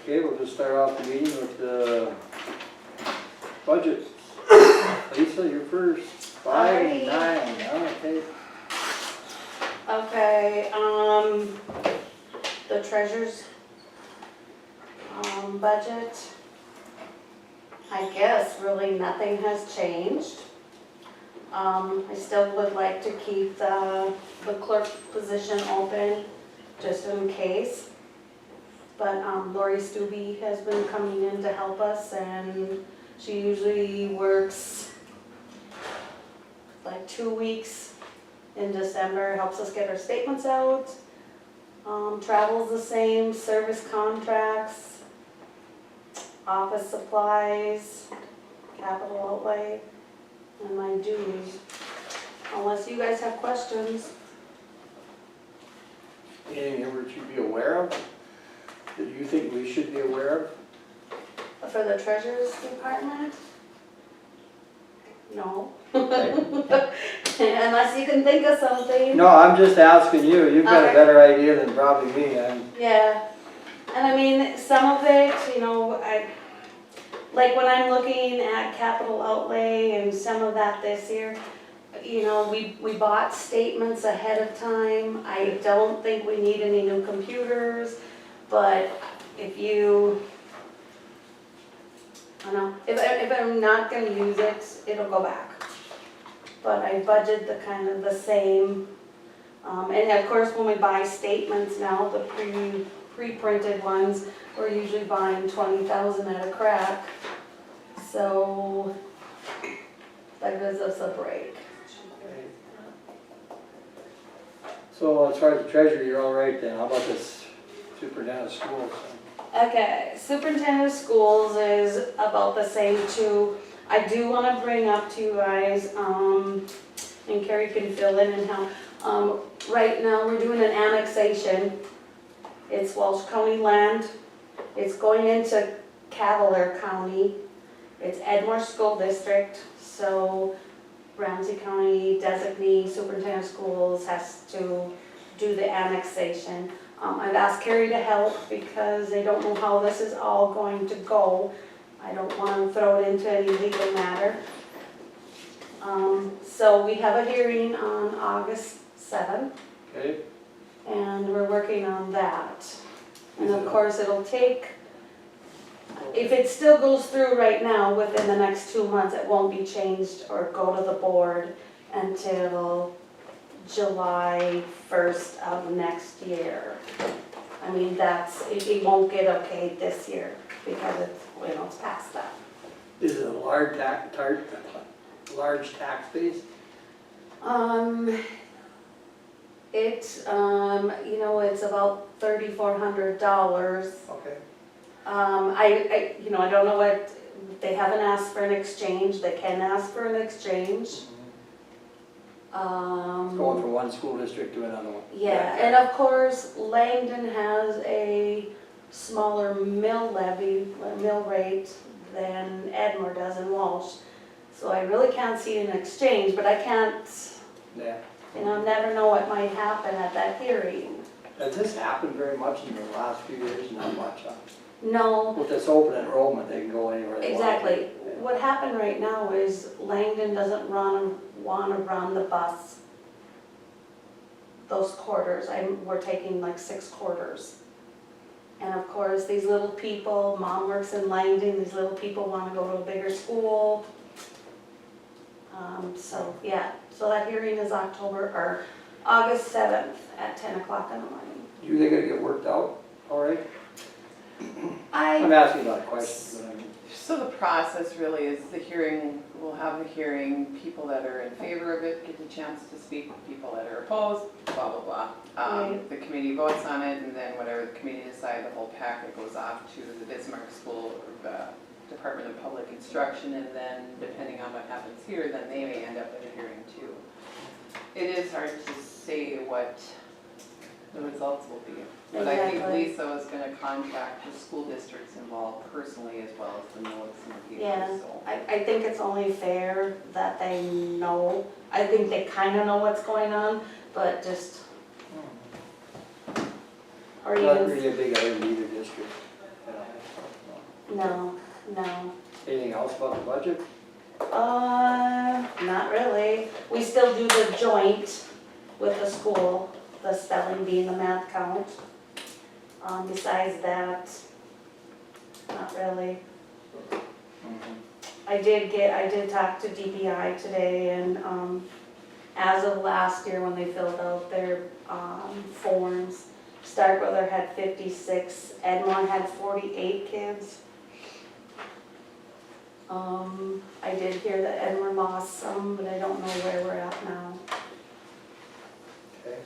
Okay, we'll just start off the meeting with the budget. Lisa, you're first. 5-9, okay. Okay, the treasurer's budget, I guess really nothing has changed. I still would like to keep the clerk position open just in case. But Lori Stubbe has been coming in to help us, and she usually works like 2 weeks in December, helps us get our statements out. Travel's the same, service contracts, office supplies, capital outlay, and my dues. Unless you guys have questions. Anything we should be aware of that you think we should be aware of? For the treasurer's department? No. Okay. Unless you can think of something. No, I'm just asking you. You've got a Okay. better idea than probably me. Yeah, and I mean, some of it, you know, like when I'm looking at capital outlay and some of that this year, you know, we bought statements ahead of time. I don't think we need any new computers, but if you, I don't know, if I'm not gonna use it, it'll go back. But I budget the kind of the same. And of course, when we buy statements now, the pre-printed ones, we're usually buying 20,000 at a crack. So that gives us a break. So as far as the treasurer, you're all right then. How about this superintendent of schools? Okay, superintendent of schools is about the same too. I do want to bring up to you guys, and Carrie can fill in and help. Right now, we're doing an annexation. It's Walsh County land. It's going into Cavalier County. It's Edmore School District, so Ramsey County designee superintendent of schools has to do the annexation. I've asked Carrie to help because they don't know how this is all going to go. I don't want to throw it into any legal matter. So we have a hearing on August 7th. Okay. And we're working on that. And of course, it'll take, if it still goes through right now, within the next 2 months, it won't be changed or go to the board until July 1st of next year. I mean, it won't get okayed this year because it's, you know, it's past that. Is it a large tax base? You know, it's about $3,400. Okay. I don't know what, they haven't asked for an exchange, they can ask for an exchange. Going from one school district to another one. Yeah, and of course, Langdon has a smaller mill rate than Edmore does in Walsh. So I really can't see an exchange, but I can't, Yeah. you know, never know what might happen at that hearing. Has this happened very much in the last few years? Not much, huh? No. With this open enrollment, they can go anywhere they want. Exactly. What happened right now is Langdon doesn't want to run the bus those quarters. We're taking like 6 quarters. And of course, these little people, mom works in Langdon, these little people want to go to a bigger school. So yeah, so that hearing is August 7th at 10 o'clock in the morning. You think it'll get worked out, all right? I'm asking a lot of questions, but I mean. So the process really is the hearing, we'll have the hearing, people that are in favor of it get the chance to speak, people that are opposed, blah, blah, blah. Right. The committee votes on it, and then whatever the committee decides, the whole packet goes off to the Bismarck School Department of Public Instruction, and then depending on what happens here, then they may end up at a hearing too. It is hard to say what the results will be. But I think Lisa was going to contact the school districts involved personally as well as the millets and the people. Yeah, So. I think it's only fair that they know. I think they kind of know what's going on, but just, or Not even, really a big item in either district. No. Anything else about the budget? Not really. We still do the joint with the school, the spelling bee and the math count. Besides that, not really. I did talk to DPI today, and, as of last year when they filled out their, forms, Starkweather had 56, Edmore had 48 kids. I did hear that Edmore lost some, but I don't know where we're at now. Okay.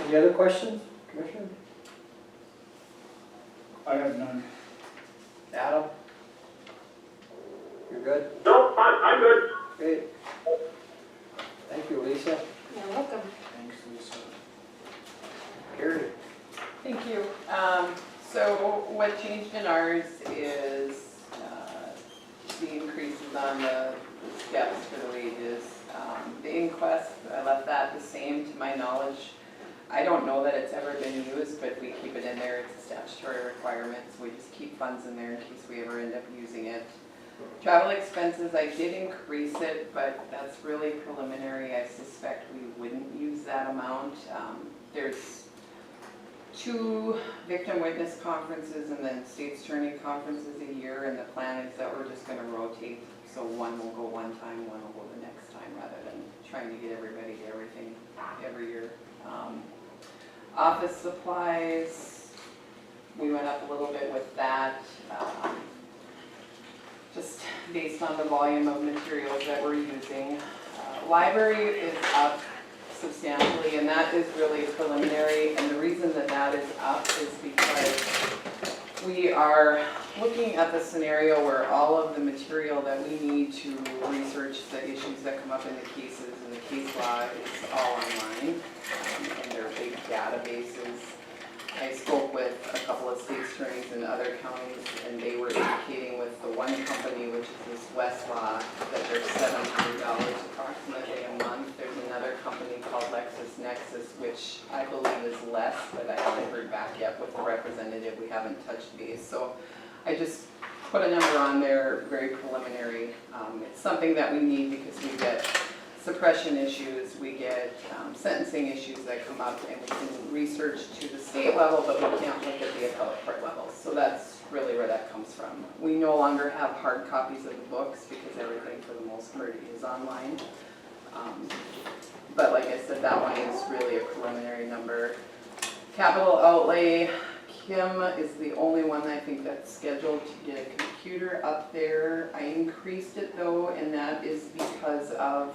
Any other questions, Commissioner? I have none. Adam? You're good? No, I'm good. Great. Thank you, Lisa. You're welcome. Thanks, Lisa. Gary? Thank you. So what changed in ours is the increases on the steps for the wages. The inquest, I left that the same to my knowledge. I don't know that it's ever been used, but we keep it in there. It's a statutory requirement, so we just keep funds in there in case we ever end up using it. Travel expenses, I did increase it, but that's really preliminary. I suspect we wouldn't use that amount. There's 2 victim witness conferences and then state's attorney conferences a year, and the plan is that we're just gonna rotate. So one will go one time, one will go the next time, rather than trying to get everybody to everything every year. Office supplies, we went up a little bit with that, just based on the volume of materials that we're using. Library is up substantially, and that is really preliminary, and the reason that that is up is because we are looking at the scenario where all of the material that we need to research the issues that come up in the cases and the case law is all online, and they're big databases. I spoke with a couple of state attorneys in other counties, and they were indicating with the one company, which is this Westlaw, that they're $700 approximately a month. There's another company called LexisNexis, which I believe is less, but I haven't heard back yet with the representative. We haven't touched base. So I just put a number on there, very preliminary. It's something that we need because we get suppression issues, we get sentencing issues that come up, and we can research to the state level, but we can't look at the appellate court level. So that's really where that comes from. We no longer have hard copies of the books because everything for the most part is online. But like I said, that one is really a preliminary number. Capital outlay, Kim is the only one I think that's scheduled to get a computer up there. I increased it though, and that is because of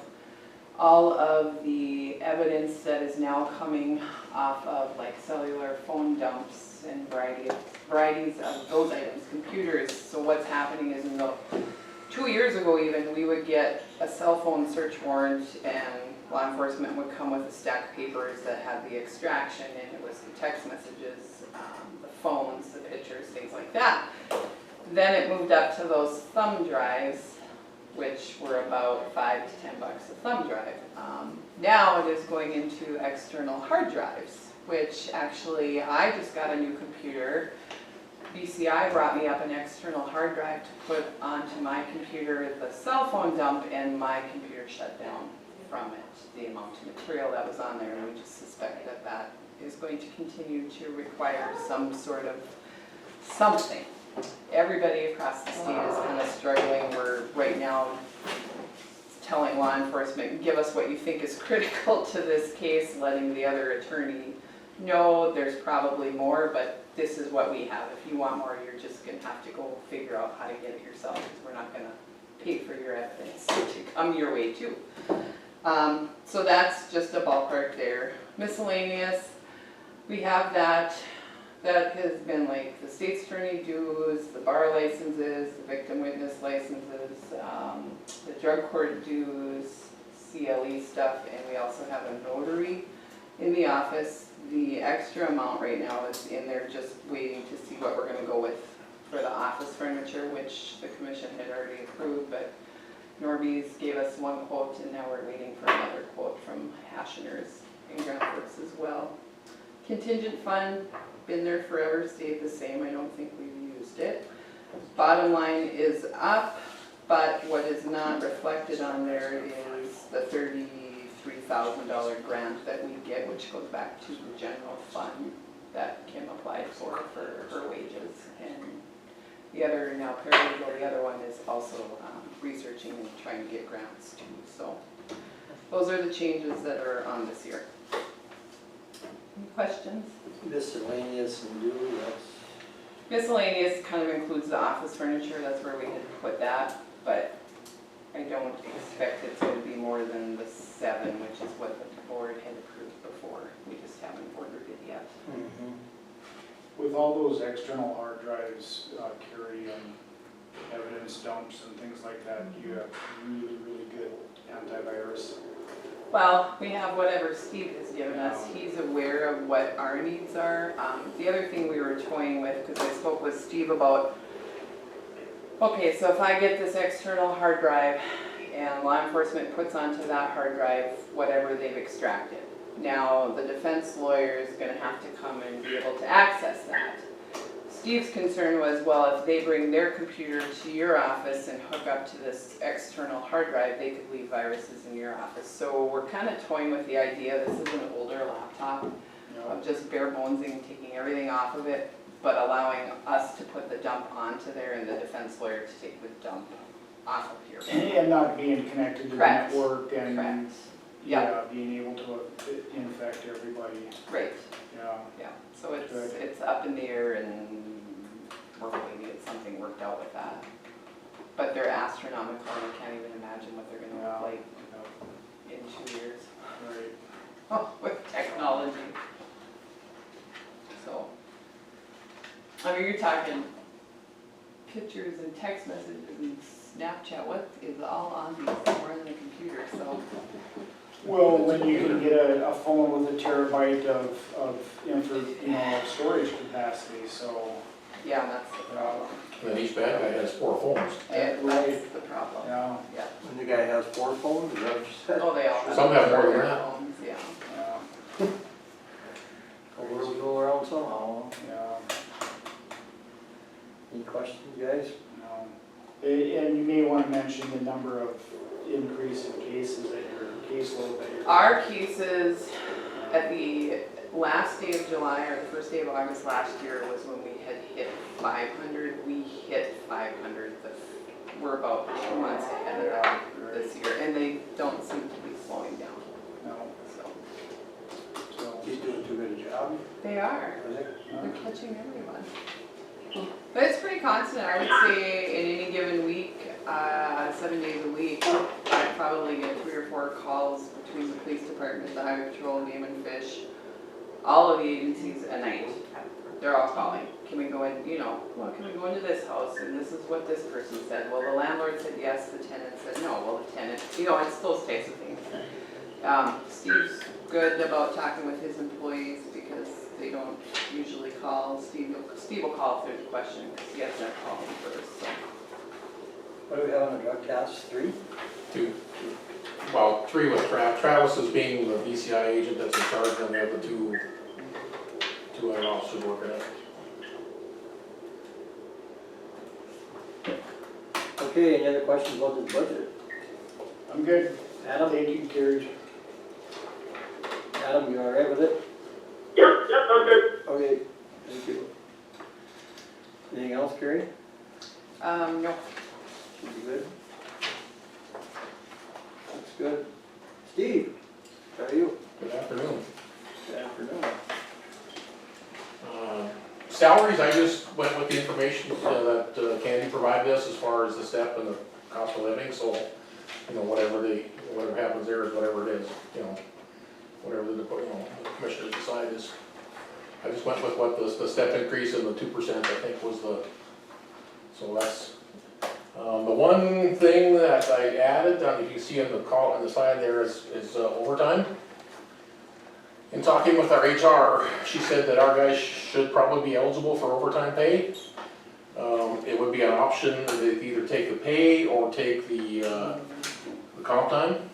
all of the evidence that is now coming off of like cellular phone dumps and varieties of those items, computers. So what's happening is 2 years ago even, we would get a cell phone search warrant and law enforcement would come with a stack of papers that had the extraction, and it was the text messages, the phones, the pictures, things like that. Then it moved up to those thumb drives, which were about $5 to $10 a thumb drive. Now it is going into external hard drives, which actually I just got a new computer. BCI brought me up an external hard drive to put onto my computer. The cell phone dump and my computer shut down from it, the amount of material that was on there, and we just suspect that that is going to continue to require some sort of something. Everybody across the state is kind of struggling. We're right now telling law enforcement, give us what you think is critical to this case, letting the other attorney know there's probably more, but this is what we have. If you want more, you're just going to have to go figure out how to get it yourself, because we're not going to pay for your evidence to come your way too. So that's just a ballpark there. Miscellaneous, we have that. That has been like the state's attorney dues, the bar licenses, the victim witness licenses, the drug court dues, CLE stuff, and we also have a notary in the office. The extra amount right now is in there just waiting to see what we're going to go with for the office furniture, which the commission had already approved, but Norby's gave us one quote, and now we're waiting for another quote from Hashiner's in Grand Forks as well. Contingent fund, been there forever, stayed the same. I don't think we've used it. Bottom line is up, but what is not reflected on there is the $33,000 grant that we get, which goes back to the general fund that Kim applied for her wages. And the other, now paralegal, the other one is also researching and trying to get grants too. So those are the changes that are on this year. Any questions? Miscellaneous and due, that's. Miscellaneous kind of includes the office furniture, that's where we had put that, but I don't expect it's going to be more than the 7, which is what the board had approved before. We just haven't ordered it yet. With all those external hard drives, Carrie, and evidence dumps and things like that, you have really, really good antivirus. Well, we have whatever Steve has given us. He's aware of what our needs are. The other thing we were toying with, because I spoke with Steve about, okay, so if I get this external hard drive and law enforcement puts onto that hard drive whatever they've extracted. Now, the defense lawyer is going to have to come and be able to access that. Steve's concern was, well, if they bring their computer to your office and hook up to this external hard drive, they could leave viruses in your office. So we're kind of toying with the idea, this is an older laptop, of just bare bonesing, taking everything off of it, but allowing us to put the dump onto there and the defense lawyer to take the dump off of here. And not being connected to the Correct. network and, Correct. yeah, being able to infect everybody, Great. yeah. Yeah, so Good. it's up in the air and we're hoping to get something worked out with that. But they're astronomical and I can't even imagine what they're gonna look like in 2 years Right. with technology. So, I mean, you're talking pictures and text messages and Snapchat, what is all on these, more than the computer, so. Well, when you can get a phone with a terabyte of storage capacity, so, Yeah, that's the problem. And each bad guy has 4 phones. That's the problem. yeah, Yeah. And the guy has 4 phones, is that what you said? Oh, they all have. Some have more than that. phones, yeah. yeah, The world go around somehow. yeah, Any questions, guys? no. And you may want to mention the number of increase in cases at your caseload that you're. Our cases at the last day of July or the first day of August last year was when we had hit 500. We hit 500. We're about 2 months ahead of that this year, and they don't seem to be slowing down. No, so, He's doing too good a job. They are. I think. They're catching everyone. But it's pretty constant. I would say in any given week, 7 days a week, I probably get 3 or 4 calls between the police department, the highway patrol, game and fish, all of the agencies a night. They're all calling. Can we go in, well, can we go into this house? And this is what this person said. Well, the landlord said yes, the tenant said no. Well, the tenant, it's those types of things. Steve's good about talking with his employees because they don't usually call. Steve will call if there's a question because he has to call them first. So. What do we have on the drug task? 3? 2. Well, 3 with Travis as being the BCI agent that's in charge, and the other 2 other officers working it. Okay, any other questions about the budget? I'm good. Adam? Thank you, Carrie. Adam, you all right with it? Yep, I'm good. Okay, thank you. Anything else, Carrie? No. Should be good. Looks good. Steve, how are you? Good afternoon. Good afternoon. Salaries, I just went with the information that Candy provided us as far as the step and the cost of living, so, whatever happens there is whatever it is, whatever the commissioners decide is. I just went with what the step increase and the 2% I think was so that's, the one thing that I added, you can see on the side there is overtime. In talking with our HR, she said that our guys should probably be eligible for overtime pay. It would be an option to either take the pay or take the comp time.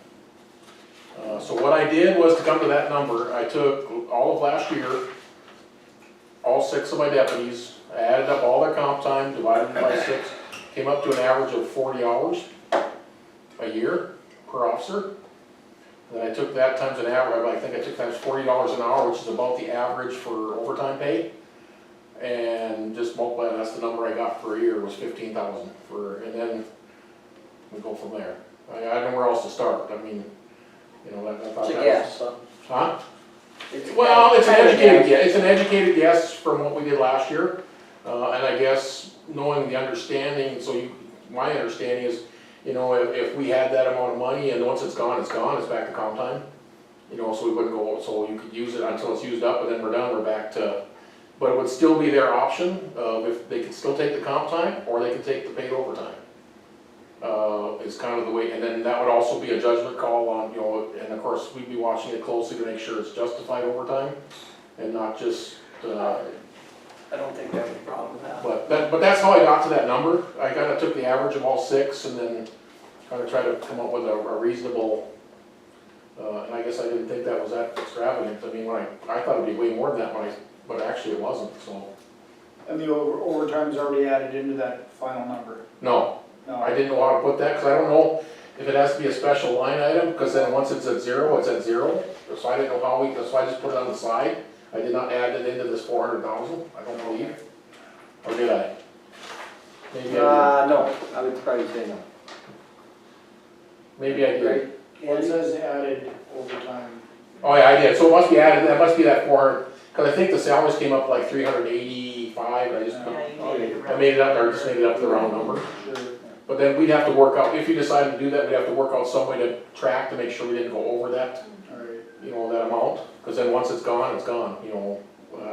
So what I did was to come to that number, I took all of last year, all 6 of my deputies, I added up all their comp time, divided it by 6, came up to an average of 40 hours a year per officer. Then I took that times an average, I think I took times $40 an hour, which is about the average for overtime pay. And just multiply, that's the number I got for a year, was 15,000 for, and then we go from there. I don't know where else to start, I mean, you know, I thought It's a that was. guess, huh? Huh? It's Well, it's an kind of educated, guess. it's an educated guess from what we did last year. And I guess knowing the understanding, my understanding is, you know, if we had that amount of money and once it's gone, it's back to comp time. You know, so we wouldn't go, so you could use it until it's used up and then we're done, we're back to, but it would still be their option, if they could still take the comp time or they could take the paid overtime. Is kind of the way, and then that would also be a judgment call on, you know, and of course, we'd be watching it closely to make sure it's justified overtime and not just, I don't think there's a problem with that. but that's how I got to that number. I kind of took the average of all 6 and then kind of tried to come up with a reasonable, and I guess I didn't think that was that extravagant. I mean, I thought it'd be way more than that, but actually it wasn't, so. And the overtime's already added into that final number? No, No. I didn't know how to put that, because I don't know if it has to be a special line item, because then once it's at 0, it's at 0. So I didn't know how so I just put it on the side. I did not add it into this 400,000, I don't believe. Or did I? Maybe I did. No, I would probably say no. Maybe I did. Right? Well, it says added overtime. Oh yeah, I did, so it must be added, that must be that 400, because I think the salaries came up like 385, and I just, I made it up, or just made it up to the round number. Sure. But then we'd have to work out, if you decided to do that, we'd have to work out some way to track to make sure we didn't go over that, All right. you know, that amount. Because then once it's gone, you know,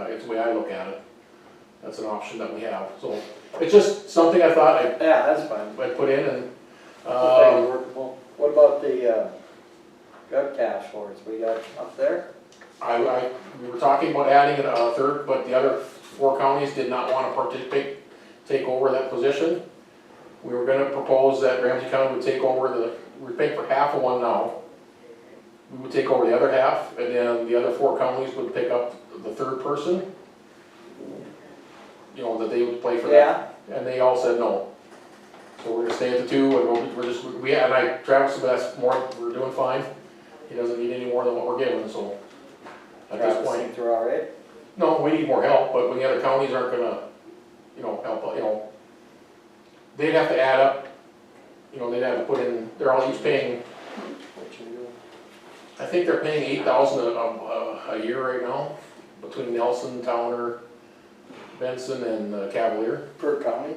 it's the way I look at it. That's an option that we have, so it's just something I thought Yeah, that's fine. I'd put in and, Okay, workable. What about the, drug task force, we got up there? we were talking about adding a third, but the other 4 counties did not want to participate, take over that position. We were gonna propose that Ramsey County would take over we're paying for half of one now. We would take over the other half, and then the other 4 counties would pick up the third person. You know, that they would play for that. Yeah, And they all said no. So we're gonna stay at the 2, and Travis said that's more, we're doing fine. He doesn't need any more than what we're given, so at this Travis point. thinks we're all right. No, we need more help, but when the other counties aren't gonna, you know, help, you know, they'd have to add up, you know, they'd have to put in, they're all each paying, What you do? I think they're paying 8,000 a year right now, between Nelson, Towner, Benson, and Cavalier, Per county?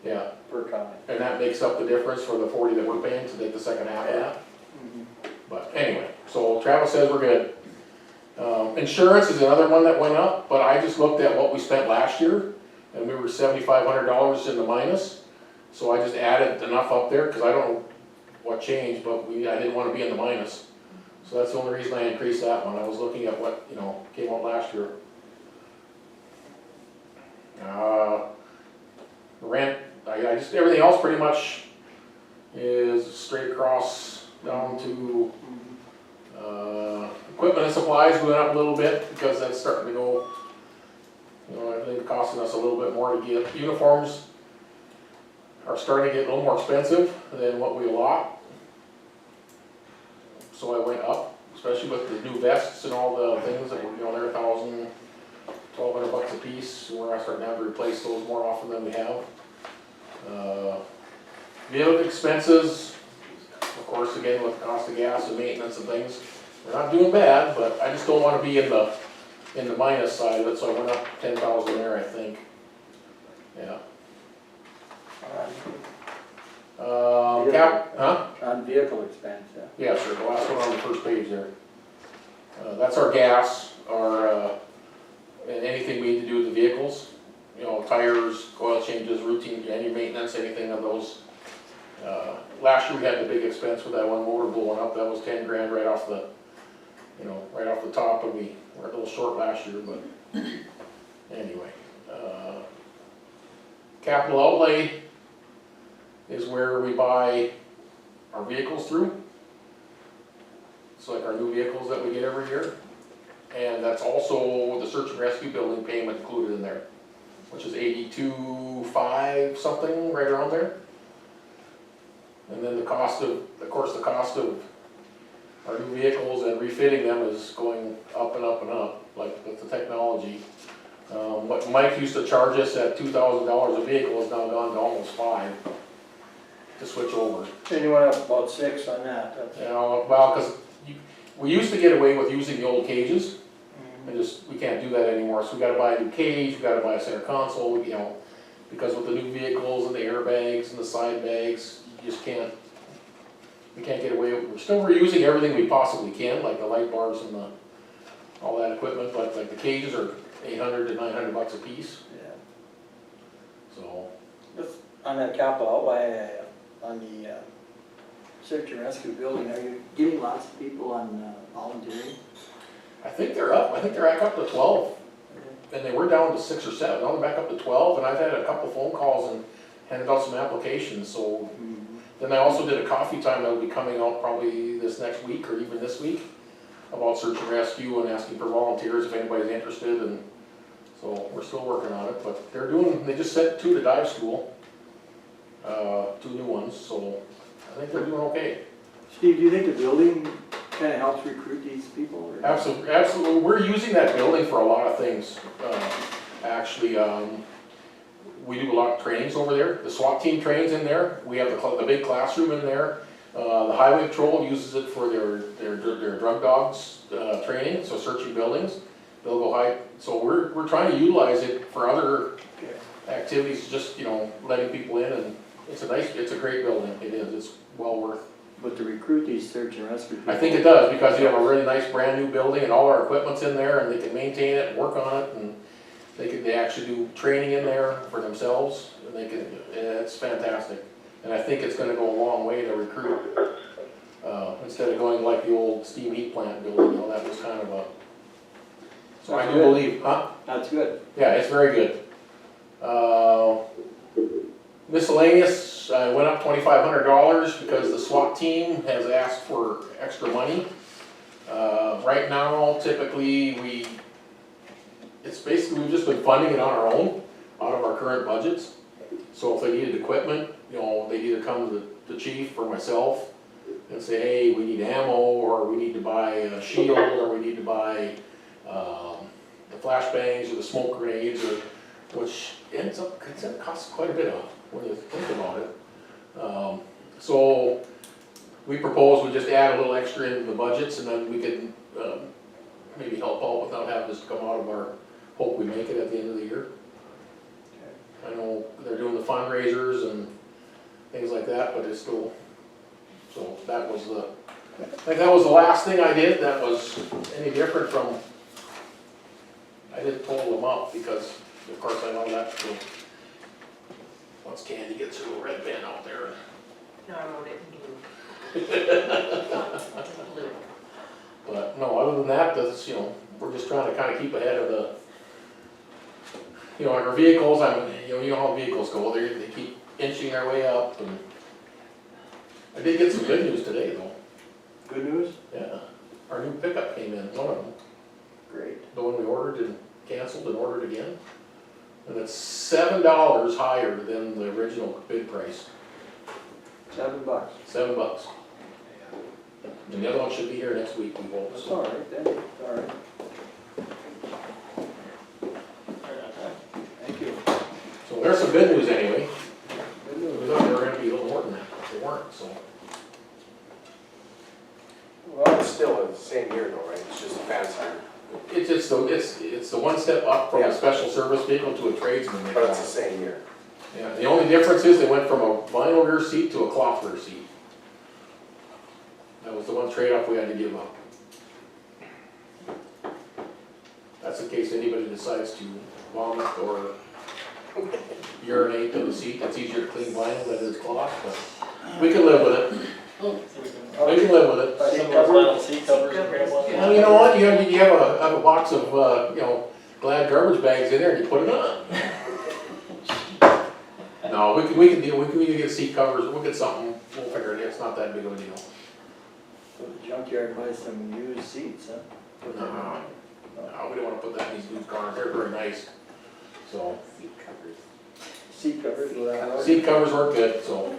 yeah. Per county. And that makes up the difference for the 40 that we're paying to take the second half of that. Mhm. But anyway, so Travis says we're good. Insurance is another one that went up, but I just looked at what we spent last year, and we were $7,500 in the minus. So I just added enough up there, because I don't know what changed, but I didn't want to be in the minus. So that's the only reason I increased that one. I was looking at what, you know, came out last year. Rent, I just, everything else pretty much is straight across down to, equipment and supplies went up a little bit, because that's starting to go, you know, I think costing us a little bit more to get. Uniforms are starting to get a little more expensive than what we allot. So I went up, especially with the new vests and all the things that were, you know, they're $1,000, $1,200 a piece. We're starting to have to replace those more often than we have. Vehicle expenses, of course, again, with the cost of gas and maintenance and things, we're not doing bad, but I just don't want to be in the minus side of it, so I went up 10,000 there, I think. Yeah. On vehicle expense, yeah. Yeah, sure, the last one on the first page there. That's our gas, and anything we need to do with the vehicles, you know, tires, oil changes, routine, any maintenance, anything of those. Last year we had the big expense with that one motor blowing up, that was 10 grand right off the, you know, right off the top, and we were a little short last year, but anyway. Capital outlay is where we buy our vehicles through. It's like our new vehicles that we get every year. And that's also the search and rescue building payment included in there. which is 82.5 something, right around there. And then the cost of our new vehicles and refitting them is going up and up and up, like with the technology. What Mike used to charge us at $2,000 a vehicle has now gone to almost $5,000 to switch over. And you went up about 6 on that. You know, well, because we used to get away with using the old cages, and we can't do that anymore, so we gotta buy a new cage, we gotta buy a center console, you know, because with the new vehicles and the airbags and the side bags, you just can't, we can't get away with, we're still reusing everything we possibly can, like the light bars and all that equipment, but like the cages are $800 to $900 a piece, Yeah. so. Just on that capital outlay, on the search and rescue building, are you getting lots of people on volunteering? I think they're back up to 12, and they were down to 6 or 7, now they're back up to 12, and I've had a couple phone calls and handed out some applications, so. Then I also did a coffee time that will be coming out probably this next week or even this week about search and rescue and asking for volunteers if anybody's interested, and so we're still working on it, but they just sent 2 to dive school, 2 new ones, so I think they're doing okay. Steve, do you think the building kind of helps recruit these people? Or? Absolutely, we're using that building for a lot of things, actually. We do a lot of trainings over there. The SWAT team trains in there. We have the big classroom in there. The highway patrol uses it for their drug dogs training, so searching buildings. They'll go hide. So we're trying to utilize it for other activities, just, you know, letting people in, and it's a great building. It is. It's well worth. But to recruit these search and rescue people? I think it does, because you have a really nice brand new building and all our equipment's in there, and they can maintain it and work on it, and they actually do training in there for themselves, and it's fantastic. And I think it's gonna go a long way to recruit, instead of going like the old steam heat plant building, you know, that was kind of a, so I do believe, huh? That's good. Yeah, it's very good. Miscellaneous, I went up $2,500 because the SWAT team has asked for extra money. Right now, typically, it's basically, we've just been funding it on our own, out of our current budgets. So if they needed equipment, you know, they'd either come to the chief or myself and say, hey, we need ammo, or we need to buy a shield, or we need to buy the flashbangs or the smoke grenades, which ends up costs quite a bit when you think about it. So we propose we just add a little extra into the budgets, and then we can maybe help out without having this come out of our, hope we make it at the end of the year. I know they're doing the fundraisers and things like that, but it's still, so that was I think that was the last thing I did that was any different from, I didn't total them up because, of course, I know that, so once Candy gets her little red pen out there. No, I wrote it in blue. But no, other than that, that's, you know, we're just trying to kind of keep ahead of the, you know, like our vehicles, you know how vehicles go, they keep inching their way up, and I did get some good news today, though. Good news? Yeah, our new pickup came in, one of them, Great. the one we ordered and canceled and ordered again, and it's $7 higher than the original bid price. $7. $7. And the other one should be here next week, we hope. That's all right then, all right. Thank you. So there's some good news anyway. Good We news. thought they were gonna be a little more than that, but they weren't, so. Well, it's still the same year though, right? It's just fancier. It's the one step up from Yeah. a special service vehicle to a tradesman. they But call it's the it. same year. Yeah, the only difference is they went from a vinyl rear seat to a cloth rear seat. That was the one trade-off we had to give up. That's in case anybody decides to vomit or urinate in the seat. It's easier to clean vinyl than it is cloth, but we can live with it. We can live with it. Seat cover? Seat covers are great ones. Well, you know what, you have a box of, you know, Glad garbage bags in there and you put it on. No, we can get seat covers, we'll get something, we'll figure it, it's not that big of a deal. So the junkyard buy some used seats, huh? Put them No. on. No, we don't wanna put that in these new cars, they're very nice. so. Seat covers, whatever. Seat covers work good, so.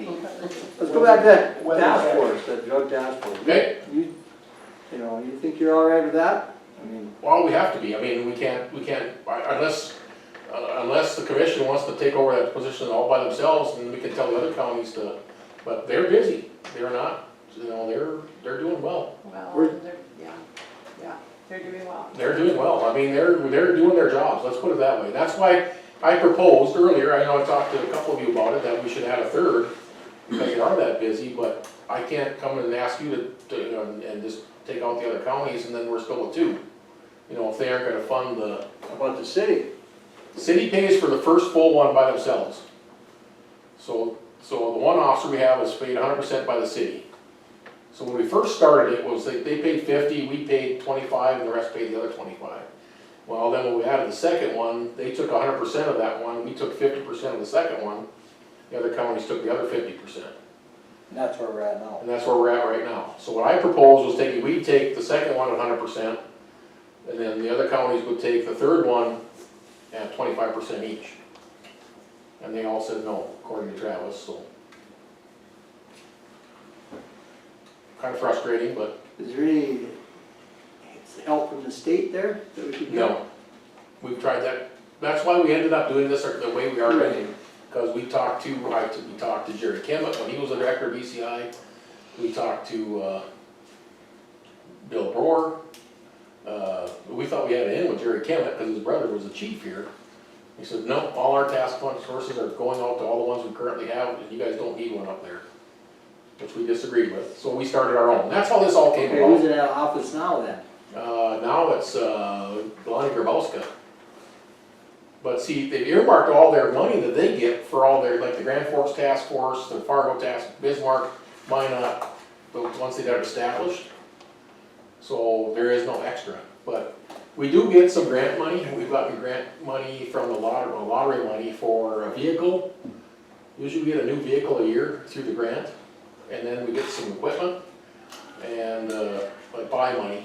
Let's go back to that When- task force, that drug task force. Okay. You know, you think you're all right with that? I mean, Well, we have to be, I mean, we can't, unless the commission wants to take over that position all by themselves, and we can tell the other counties to, but they're busy, they're not, you know, they're doing well. Well, We're- they're doing well. They're doing well, I mean, they're doing their jobs, let's put it that way. That's why I proposed earlier, I know I talked to a couple of you about it, that we should add a third, because they are that busy, but I can't come and ask you to, you know, and just take out the other counties, and then we're still at two. You know, if they aren't gonna fund the, how about the city? the city pays for the first full one by themselves. So the one officer we have is paid 100% by the city. So when we first started, it was, they paid 50, we paid 25, and the rest paid the other 25. Well, then when we added the second one, they took 100% of that one, we took 50% of the second one, the other counties took the other 50%. And that's where we're at now. And that's where we're at right now. So what I proposed was we'd take the second one at 100%, and then the other counties would take the third one at 25% each. And they all said no, according to Travis, so. Kind of frustrating, but Is there any help from the state there that we could get? no. We've tried that. That's why we ended up doing this the way we are doing. Because we talked to Jerry Kemet when he was the director of BCI. We talked to Bill Brewer. We thought we had it in with Jerry Kemet because his brother was the chief here. He said, no, all our task forces are going out to all the ones we currently have, and you guys don't need one up there, which we disagreed with. So we started our own. That's how this all came Okay, who's about. in that office now then? Now it's Lonnie Grabowska. But see, they've earmarked all their money that they get for all their, like the Grand Forks Task Force, the Fargo Task, Bismarck, Minot, the ones that are established. So there is no extra, but we do get some grant money. We've gotten grant money from the lottery money for a vehicle. Usually we get a new vehicle a year through the grant, and then we get some equipment and like buy money.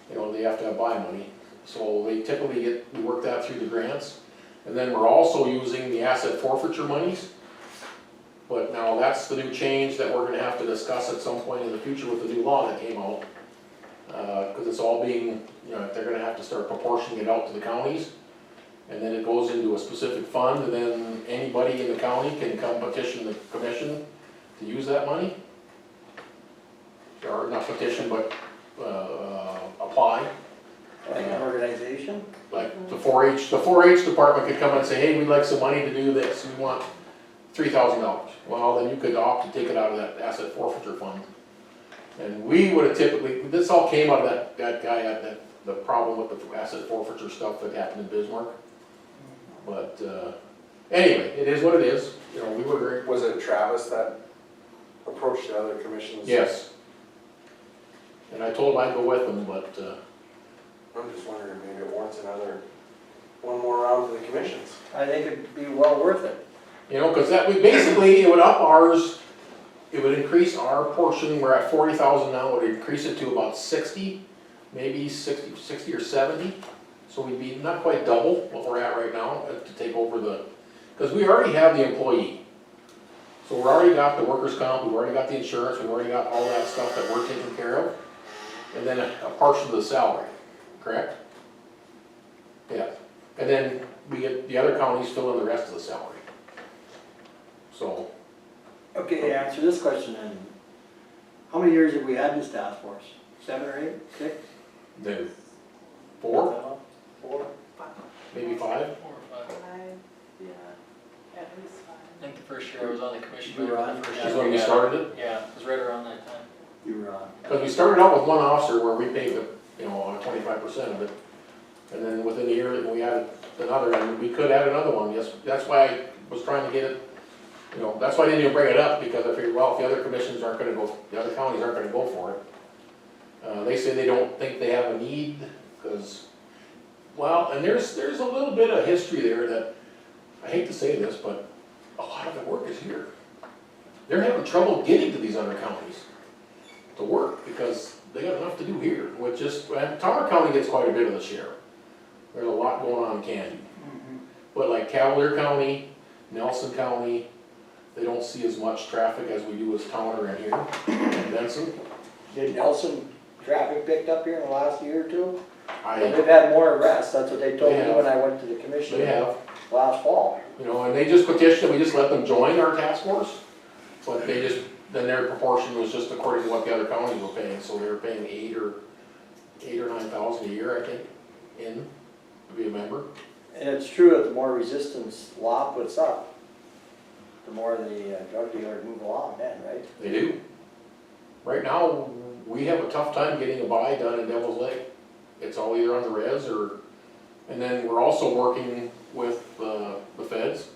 You know, they have to have buy money. So they typically we work that through the grants. And then we're also using the asset forfeiture monies. But now that's the new change that we're gonna have to discuss at some point in the future with the new law that came out. Cause it's all being, you know, they're gonna have to start proportioning it out to the counties. And then it goes into a specific fund, and then anybody in the county can come petition the commission to use that money. Or not petition, but apply. Like an organization? Like the 4-H department could come and say, hey, we'd like some money to do this, we want $3,000. Well, then you could opt to take it out of that asset forfeiture fund. And we would have typically, this all came out of that guy had the problem with the asset forfeiture stuff that happened in Bismarck. But anyway, it is what it is, you know, we were very. Was it Travis that approached the other commissions? Yes. And I told him I'd go with him, but I'm just wondering, maybe it warrants one more round to the commissions. I think it'd be well worth it. you know, cause that, we basically, it would up ours, it would increase our portion, we're at 40,000 now, it would increase it to about 60, maybe 60 or 70. So we'd be not quite double what we're at right now to take over the, cause we already have the employee. So we already got the workers' comp, we've already got the insurance, we've already got all that stuff that we're taking care of. And then a portion of the salary, correct? Yeah, and then we get, the other counties fill in the rest of the salary. So, Okay, answer this question then. How many years have we had this task force? 7 or 8, 6? no, 4, 4? maybe 5? 4 or 5. Yeah, at least five. I think the first year I was on the commission. You were on? the first Is year when we got- started it? Yeah, it was right around that time. You were on. Because we started out with one officer where we paid the, you know, 25% of it. And then within a year, we added another, and we could add another one, yes, that's why I was trying to get it, you know, that's why I didn't even bring it up, because I figured, well, if the other commissions aren't gonna go, the other counties aren't gonna go for it. They say they don't think they have a need, because, well, and there's a little bit of history there that, I hate to say this, but a lot of the work is here. They're having trouble getting to these other counties to work, because they got enough to do here, which is, and Tar County gets quite a bit of the share. There's a lot going on in Candy. But like Cavalier County, Nelson County, they don't see as much traffic as we do as Towner in here, and Benson. Did Nelson traffic picked up here in the last year or two? And I, they've had more arrests, that's what they told They me have. when I went to the commission they have, last fall. you know, and they just petitioned, we just let them join our task force. But they just, then their proportion was just according to what the other counties were paying, so they were paying eight or 9,000 a year, I think, to be a member. And it's true that the more resistance law puts up, the more the drug dealers move along then, right? They do. Right now, we have a tough time getting a buy done in Devil's Lake. It's all either on the res or, and then we're also working with the feds.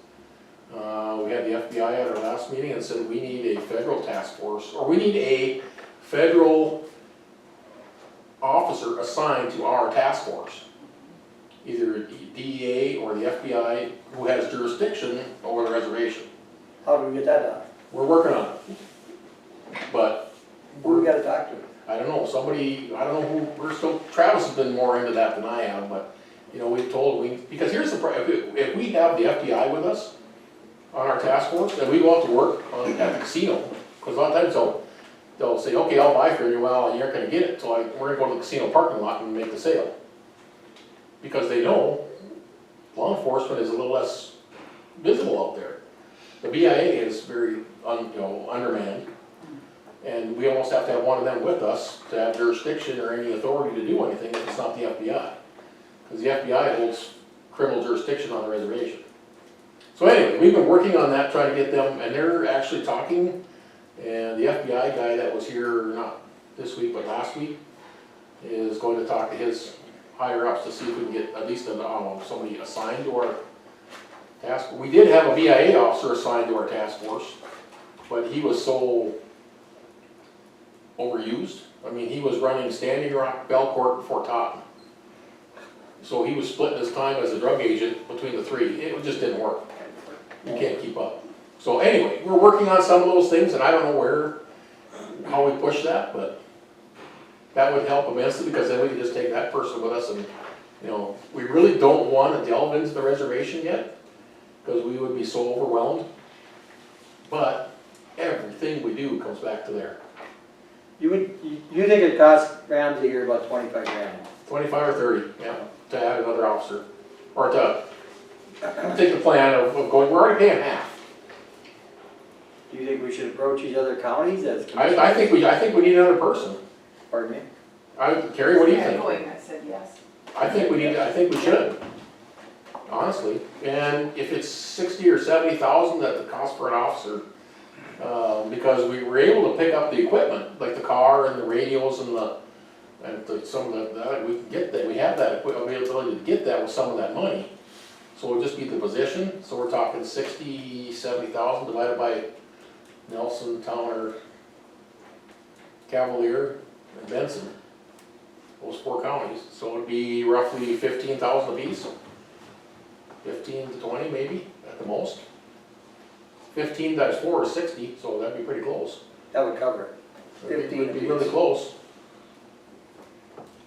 We had the FBI at our last meeting and said we need a federal task force, or we need a federal officer assigned to our task force. Either DEA or the FBI who has jurisdiction over the reservation. How do we get that done? We're working on it. But Who we gotta talk to? I don't know, somebody, I don't know who, we're still, Travis has been more into that than I have, but, you know, we've told, because here's the, if we have the FBI with us on our task force, then we go out to work at the casino, because a lot of times they'll say, okay, I'll buy for you, well, you're not gonna get it, so we're gonna go to the casino parking lot and make the sale. Because they know law enforcement is a little less visible out there. The BIA is very, undermanned. And we almost have to have one of them with us to have jurisdiction or any authority to do anything if it's not the FBI. Because the FBI holds criminal jurisdiction on the reservation. So anyway, we've been working on that, trying to get them, and they're actually talking. And the FBI guy that was here, not this week, but last week, is going to talk to his higher ups to see if we can get at least somebody assigned to our task. We did have a BIA officer assigned to our task force, but he was so overused. I mean, he was running Standing Rock, Belcourt, and Fort Totten. So he was splitting his time as a drug agent between the three. It just didn't work. You can't keep up. So anyway, we're working on some of those things, and I don't know how we push that, but that would help immensely, because then we could just take that person with us and, you know, we really don't want to delve into the reservation yet, because we would be so overwhelmed. But everything we do comes back to there. You think it costs Ramsey here about 25 grand? 25 or 30, yeah, to add another officer, or to take the plan of going, we're already paying half. Do you think we should approach these other counties as? I think we need another person. Pardon me? Carrie, what do you Yeah, think? going, I said yes. I think we should, honestly. And if it's 60 or 70,000 at the cost for an officer, because we were able to pick up the equipment, like the car and the radios and some of that, we can get that, we have that availability to get that with some of that money. So it'll just be the position, so we're talking 60, 70,000 divided by Nelson, Towner, Cavalier, and Benson. Those 4 counties, so it'd be roughly 15,000 apiece. 15 to 20 maybe, at the most. 15 times 4 is 60, so that'd be pretty close. That would cover it. It'd 15 be really apiece. close.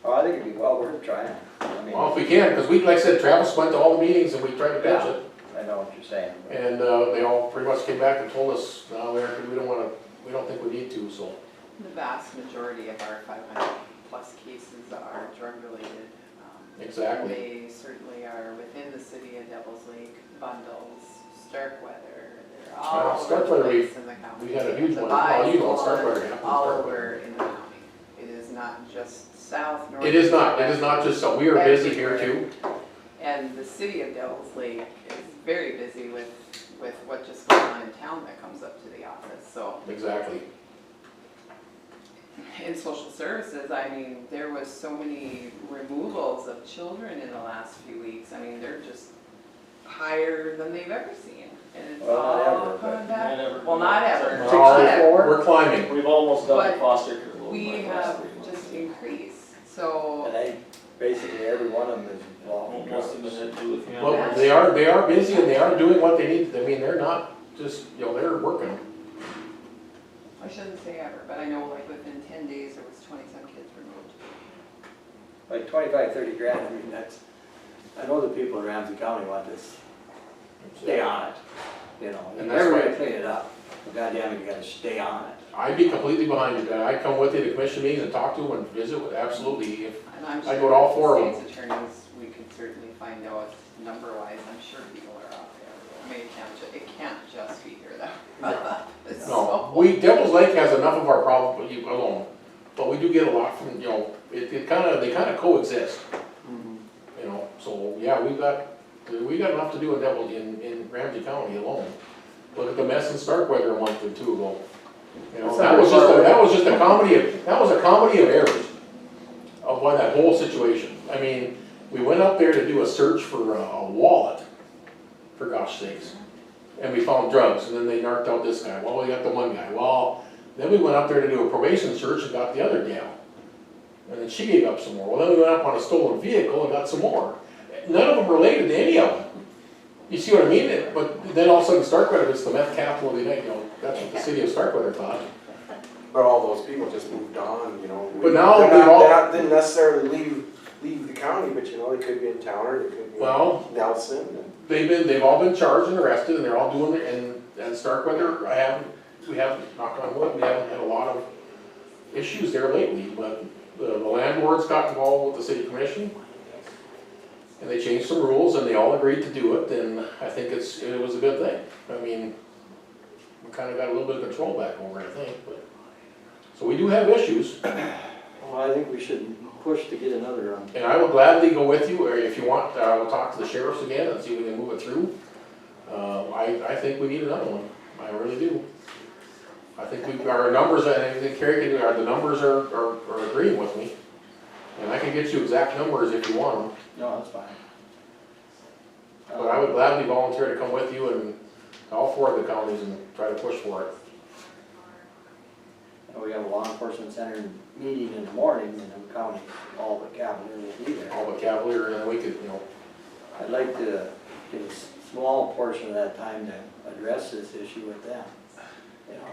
Oh, I think it'd be well worth trying. I mean, Well, if we can, because we, like I said, Travis went to all the meetings and we tried to pitch it. I know what you're saying. but- And they all pretty much came back and told us, no, we don't think we need to, so. The vast majority of our 500+ cases are drug-related. Exactly. They certainly are within the city of Devil's Lake, Bundles, Starkweather, they're all over the Starkweather, place in the county. We had a huge The one, well, you know, buys Starkweather go happened. on all over in the county. It is not just south, north. It is not just, so we are busy here too. And the city of Devil's Lake is very busy with what just going on in town that comes up to the office, so. Exactly. In social services, I mean, there was so many removals of children in the last few weeks. I mean, they're just higher than they've ever seen. And it's Well, not all ever, but- coming back. Not ever. Well, not ever. Well, Not ever. We're climbing. We've almost done But the foster care. We have just increased, so. And basically every one of them is involved. Most of them had to do with him. Well, they are busy and they are doing what they need, I mean, they're not just, you know, they're working. I shouldn't say ever, but I know like within 10 days there was 20-some kids removed. Like 25, 30 grand, I mean, I know the people in Ramsey County want this stay on it, you know, And you're that's never why- gonna clean it up, but goddamn it, you gotta stay on it. I'd be completely behind you, I'd come with you to commission meetings and talk to them and visit with, absolutely, if, And I'm I sure go to all four of them. state's attorneys, we could certainly find out number-wise, I'm sure people are out there. I mean, it can't just be here though. no, Devil's Lake has enough of our problem, but you alone. But we do get a lot from, you know, they kinda coexist, you know, so, yeah, we got enough to do in Ramsey County alone. Look at the mess in Starkweather a month or two ago. You know, It's that not was very just a comedy of errors of why that whole situation. I mean, we went up there to do a search for a wallet, for gosh sakes. And we found drugs, and then they narked out this guy, well, we got the one guy, well, then we went up there to do a probation search and got the other gal. And then she gave up some more, well, then we went up on a stolen vehicle and got some more. None of them related to any of them. You see what I mean? But then all of a sudden Starkweather is the meth capital of the United, you know, that's what the city of Starkweather thought. But all those people just moved on, you know. But now They're they've all- not- didn't necessarily leave the county, but you know, they could be in Towner, they could be Well- in Nelson. And They've all been charged and arrested, and they're all doing it, and Starkweather, we haven't, knock on wood, we haven't had a lot of issues there lately, but the landlords got involved with the city commission, and they changed some rules, and they all agreed to do it, and I think it was a good thing. I mean, we kinda got a little bit of control back over it, I think, but, so we do have issues, Well, I think we should push to get another, and I will gladly go with you, or if you want, we'll talk to the sheriffs again and see if we can move it through. I think we need another one, I really do. I think our numbers, I think Carrie can, the numbers are agreeing with me. And I can get you exact numbers if you want them, no, that's fine. but I would gladly volunteer to come with you and all four of the counties and try to push for it. We have a law enforcement center meeting in the morning in the county, all but Cavalier will be there. All but Cavalier, and then we could, you know, I'd like to get a small portion of that time to address this issue with them, you know.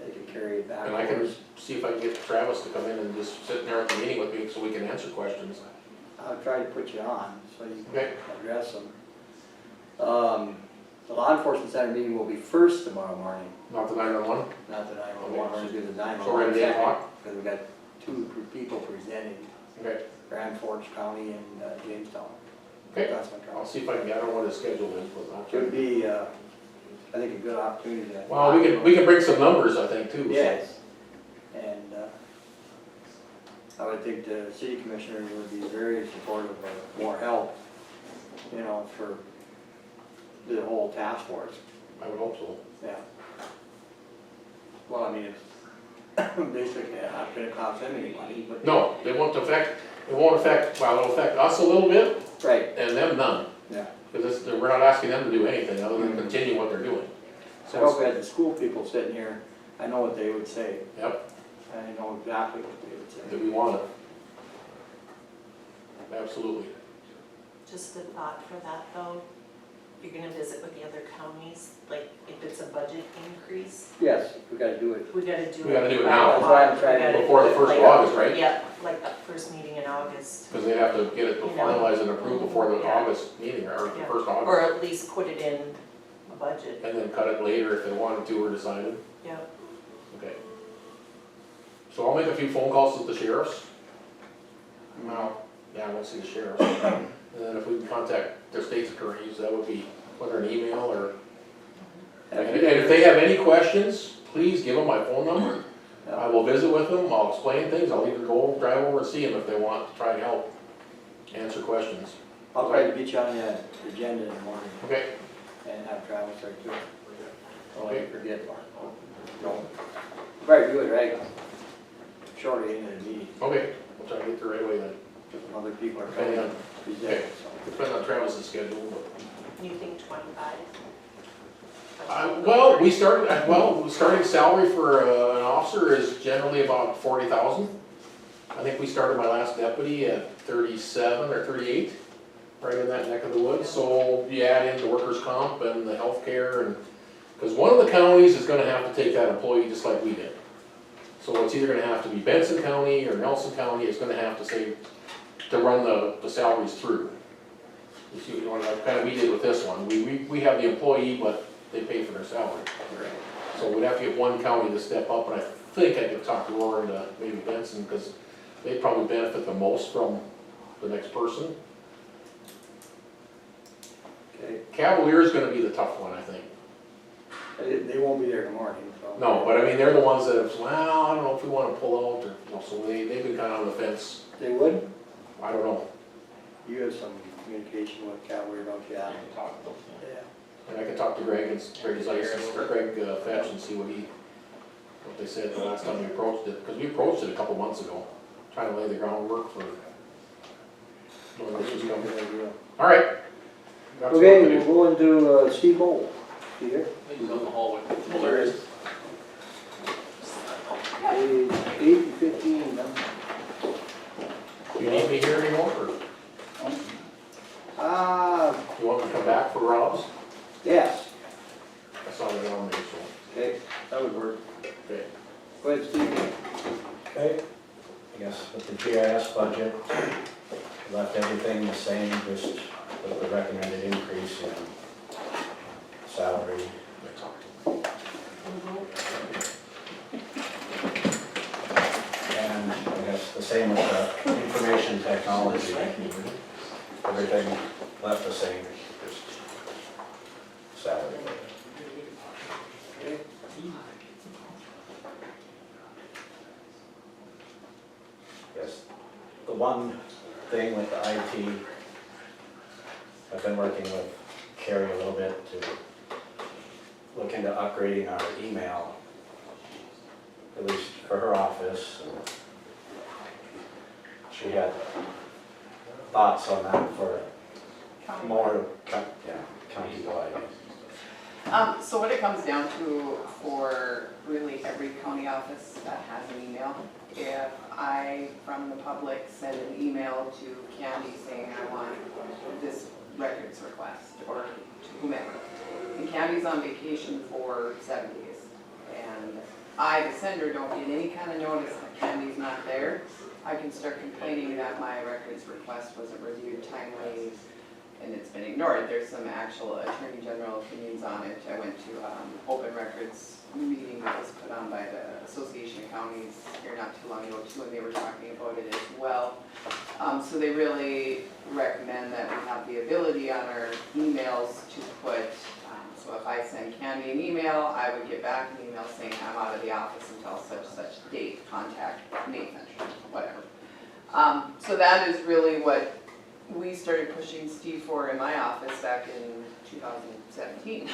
They could carry it back. and I can see if I can get Travis to come in and just sit there at the meeting with me so we can answer questions. I'll try to put you on, so you can Okay. address them. The law enforcement center meeting will be first tomorrow morning, Not the 911, not the 911, we're gonna do the so we're 911 at 8 second, o'clock? because we got two people presenting, Okay, Grand Forks County and Jamestown. okay, That's my I'll trouble. see if I can, I don't know what his schedule is, but I'll It try. would be, I think, a good opportunity to. Well, we can bring some numbers, I think, too. so. Yes, and I would think the city commissioners would be very supportive of more help, you know, for the whole task force, I would hope so. yeah. Well, I mean, it's basically not gonna cost them any money, but. No, it won't affect, well, it'll affect us a little bit, Right, and them none. yeah. Because we're not asking them to do anything other than continue what they're doing. So I hope we had the school people sitting here, I know what they would say, Yep, I know exactly what they would that say. we want it. Absolutely. Just a thought for that though, you're gonna visit with the other counties, like if it's a budget increase, Yes, we gotta do it. we gotta do it. We gotta do it by now. law. That's why I'm We trying to- gotta do Before the it first of like- August, right? Yeah, like that first meeting in August, Because they have to get it You know. finalized and approved before the Yeah. August meeting, or the Yeah. first or August. at least put it in a budget, And then cut it later if they wanted to or decided. yeah. Okay. So I'll make a few phone calls to the sheriffs. Well, yeah, I won't see the sheriffs. And then if we can contact their state's attorneys, that would be whether an email or, and if they have any questions, please give them my phone number. I will visit with them, I'll explain things, I'll even drive over and see them if they want to try and help answer questions. I'll try to get you on the agenda in the morning Okay, and have Travis there too. Don't Okay. forget, Mark. No. Right, do it right. Shortly into the meeting, okay, we'll try to get there right away then. other people are Okay, coming to present, so. Depends on Travis's schedule, but. You think 25? Well, starting salary for an officer is generally about 40,000. I think we started my last deputy at 37 or 38, right in that neck of the woods. So you add in the workers' comp and the healthcare, and, because one of the counties is gonna have to take that employee just like we did. So it's either gonna have to be Benson County or Nelson County, it's gonna have to say, to run the salaries through. You see, like kind of we did with this one, we have the employee, but they pay for their salary. So we'd have to get one county to step up, and I think I could talk to Laura and maybe Benson, because they'd probably benefit the most from the next person. Okay, Cavalier's gonna be the tough one, I think. they won't be there tomorrow, so. No, but I mean, they're the ones that have, well, I don't know if we wanna pull out, or, you know, so they've been kinda on the fence. They would? I don't know. You have some communication with Cavalier, don't you? I can talk to them. Yeah. And I can talk to Greg and Greg Zeiss, or Greg Fetch and see what they said the last time we approached it, because we approached it a couple months ago, trying to lay the groundwork for when this was coming. All right. Got some Okay, work to do. we'll go into Steve Bowl. You here? He's on the hallway. Well, there is. Page 8 and 15, huh? You need me here anymore, or you want me to come back for Rob's? Yes. I saw it on there, so, Okay, that would work. okay. Go ahead, Steve. Okay, I guess with the GIS budget, left everything the same, just with the recommended increase in salary. And I guess the same with the information technology, everything left the same, just salary. Yes, the one thing with the IT, I've been working with Carrie a little bit to look into upgrading our email, at least for her office. And she had thoughts on that for more, county-wide. So what it comes down to for really every county office that has an email, if I, from the public, send an email to Candy saying I want this records request, or to whomever, and Candy's on vacation for 7 days, and I, the sender, don't get any kind of notice that Candy's not there, I can start complaining that my records request wasn't reviewed timely, and it's been ignored. There's some actual Attorney General opinions on it. I went to open records meeting that was put on by the Association of Counties here not too long ago too, and they were talking about it as well. So they really recommend that we have the ability on our emails to put, so if I send Candy an email, I would get back an email saying I'm out of the office until such date, contact Nathan, whatever. So that is really what we started pushing Steve for in my office back in 2017.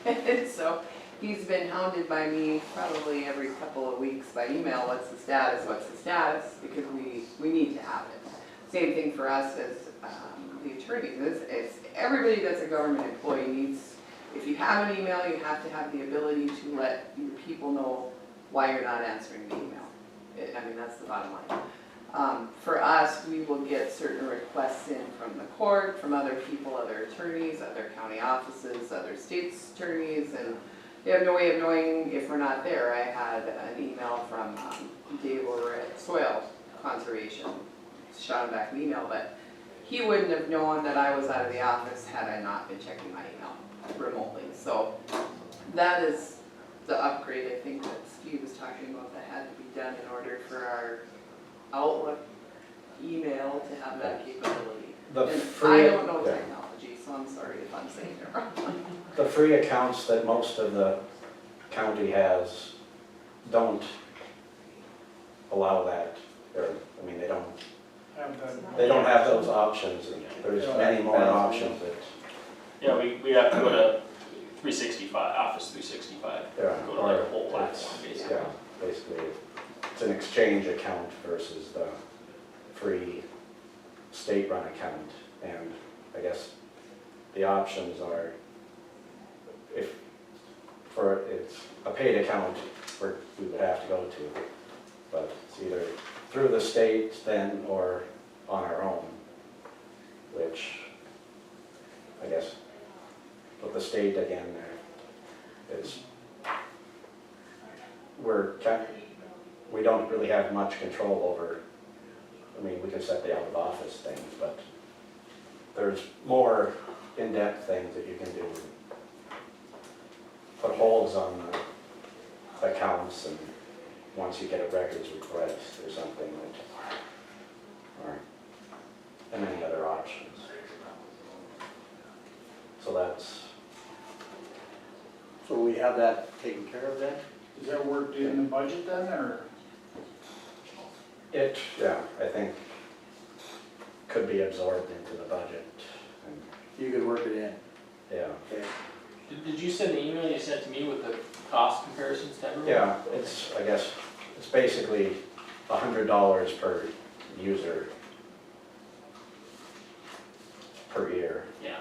And so he's been hounded by me probably every couple of weeks by email, what's the status, because we need to have it. Same thing for us as the attorneys. It's everybody that's a government employee needs, if you have an email, you have to have the ability to let your people know why you're not answering the email. I mean, that's the bottom line. For us, we will get certain requests in from the court, from other people, other attorneys, other county offices, other state's attorneys, and they have no way of knowing if we're not there. I had an email from Dave over at Soil Conservation, shot him back an email, but he wouldn't have known that I was out of the office had I not been checking my email remotely. So that is the upgrade I think that Steve was talking about that had to be done in order for our Outlook email to have that capability. The And free, I don't know yeah. technology, so I'm sorry if I'm saying it wrong. The free accounts that most of the county has don't allow that, or, I mean, they don't have those options, and there's many more options that, Yeah, we have to go to 365, Office 365, yeah, go to their or whole it's, platform, basically. yeah, basically, it's an exchange account versus the free state-run account, and I guess the options are, if, it's a paid account, we would have to go to, but it's either through the state then, or on our own, which, I guess, with the state again, we don't really have much control over, I mean, we can set the out of office things, but there's more in-depth things that you can do. Put holds on the accounts, and once you get a records request or something, and any other options. So that's, So we have that taken care of then? Is that worked in the budget then, or? yeah, I think could be absorbed into the budget, and, You could work it in, yeah. okay? Did you send the email you sent to me with the cost comparisons to everyone? Yeah, it's, I guess, it's basically $100 per user per year. Yeah.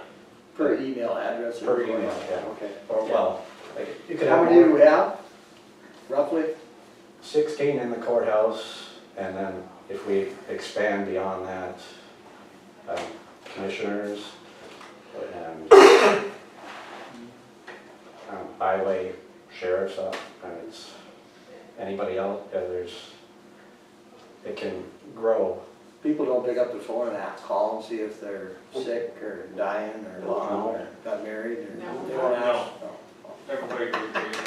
Per email address? or Per email, yeah. Okay. Or, well, like, you could How have many do more, we have, roughly? 16 in the courthouse, and then if we expand beyond that, commissioners, and highway, sheriff's office, and it's anybody else, it can grow. People don't pick up the phone and call and see if they're sick or dying or long or got married or. No. They don't ask? No. Everybody agrees,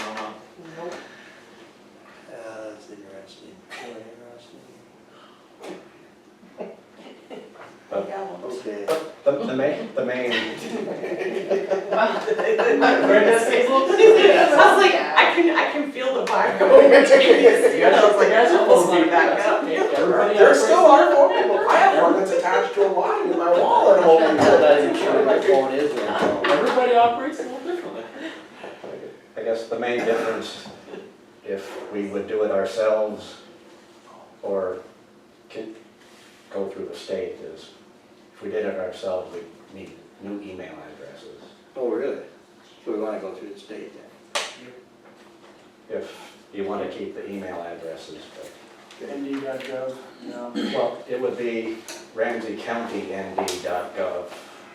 Nope. That's interesting. Really interesting. Okay. The main, Brenda stays a little I was like, I can feel the vibe going into this. I was like, You guys are almost supposed to be back up. Everybody There operates- still are phone numbers. I have one that's attached to a line in my wall at home. I'm not even sure my phone is there. so. Everybody operates a little differently. I guess the main difference, if we would do it ourselves or go through the state, is if we did it ourselves, we'd need new email addresses. Oh, really? So we wanna go through the state then? If you want to keep the email addresses, ND.gov, no. well, it would be Ramsey County ND.gov.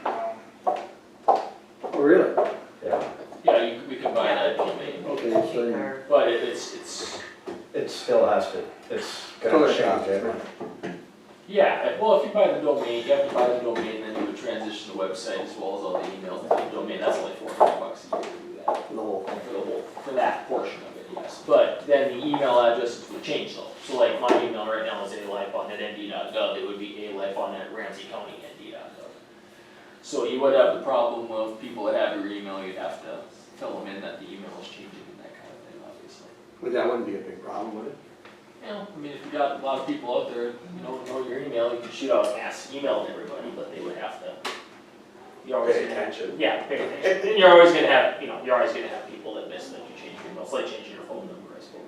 Oh, really? Yeah, Yeah, we could buy that domain, Okay, so. but it's, it still has to, it's gonna change every. yeah, well, if you buy the domain, you have to buy the domain, then you would transition the website as well as all the emails to the domain, that's only $400 a year to do that. The whole thing. For that portion of it, yes. But then the email addresses would change though. So like my email right now is alifon@nd.gov, it would be alifon@ramseycounty.nd.gov. So you would have the problem of people that have your email, you'd have to fill them in that the email is changing and that kind of thing, obviously. But that wouldn't be a big problem, would it? Yeah, I mean, if you got a lot of people out there, know your email, you could shoot out a mass email to everybody, but they would have to. You're always Pay gonna have- attention. Yeah, pay attention. And you're always gonna have, you're always gonna have people that miss that you change your email. It's like changing your phone number, I suppose,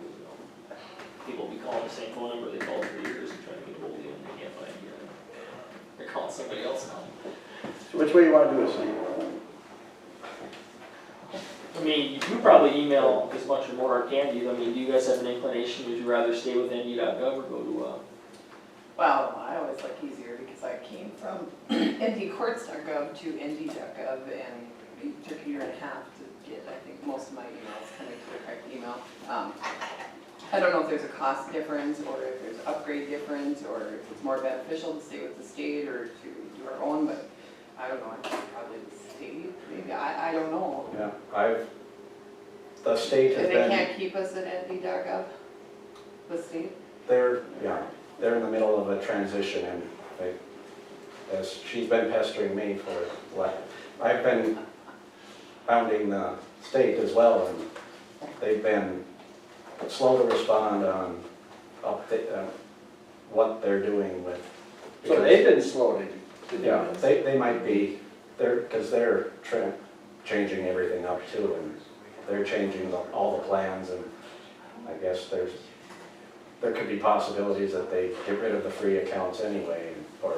People will be calling the same phone number they called for years and trying to get hold of you and they can't find you. They're calling somebody else now. So which way you wanna do it, Steve? I mean, you probably email as much or more as can do. I mean, do you guys have an inclination, would you rather stay with nd.gov or go to, Well, I always like easier because I came from ndcourts.gov to nd.gov and it took a year and a half to get, I think, most of my emails coming to the correct email. I don't know if there's a cost difference or if there's upgrade difference or if it's more beneficial to stay with the state or to do our own, but I don't know, I think probably the state, maybe, I don't know. Yeah, the state has And they been, can't keep us at nd.gov, the state? they're in the middle of a transition, and as she's been pestering me for what, I've been hounding the state as well, and they've been slow to respond on what they're doing with. So they've been slow to do Yeah, this. they might be, because they're changing everything up too, and they're changing all the plans, and I guess there could be possibilities that they get rid of the free accounts anyway, or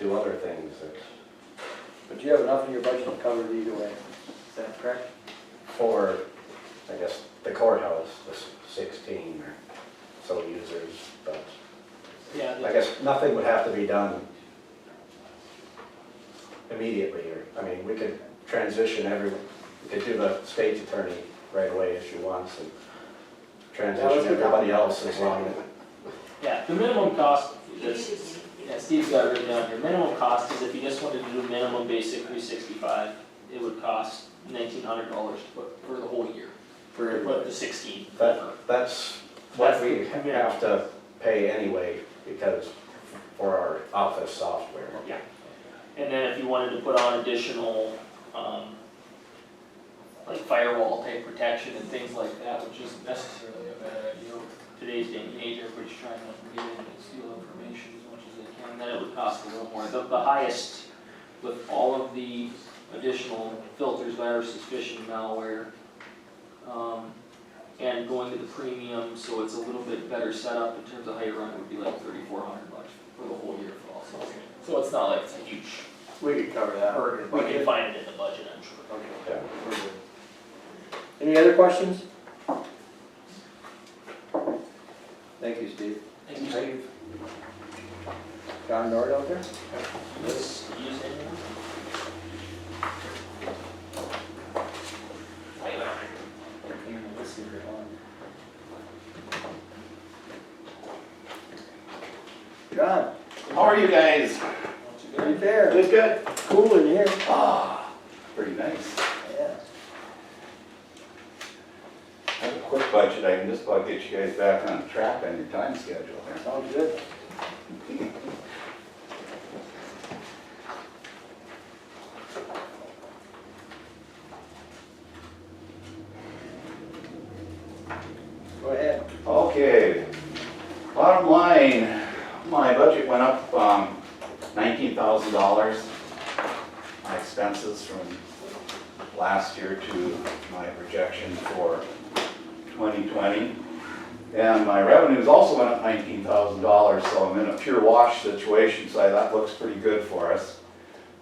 do other things that, But you have enough in your budget to cover it either way, is that correct? for, I guess, the courthouse, the 16 or so users, but yeah, I guess nothing would have to be done immediately, or, I mean, we could transition we could do the state's attorney right away if she wants, and transition everybody else as long as, yeah, the minimum cost, Steve Steve's got written down here, minimum cost is if you just wanted to do minimum basic 365, it would cost $1,900 to put for the whole year. For To put the 16. That's what That's we the commitment. have to pay anyway, because for our office software. Yeah. And then if you wanted to put on additional, like firewall type protection and things like that, which isn't necessarily a bad idea. Today's day and age, everybody's trying to get in and steal information as much as they can, then it would cost a little more. The highest, with all of the additional filters, viruses, phishing, malware, and going to the premium, so it's a little bit better setup in terms of how you run it, would be like $3,400 for the whole year for all software. So it's not like it's a huge We could cover that. burden, we can find it in the budget, I'm sure. Okay. Yeah. We're good. Any other questions? Thank you, Steve. Thank you, Steve. John Nord out there? Let's use it. Let's see if you're on. John, How are you guys? pretty fair. Good, good. Cool in here. Ah, pretty nice. Yeah. I have a quick budget item, just about get you guys back on track on your time schedule here. Sounds good. Go ahead. Okay, bottom line, my budget went up $19,000. My expenses from last year to my projection for 2020. And my revenues also went up $19,000, so I'm in a pure wash situation, so that looks pretty good for us.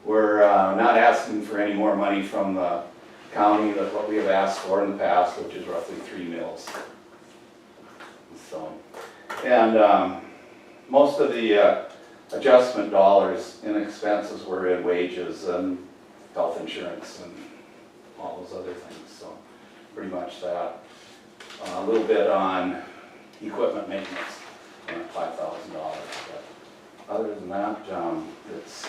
We're not asking for any more money from the county than what we have asked for in the past, which is roughly 3 mills. So, and most of the adjustment dollars in expenses were in wages and health insurance and all those other things, so pretty much that. A little bit on equipment maintenance, $5,000, but other than that, it's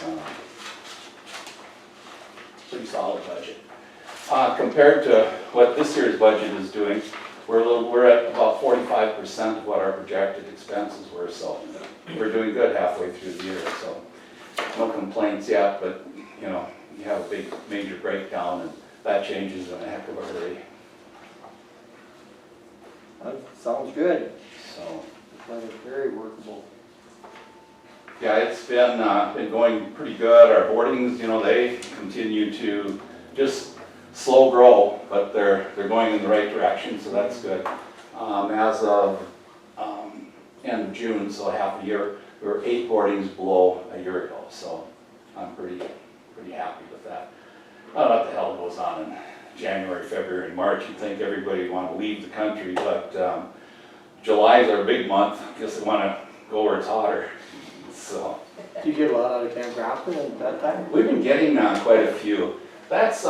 pretty solid budget. Compared to what this year's budget is doing, we're at about 45% of what our projected expenses were, so we're doing good halfway through the year, so no complaints yet, but you know, you have a big major breakdown and that changes in a heck of a hurry, That sounds good. so. That is very workable. Yeah, it's been going pretty good. Our boardings, you know, they continue to just slow grow, but they're going in the right direction, so that's good. As of end of June, so half a year, we were 8 boardings below a year ago, so I'm pretty happy with that. I don't know what the hell goes on in January, February, and March. You'd think everybody would want to leave the country, but July is our big month. I guess they want to go where it's hotter, so. Do you get a lot out of Camp Grafton at that time? We've been getting quite a few. That's,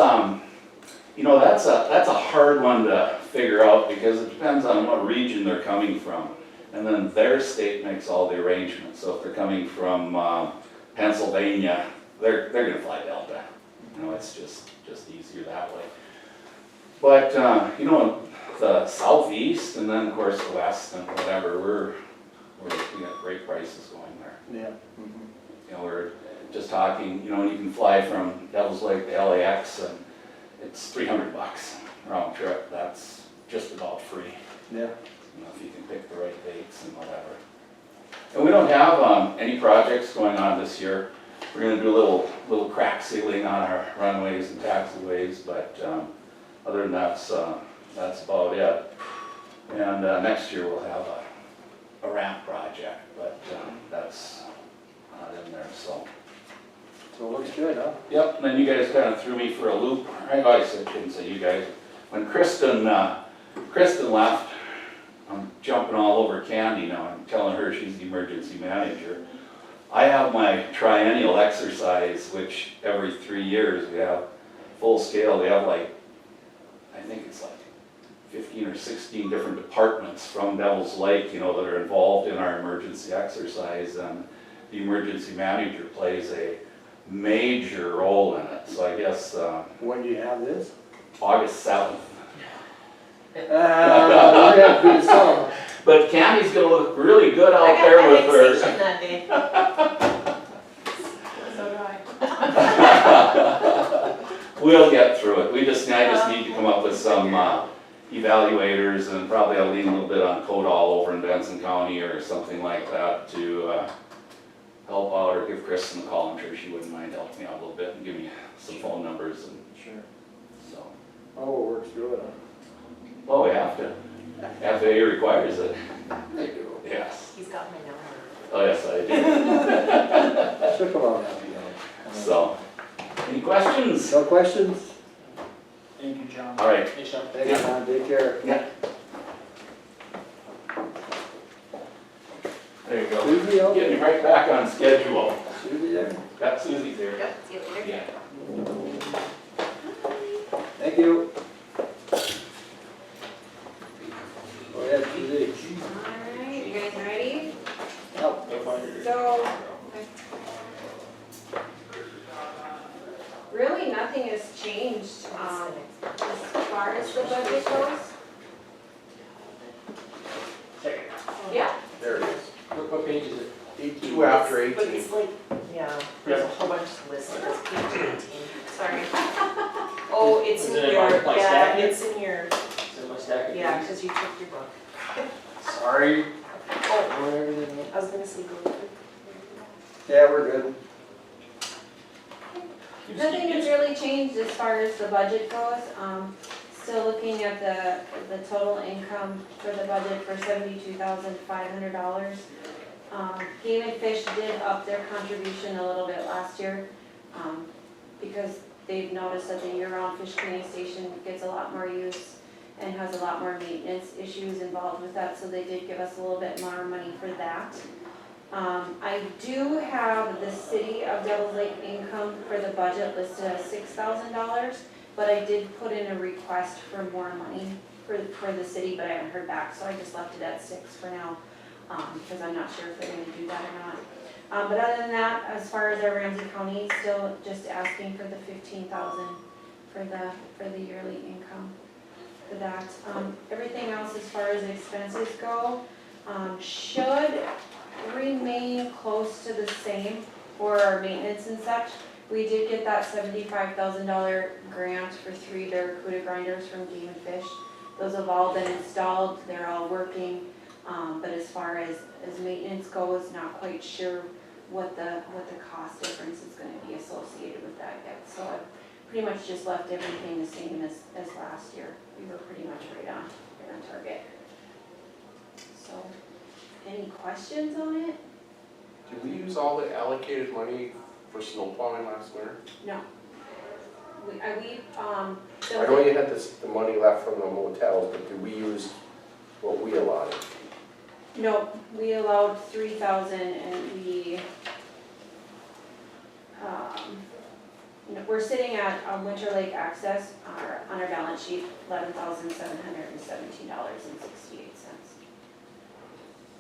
you know, that's a hard one to figure out because it depends on what region they're coming from. And then their state makes all the arrangements. So if they're coming from Pennsylvania, they're gonna fly Delta. You know, it's just easier that way. But, you know, the southeast and then of course the west and whatever, we got great prices going there. Yeah. You know, we're just talking, you know, you can fly from Devil's Lake to LAX and it's $300 round trip. That's just about free. Yeah. You know, if you can pick the right dates and whatever. And we don't have any projects going on this year. We're going to do a little crack sealing on our runways and taxiways, but other than that's about it. And next year we'll have a ramp project, but that's not in there, so. So it looks good, huh? Yep, and then you guys kind of threw me for a loop. I shouldn't say you guys. When Kristen left, I'm jumping all over Candy now. I'm telling her she's the emergency manager. I have my triennial exercise, which every 3 years we have full scale. We have like, I think it's like 15 or 16 different departments from Devil's Lake, you know, that are involved in our emergency exercise. And the emergency manager plays a major role in it. So I guess When do you have this? August 7th. We're gonna have to do some. But Candy's gonna look really good out I got there my with her. fixation that day. So do I. We'll get through it. I just need to come up with some evaluators, and probably I'll lean a little bit on Dakota all over in Benson County or something like that to help out, or give Kristen a call. I'm sure she wouldn't mind helping me out a little bit and give me some phone numbers and Sure. so. Oh, it works good, huh? Well, we have to. FAA requires it. They do. Yes. He's got my number. Oh, yes, I do. Should come on now, you know. So, any questions? No questions? Thank you, John. All right. Thanks, Sean. Thank you, Tom, take care. Yeah. There you go. Susie, out Getting there? right back on schedule. Susie there? Got Susie there. Yep, see you later. Yeah. Thank you. Go ahead, Susie. Alright, you guys ready? Yep. So, really nothing has changed, as far as the budget goes. Yeah, There it is. What page is it? 2 after But 18. it's like, yeah, there's a whole bunch of lists, it's page 18, sorry. Oh, it's Is in it in your, my yeah, stack? it's in your, Is it my stack of yeah, pages? because you took your book. Sorry. Oh, I was gonna say go. Yeah, we're good. nothing has really changed as far as the budget goes. Still looking at the total income for the budget for $72,500. Game and Fish did up their contribution a little bit last year, because they've noticed that the year-round fish cleaning station gets a lot more use and has a lot more maintenance issues involved with that, so they did give us a little bit more money for that. I do have the city of Devils Lake income for the budget listed at $6,000, but I did put in a request for more money for the city, but I haven't heard back, so I just left it at 6 for now, because I'm not sure if they're gonna do that or not. But other than that, as far as our Ramsey County, still just asking for the $15,000 for the yearly income for that. Everything else as far as expenses go, should remain close to the same for our maintenance and such. We did get that $75,000 grant for 3 Barracuda grinders from Game and Fish. Those have all been installed, they're all working, but as far as maintenance goes, not quite sure what the cost difference is gonna be associated with that yet. So I've pretty much just left everything the same as last year. We were pretty much right on target. So, any questions on it? Did we use all the allocated money for snow plowing last winter? No. We I know you had the money left from the hotels, but did we use what we allotted? no, we allowed 3,000 and we, we're sitting at Winter Lake Access, on our balance sheet, $11,717.68.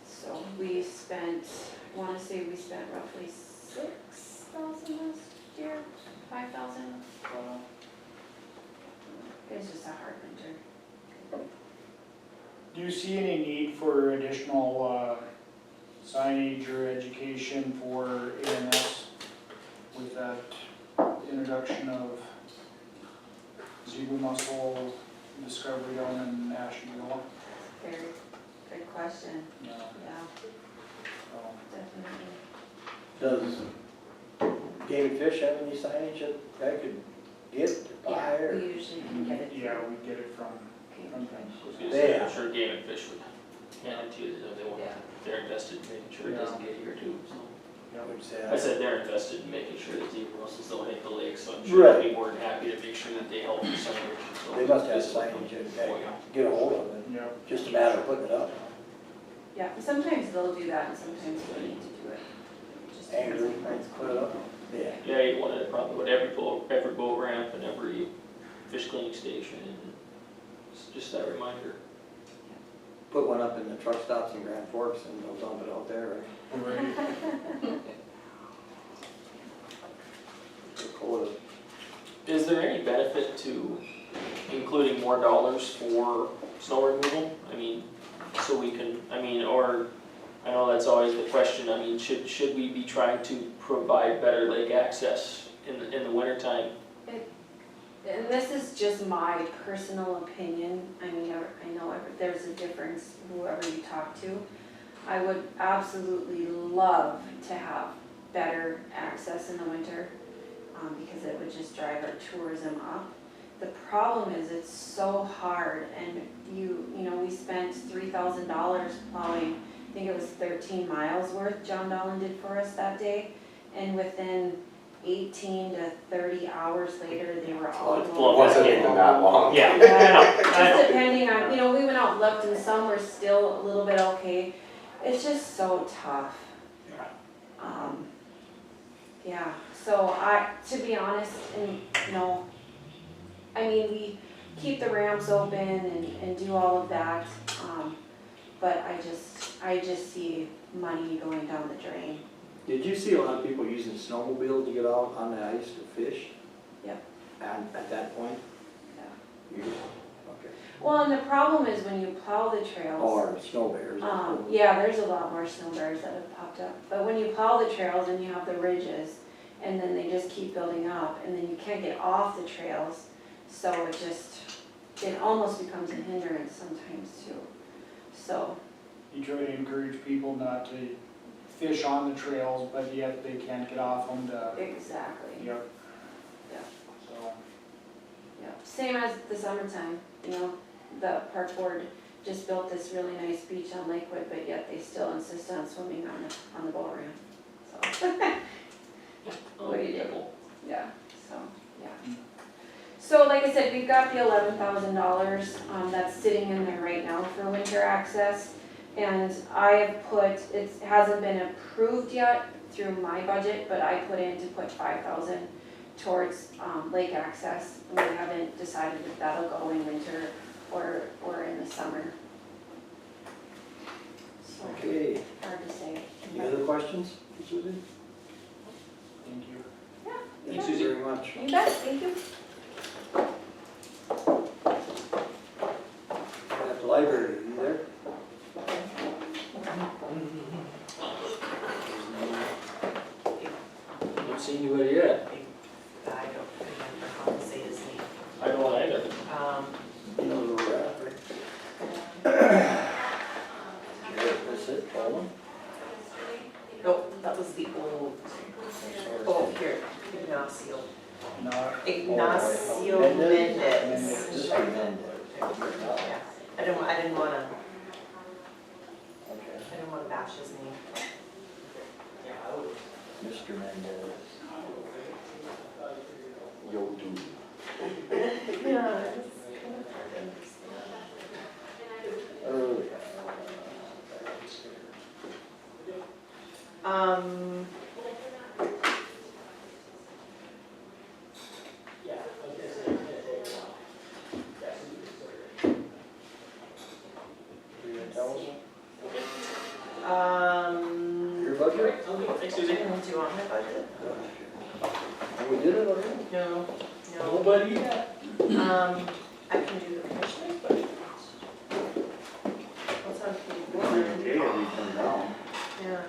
So we spent, I wanna say we spent roughly 6,000 last year, 5,000 total. It was just a hard winter. Do you see any need for additional signage or education for EMS with that introduction of zebra mussel discovery down in Asheville? Very good question, No, yeah, so. definitely. Does Game and Fish have any signage that I could get to buy Yeah, or? we usually can get it. Yeah, we get it from, Yeah. I'm sure Game and Fish would hand it to you, they want, Yeah. they're invested in making sure it doesn't get here too, so. I would say I said they're invested in making sure that zebra mussels don't hit the lake, so I'm sure they'd be more than happy to make sure that they help with signage, so. they must have signage that I can get a hold of it, yeah. just a matter of putting it up. Yeah, sometimes they'll do that and sometimes we need to do it. Just depends Angry, on- nights, put it up, yeah. Yeah, you want it probably with every boat ramp and every fish cleaning station, and it's just that reminder. Put one up in the truck stops in Grand Forks and they'll dump it out there, right? there any benefit to including more dollars for snow removal? I mean, so we can, I mean, or, I know that's always the question, I mean, should we be trying to provide better lake access in the wintertime? And this is just my personal opinion, I mean, I know there's a difference whoever you talk to. I would absolutely love to have better access in the winter, because it would just drive our tourism up. The problem is it's so hard, and you know, we spent $3,000 plowing, I think it was 13 miles worth John Dolan did for us that day, and within 18 to 30 hours later, they were all It blown. wasn't even that long. Yeah, Just depending on, you know, we went out and looked and some were still a little bit okay. It's just so tough. Yeah, so to be honest, and no, I mean, we keep the ramps open and do all of that, but I just see money going down the drain. Did you see a lot of people using snowmobiles to get out on the ice to fish? Yep. And at that point? Yeah. You, okay. Well, and the problem is when you plow the trails. Or snow bears. Yeah, there's a lot more snow bears that have popped up, but when you plow the trails and you have the ridges, and then they just keep building up, and then you can't get off the trails, so it almost becomes a hindrance sometimes too, so. You try to encourage people not to fish on the trails, but yet they can't get off them to, Exactly. yep. Yeah. So, Yeah, same as the summertime, you know, the park board just built this really nice beach on Lakewood, but yet they still insist on swimming on the boat ramp, so. What do you do? Yeah, so, yeah. So like I said, we've got the $11,000 that's sitting in there right now for winter access. And I have put, it hasn't been approved yet through my budget, but I put in to put 5,000 towards lake access. We haven't decided if that'll go in winter or in the summer. So, Okay. hard to say. Any other questions, Susan? thank you. Yeah, Thank you very much. you bet, thank you. At the library, you there? Haven't seen anybody yet. I don't remember how to say his name. I don't either. You know where we're at, right? That's it, Paula? Nope, that was the old, oh, here, Ignacio. Not, Ignacio Mendez? Mendez. Just Mendez. Yeah, I didn't wanna, Okay. I didn't wanna bash his name. Mr. Mendez. Yo, dude. Yeah. Oh, you gonna tell us? Your budget? Thanks, Susie. Do you want my budget? We did it already? No, no. Nobody yet. I can do the commissioner's budget. What's on page one? Okay, we come down. Yeah.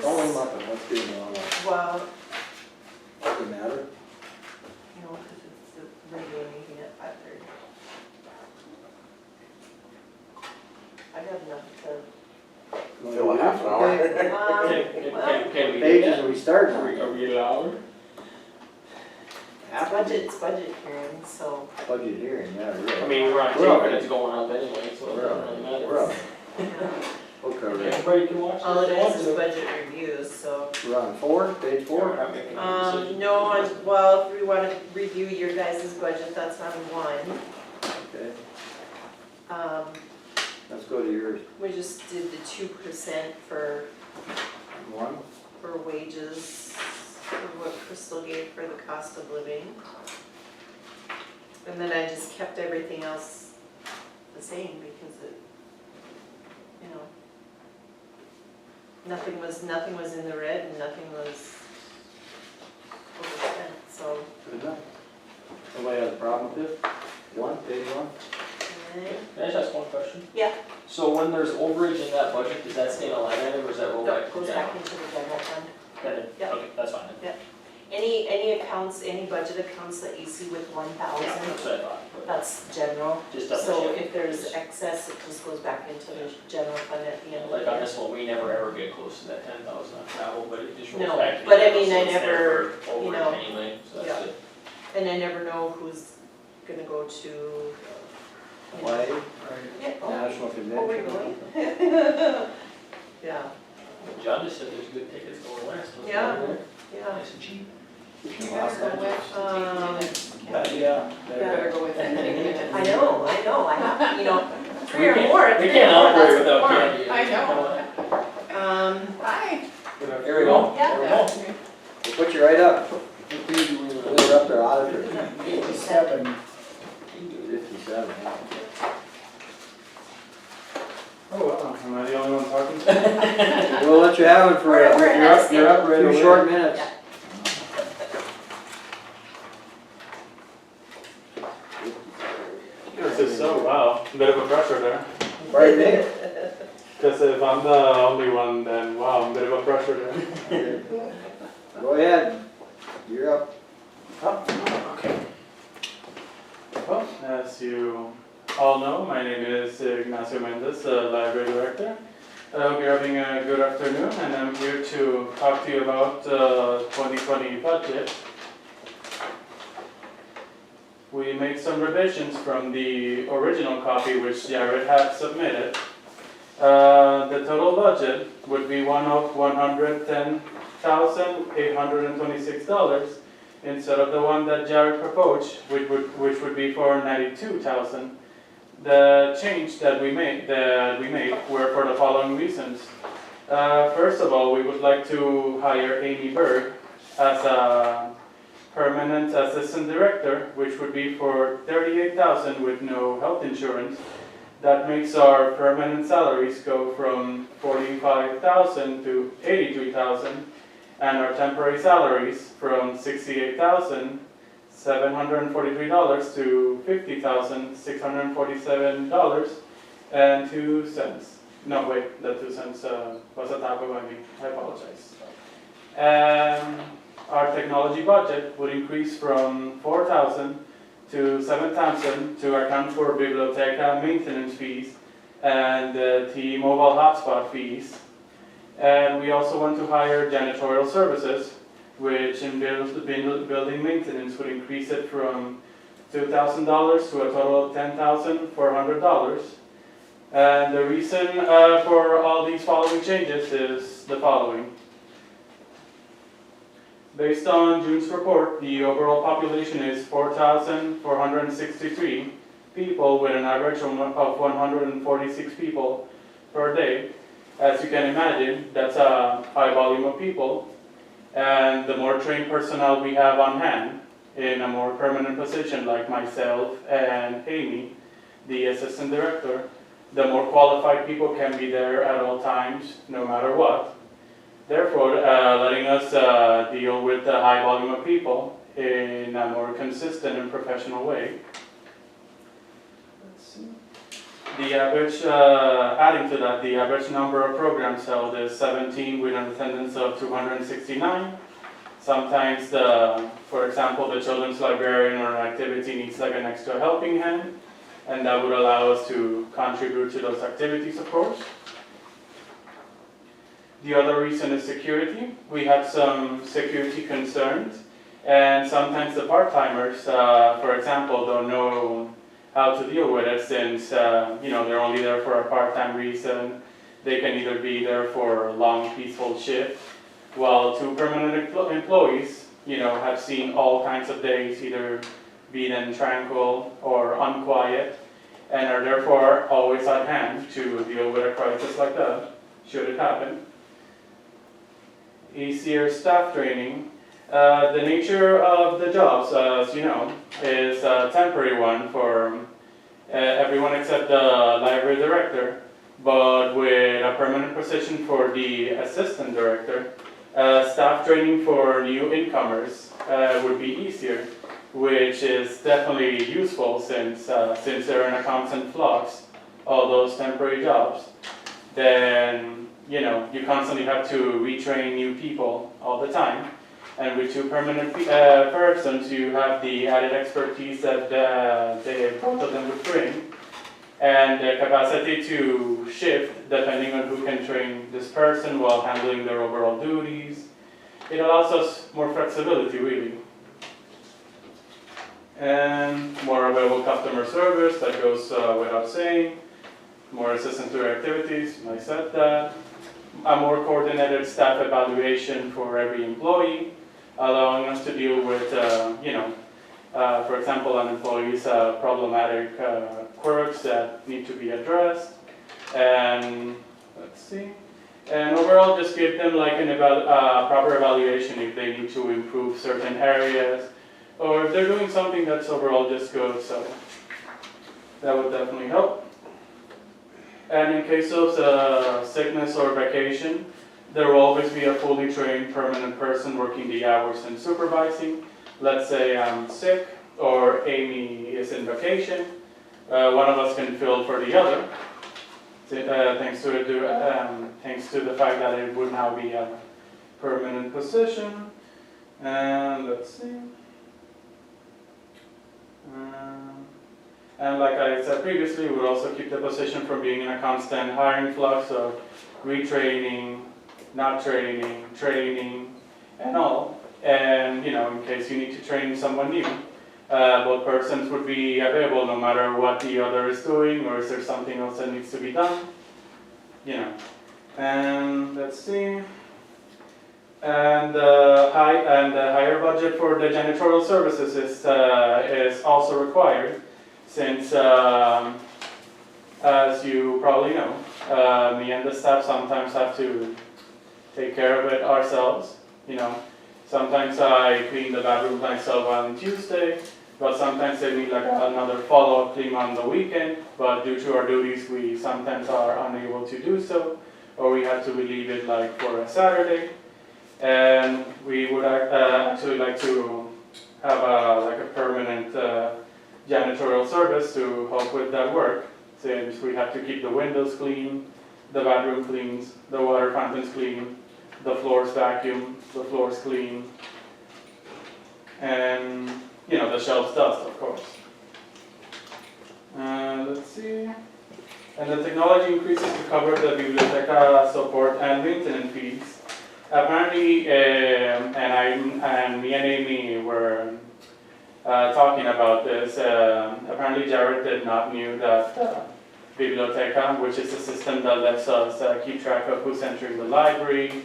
Call him up and let's get him on. Well, What's the matter? no, because it's the regular meeting at 5:30. I got enough to. Fill a half an hour. Can we do Pages that? are we starting Are on? we allowed? It's budget hearing, so. Budget hearing, yeah, really. I mean, we're on We're tape, on. it's going up anyway, so it We're doesn't on. really matter. We're on. Yeah. Okay, Everybody can watch this. All it if they want is to. budget reviews, so. we're on four, page We're four? not making a decision. No, well, if we want to review your guys' budget, that's on one. Okay, let's go to yours. We just did the 2% for One? wages, for what Crystal gave for the cost of living. And then I just kept everything else the same because it, you know, nothing was in the red and nothing was Page one? Can I just ask one question? Yeah. So when there's overage in that budget, does that stay in a line item or does that roll back to Goes general? back into the general fund. Yeah, okay, that's fine then. Any accounts, any budget accounts that you see with 1,000, Yeah, that's what I thought. but that's general. Just double So check. if there's excess, it just goes back into the general fund at the end of the Like on year. this one, we never ever get close to that 10,000 on travel, but it just rolls No, back to the but I general, mean, so I it's there never, for you know, overage anyway, so that's yeah. good. And I never know who's gonna go to. you know. Why? Yeah, oh, National oh, Convention. we're going? Yeah, John just said there's good tickets going west. Let's Yeah. go there. yeah. Nice and cheap. You better go with, Yeah. you better go with it. I know, I have, you know, three We or can't- more, We three or can't more, operate that's without more. candy. I know. Hi. Here we go, Yeah. there we go. We'll put you right up. What page do we want? We're up there, auditor. 57. 57, yeah. Oh, wow, am I the only one talking? We'll let you have it for, We're you're ahead of you're up right 2 away. short minutes. Yeah. This is so, wow, bit of a pressure there. Pardon me? Because if I'm the only one, then wow, bit of a pressure there. Go ahead, you're up. Okay. Well, as you all know, my name is Ignacio Mendez, the Library Director. I hope you're having a good afternoon, and I'm here to talk to you about the 2020 budget. We made some revisions from the original copy which Jared had submitted. The total budget would be $110,826 instead of the one that Jared proposed, which would be for $92,000. The change that we made were for the following reasons. First of all, we would like to hire Amy Berg as a permanent assistant director, which would be for $38,000 with no health insurance. That makes our permanent salaries go from $45,000 to $83,000, and our temporary salaries from $68,743 to $50,647.02. No, wait, the 2 cents was a typo by me. I apologize. Our technology budget would increase from $4,000 to $7,000 to account for biblioteca maintenance fees and T-Mobile hotspot fees. And we also want to hire janitorial services, which in building maintenance would increase it from $2,000 to a total of $10,400. And the reason for all these following changes is the following. Based on June's report, the overall population is 4,463 people with an average of 146 people per day. As you can imagine, that's a high volume of people. And the more trained personnel we have on hand in a more permanent position like myself and Amy, the assistant director, the more qualified people can be there at all times, no matter what. Therefore, letting us deal with the high volume of people in a more consistent and professional way. Let's see. The average, adding to that, the average number of programs held is 17 with an attendance of 269. Sometimes, for example, the children's librarian or activity needs like an extra helping hand, and that would allow us to contribute to those activities, of course. The other reason is security. We have some security concerns, and sometimes the part-timers, for example, don't know how to deal with it since they're only there for a part-time reason. They can either be there for a long, peaceful shift, while 2 permanent employees, have seen all kinds of days, either be them tranquil or unquiet, and are therefore always at hand to deal with a crisis like that, should it happen. Easier staff training. The nature of the jobs, as you know, is a temporary one for everyone except the library director, but with a permanent position for the assistant director, staff training for new incomers would be easier, which is definitely useful since they're in a constant flux, all those temporary jobs, then, you know, you constantly have to retrain new people all the time. And with two permanent persons, you have the added expertise that both of them would bring, and the capacity to shift depending on who can train this person while handling their overall duties. It allows us more flexibility, really. And more available customer service, that goes without saying. More assistance to their activities, I said that. A more coordinated staff evaluation for every employee, allowing us to deal with, for example, an employee's problematic quirks that need to be addressed. And let's see. And overall, just give them like proper evaluation if they need to improve certain areas, or if they're doing something that's overall just good. So that would definitely help. And in case of sickness or vacation, there will always be a fully trained permanent person working the hours and supervising. Let's say I'm sick or Amy is in vacation. One of us can fill for the other, thanks to the fact that it would now be a permanent position. And let's see. And like I said previously, we would also keep the position from being in a constant hiring flux of retraining, not training, training, and all. And, you know, in case you need to train someone new, both persons would be available no matter what the other is doing, or is there something else that needs to be done, you know. And let's see. And the higher budget for the janitorial services is also required, since, as you probably know, me and the staff sometimes have to take care of it ourselves, you know. Sometimes I clean the bathroom myself on Tuesday, but sometimes they need like another follow-up clean on the weekend, but due to our duties, we sometimes are unable to do so, or we have to leave it like for a Saturday. And we would actually like to have a permanent janitorial service to help with that work, since we have to keep the windows clean, the bathroom cleans, the water fountains clean, the floors vacuum, the floors clean, and, you know, the shelves dust, of course. Let's see. And the technology increases to cover the biblioteca support and maintenance fees. Apparently, and me and Amy were talking about this. Apparently, Jared did not knew that Biblioteca, which is a system that lets us keep track of who's entering the library,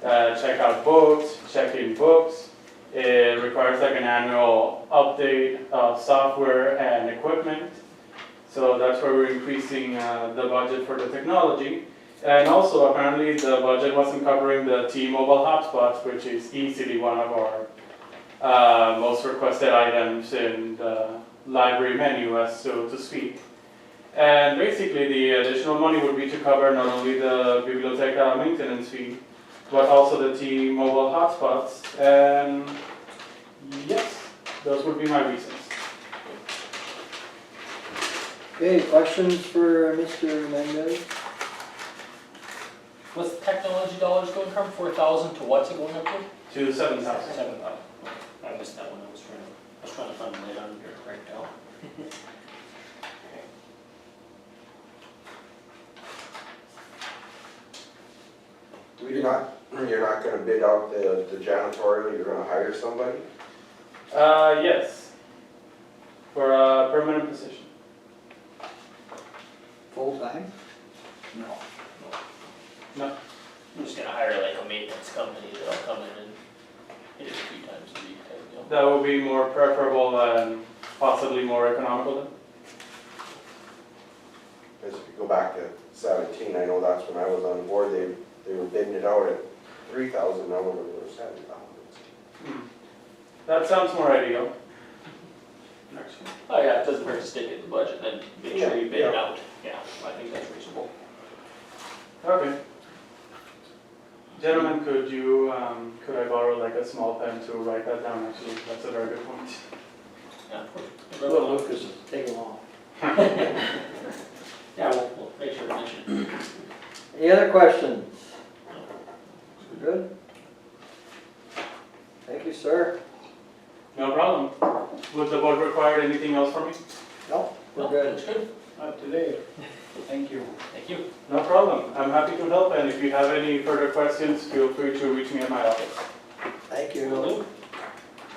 check out books, check in books. It requires like an annual update of software and equipment. So that's where we're increasing the budget for the technology. And also, apparently, the budget wasn't covering the T-Mobile hotspots, which is easily one of our most requested items in the library menu, as so to speak. And basically, the additional money would be to cover not only the biblioteca maintenance fee, but also the T-Mobile hotspots. And yes, those would be my reasons. Okay, questions for Mr. Mendez? What's the technology dollars going from 4,000 to what's it going up to? To 7,000. 7,000. I missed that one. I was trying to find the light on here right now. You're not gonna bid out the janitorial, you're gonna hire somebody? Yes, for a permanent position. Full time? No. I'm just gonna hire like a maintenance company that'll come in and hit it a few times a week type deal. That would be more preferable and possibly more economical then. Because if you go back to 17, I know that's when I was on board, they were bidding it out at 3,000, now we're going to 7,000. That sounds more ideal. Actually. Oh yeah, it doesn't hurt to stick it in the budget, then make sure you bid it Yeah. out. Yeah, I think that's reasonable. Okay. Gentlemen, could I borrow like a small pen to write that down actually? That's a very good point. Yeah, Little Lucas is taking long. yeah, we'll make sure to mention it. Any other questions? We good? Thank you, sir. No problem. Would the board require anything else from me? No, we're No, good. looks good. Not today. Thank you. Thank you. No problem. I'm happy to help, and if you have any further questions, feel free to reach me at my office. Thank you. Will do.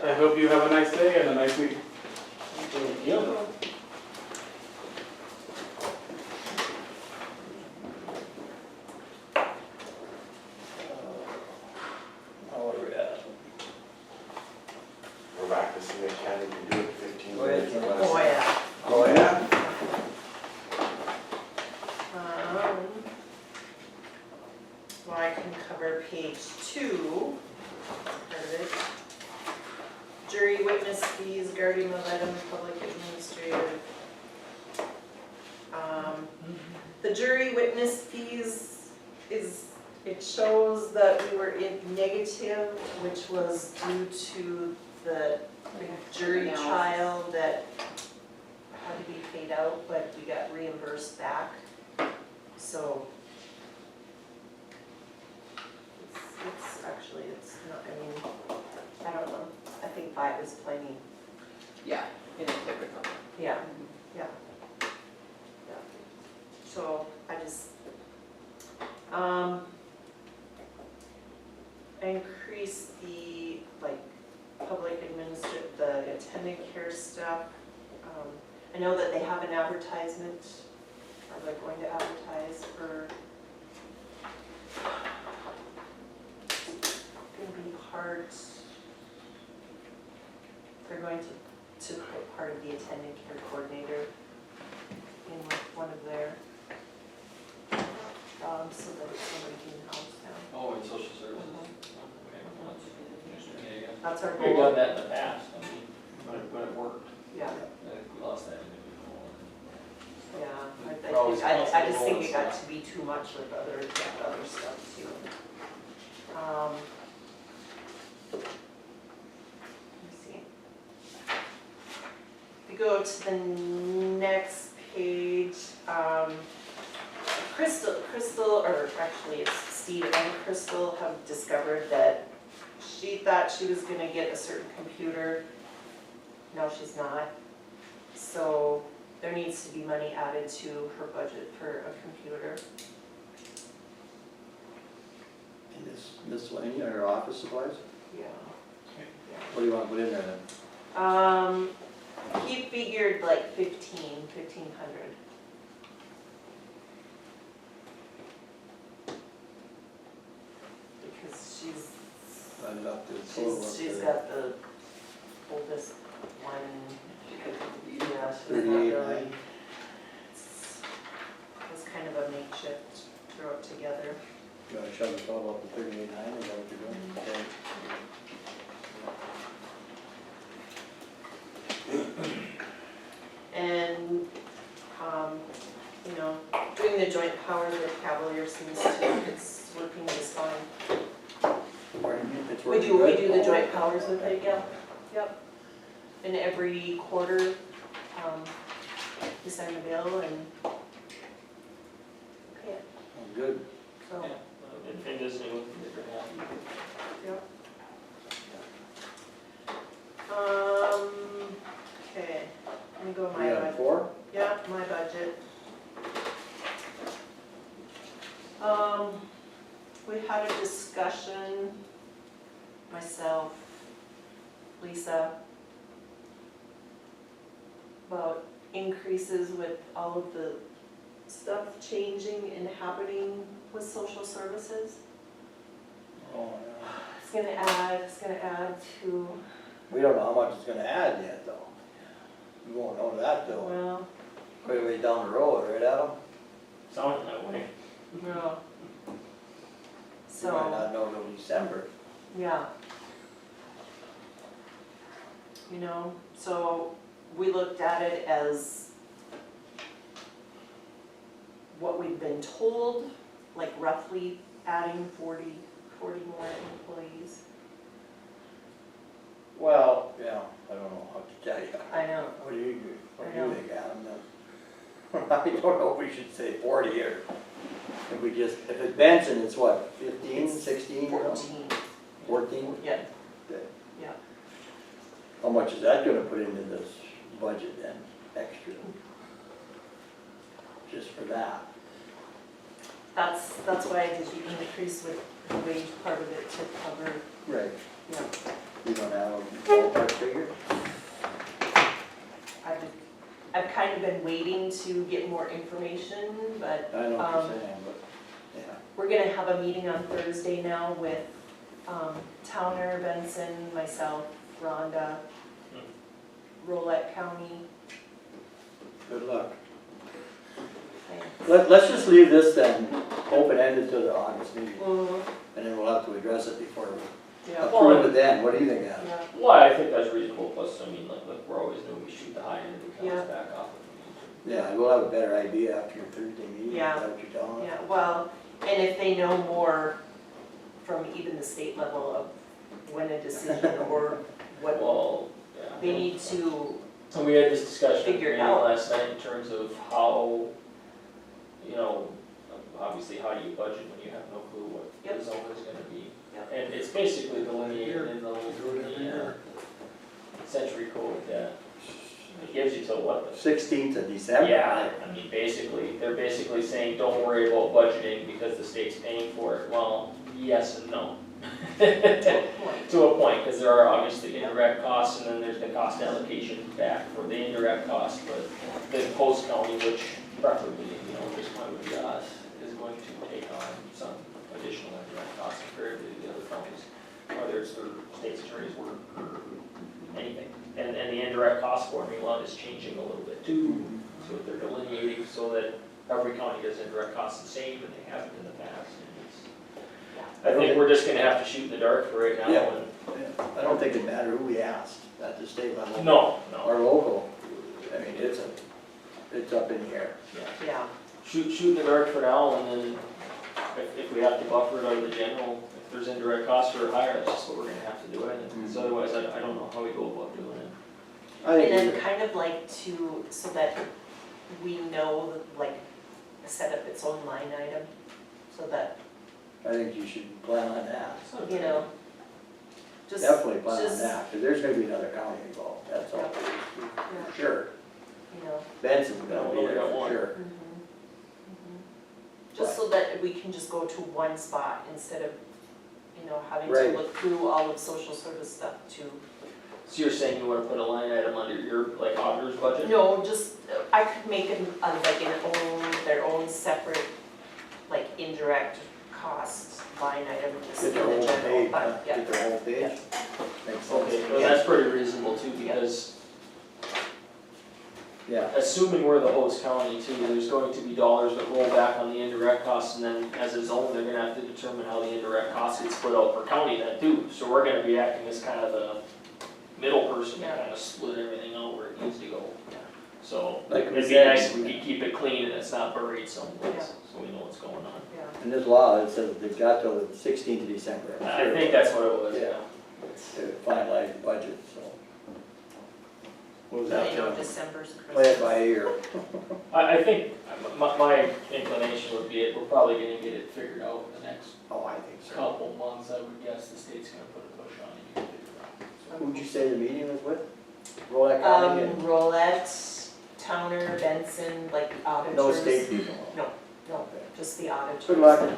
I hope you have a nice day and a nice week. Thank you. What are we at? We're back to see if Candy can do it in 15 Go ahead. minutes. Oh, yeah. Oh, yeah? Well, I can cover page 2, part of it. Jury witness fees, guardian ad litem, public administrative. The jury witness fees it shows that we were in negative, which was due to the jury Analysis. trial that had to be paid out, but we got reimbursed back. So it's actually, it's not, I mean, I don't know, I think 5 is plenty. Yeah, in a typical. Yeah, yeah. So I just, increase the, like, public the attendant care stuff. I know that they have an advertisement, or they're going to advertise for, gonna be part, they're going to put part of the attendant care coordinator in with one of their, so that it's somebody in-house now. Oh, and social services. That's our We've goal. done that in the past, I mean, but it worked. Yeah, I think we lost that individual. yeah, We're always I just think constantly it got going to be too much with other stuff too. Let me see. If we go to the next page, Crystal, or actually it's Steve and Crystal have discovered that she thought she was gonna get a certain computer. No, she's not. So there needs to be money added to her budget for a computer. In this miscellaneous or office supplies? Yeah. What do you want to put in there then? He figured like 1,500. Because Round it up to the total up she's to got the oldest one. Yeah, she's not 38, really. right? It's kind of a makeshift, throw it together. You want to shove the total up to 38.9, is that what you're doing? Okay. And, you know, doing the joint powers with Cavalier seems to, it's working just fine. It's We working do good? the joint powers with it, yeah, yep. And every quarter, we send a bill and pay it, Oh, good. so, Yeah, I've been visiting with them, they're happy. yep. Okay, let me go to my We have budget. 4? Yeah, my budget. We had a discussion, myself, Lisa, about increases with all of the stuff changing and happening with social services. Oh, yeah. It's gonna add to, We don't know how much it's gonna add yet, though. We won't know that till well, quite a ways down the road, right, Adam? Sounded that way. no. We might So, not know till December. yeah. You know, so we looked at it as what we've been told, like roughly adding 40 more employees. Well, yeah, I don't know how tell you. I know. What do you I know. think, Adam? I don't know, we should say 40 or, if we just, if it's Benson, it's what, 15, 16? 14. 14? Yeah, Okay. yeah. How much is that gonna put into this budget then, extra? Just for that? That's why I did the increase with the wage part of it to cover, Right. yeah. You don't have a ballpark figure? I've kind of been waiting to get more information, but I know what you're saying, but, yeah. we're gonna have a meeting on Thursday now with Towner, Benson, myself, Rhonda, Rolette County. Good luck. Thanks. Let's just leave this then, open-ended to the August meeting, Mhm. and then we'll have to address it before we Yeah, approve it then. What do you think, Adam? yeah, Well, I think that's reasonable, plus, I mean, like we're always doing, we shoot the high end, we Yeah. bounce back off if we need to. Yeah, we'll have a better idea after your Thursday meeting, is Yeah. that what you're telling us? yeah, well, and if they know more from even the state level of when a decision or what Well, yeah. they need to, And we had this discussion at the Figure it meeting out. last night in terms of how, you know, obviously how do you budget when you have no clue what Yep. the zone is gonna be? Yep. And it's basically delineated in the century code that it gives you till what, the 16th of December. yeah, I mean, basically, they're basically saying, don't worry about budgeting because the state's paying for it. Well, yes and no. To a point, because there are obviously indirect costs, and then there's the cost allocation back for the indirect costs, but the host county, which preferably, you know, this one would be us, is going to take on some additional indirect costs compared to the other counties, whether it's through state's attorney's work or anything. And the indirect cost formula is changing a little bit too, so they're delineating so that every county does indirect costs the same, and they haven't in the past. And it's, I think we're just gonna have to shoot in the dark for right now. Yeah. And I don't think it mattered who we asked at the state level. no, Or local, I mean, it's up in the air. yeah, shoot in the dark for now, and then if we have to buffer it out of the general, if there's indirect costs that are higher, that's just what we're gonna have to do it. And so otherwise, I don't know how we go about doing it. I think and we- then kind of like to, so that we know, like, set up its own line item, so that, I think you should plan on that. you know, just. Definitely plan on just, that, because there's gonna be another county involved, that's all, Yeah. for sure. You know. Benson's gonna No, be we there got for one. sure. Just so that we can just go to one spot instead of, you know, having to Right. look through all of social service stuff to. So you're saying you wanna put a line item under your, like, auditor's budget? No, just, I could make them, like, their own separate, like, indirect cost line item, just in Get their the whole general page, fund, huh? yeah. Get their whole page. Makes Okay, sense. well, that's pretty reasonable too, because Yeah, assuming we're the host county too, there's going to be dollars that roll back on the indirect costs, and then as a zone, they're gonna have to determine how the indirect costs get split out per county then too. So we're gonna be acting as kind of the middle person to Yeah. kind of split everything out where it needs to go. So Like we it'd be said. nice if we could keep it clean and it's not buried Yeah. someplace, so we know what's going on. Yeah. in this law, it says they've got till the 16th of December. I'm I sure, think that's what it was, Yeah. yeah. To finalize the budget, so. We'll But have you know, to December's play it Christmas. by ear. I think, my inclination would be, we're probably gonna get it figured out in the next Oh, I think so. couple months, I would guess the state's gonna put a push on it, you can figure it out. Who'd you say the meeting was with? Rolette County and Rolette, Towner, Benson, like the auditors. no state people? No, just the auditors. Good luck.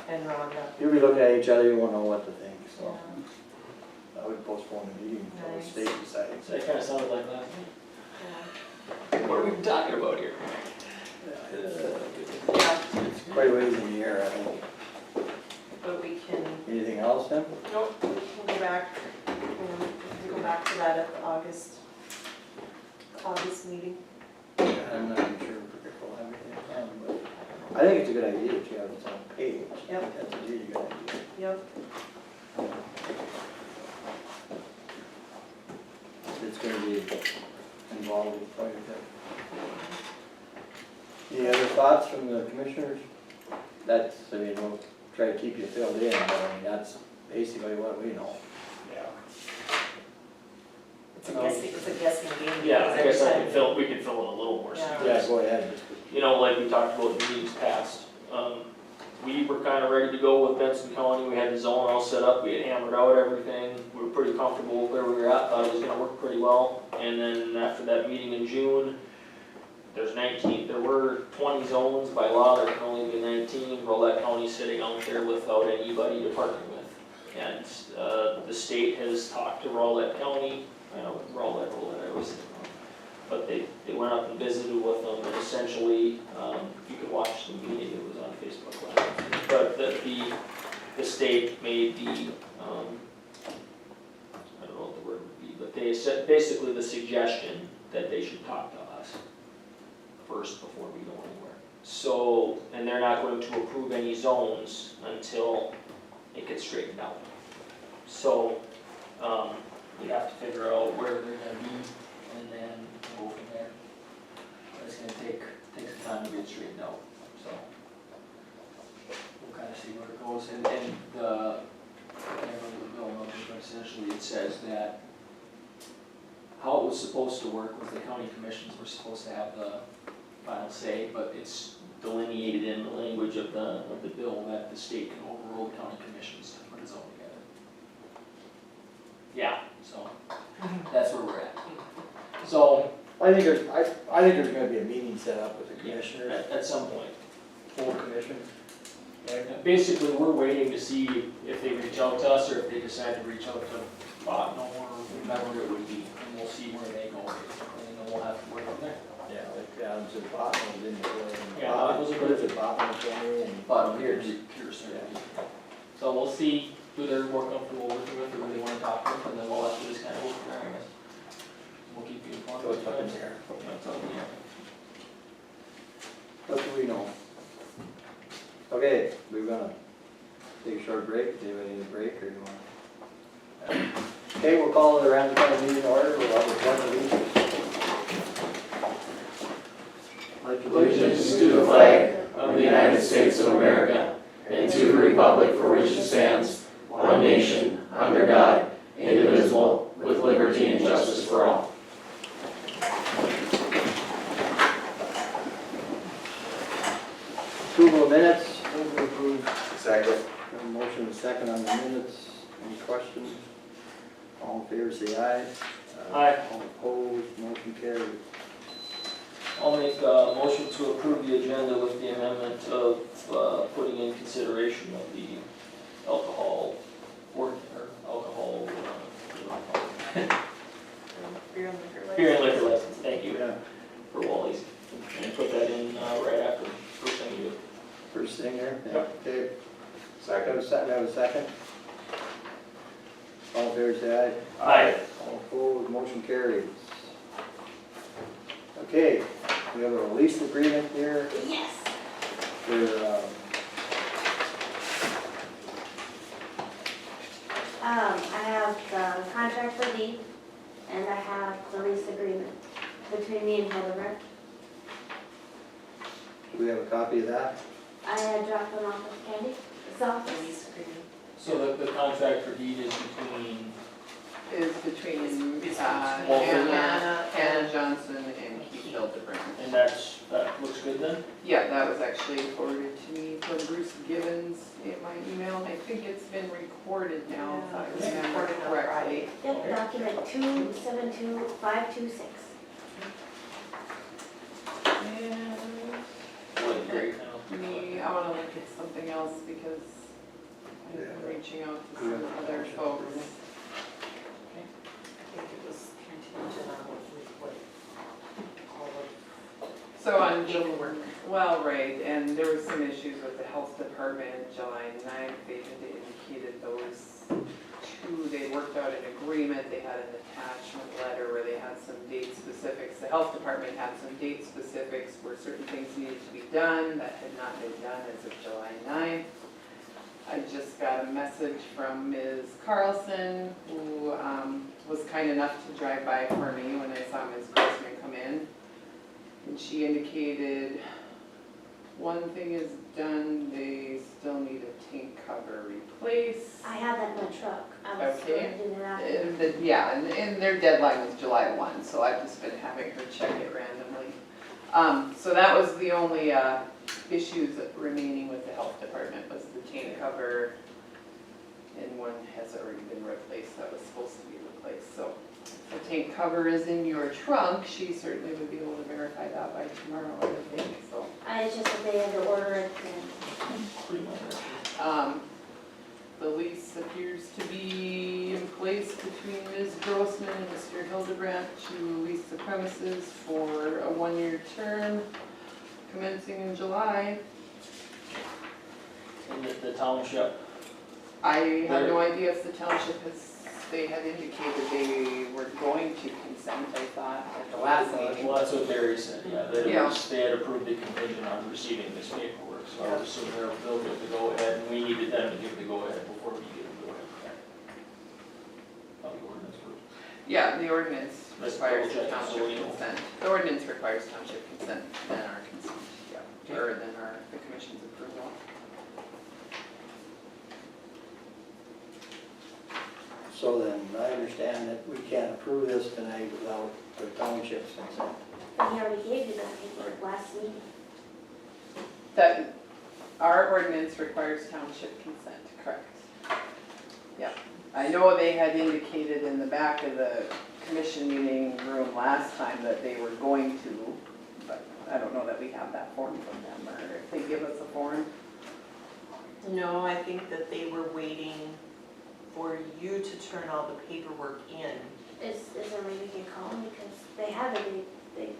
And Rhonda. You'll be looking at each other, you won't know what to think, so Yeah. I would postpone the meeting until the Nice. state decides. So that kinda sounded like last Yeah. night. What are we talking about here? Yeah, It's quite a ways in the air, I think. but we can, Anything else then? nope, we can go back, we can go back to that at the August meeting. I'm not even sure if we'll have anything done, but I think it's a good idea that you have it on page. Yep. That's a really good idea. Yep. It's gonna be involved in quite a bit. Any other thoughts from the commissioners? That's, I mean, we'll try to keep you filled in, but I mean, that's basically what we know. It's It's a guessing game. Yeah, I because guess every time- we could fill in a little more Yeah. secrets. Yeah, go ahead. You know, like we talked about in meetings past, we were kind of ready to go with Benson County, we had the zone all set up, we had hammered out everything, we were pretty comfortable with where we were at, thought it was gonna work pretty well. And then after that meeting in June, there were 20 zones, by law there can only be 19, Rolette County's sitting out there without anybody to partner with. And the state has talked to Rolette County, Rolette, I always say wrong. But they went up and visited with them, and essentially, you could watch the meeting, it was on Facebook Live. But the state made the, I don't know what the word would be, but they said, basically the suggestion that they should talk to us first before we go anywhere. So, and they're not going to approve any zones until it gets straightened out. So, we have to figure out where they're gonna be, and then go from there. It's gonna take some time to get straightened out, so. We'll kind of see where it goes, and I can't remember the bill number, but essentially it says that how it was supposed to work was the county commissions were supposed to have the final say, but it's delineated in the language of the bill that the state can overrule the county commissions to put its own together. Yeah, so that's where we're at. So, I think there's gonna be a meeting set up with the commissioners, at some point. full commission. Basically, we're waiting to see if they reach out to us or if they decide to reach out to Botno or whomever it would be, and we'll see where they go, and then we'll have to work from there. Yeah, like Adams and Bottom didn't play. Yeah, those are What is it, Bottom County and? Bottom here, so we'll see who they're more comfortable working with or who they want to talk with, and then we'll have to just kind of go from there, I guess. We'll keep you informed. So it's up in there. Yeah, it's up in the air. What do we know? Okay, we're gonna take a short break. Do you need a break or you want? Okay, we'll call the Ramsey County meeting to order. We'll have a pledge of allegiance. Allegiance to the flag of the United States of America and to the republic for which it stands, one nation, under God, indivisible, with liberty and justice for all. Approval of minutes. Move to approve. Second. Have a motion and second on the minutes. Any questions? All in favor, say aye. Aye. All opposed, motion carried. I'll make a motion to approve the agenda with the amendment of putting in consideration of the alcohol, or alcohol, Beer and liquor license. beer and liquor license, thank you, Yeah, for Wally's. And put that in right after, first thing you do. first thing there. Yep. Okay, have Second. a second. All in favor, say aye. Aye. All opposed, motion carries. Okay, we have a lease agreement here Yes. for, I have the contract for deed, and I have the lease agreement between me and Hildebrandt. do we have a copy of that? I had dropped them off with Candy, The so, lease agreement. So the contract for deed is between, Hannah Johnson and Keith Hildebrandt. and that looks good then? Yeah, that was actually forwarded to me from Bruce Gibbons in my email. I think it's been recorded now, if I It's remember recorded on correctly. yep, document 272526. And What, great now? I wanna look at something else because I've been reaching out to some other folks. I think it was contingent on what all of So on legal work. Well, right, and there were some issues with the health department, July 9th, they had indicated those two, they worked out an agreement, they had an attachment letter where they had some date specifics. The health department had some date specifics where certain things needed to be done that had not been done as of July 9th. I just got a message from Ms. Carlson, who was kind enough to drive by for me when I saw Ms. Grossman come in. And she indicated One thing is done, they still need a tank cover replaced. I have that in my truck. I was Okay. gonna do that. Yeah, and their deadline was July 1, so I've just been having her check it randomly. So that was the only issues remaining with the health department, was the tank cover, and one has already been replaced that was supposed to be replaced. So if the tank cover is in your trunk, she certainly would be able to verify that by tomorrow, I would think, so. It's just that they had to order it and Pretty much. The lease appears to be in place between Ms. Grossman and Mr. Hildebrandt to lease the premises for a 1-year term commencing in July. And the township, I have no idea if the township they had indicated they were going to consent, I thought, at the last meeting. well, that's what Barry said, yeah, Yeah. they had approved the contingent on receiving this paperwork, so I would assume they'll get the go-ahead, and we needed them to give the go-ahead before we give the go-ahead. On the ordinance first. Yeah, the ordinance Let's requires double check, so township we know. consent. The ordinance requires township consent, then our consent, yeah, or then the commission's approval. So then, I understand that we can't approve this tonight without the township's consent. he already gave you that paperwork last meeting. That, our ordinance requires township consent, correct? Yeah, I know they had indicated in the back of the commission meeting room last time that they were going to, but I don't know that we have that form from them, or if they give us a form. No, I think that they were waiting for you to turn all the paperwork in. Is there a way we can call them, because they have it, they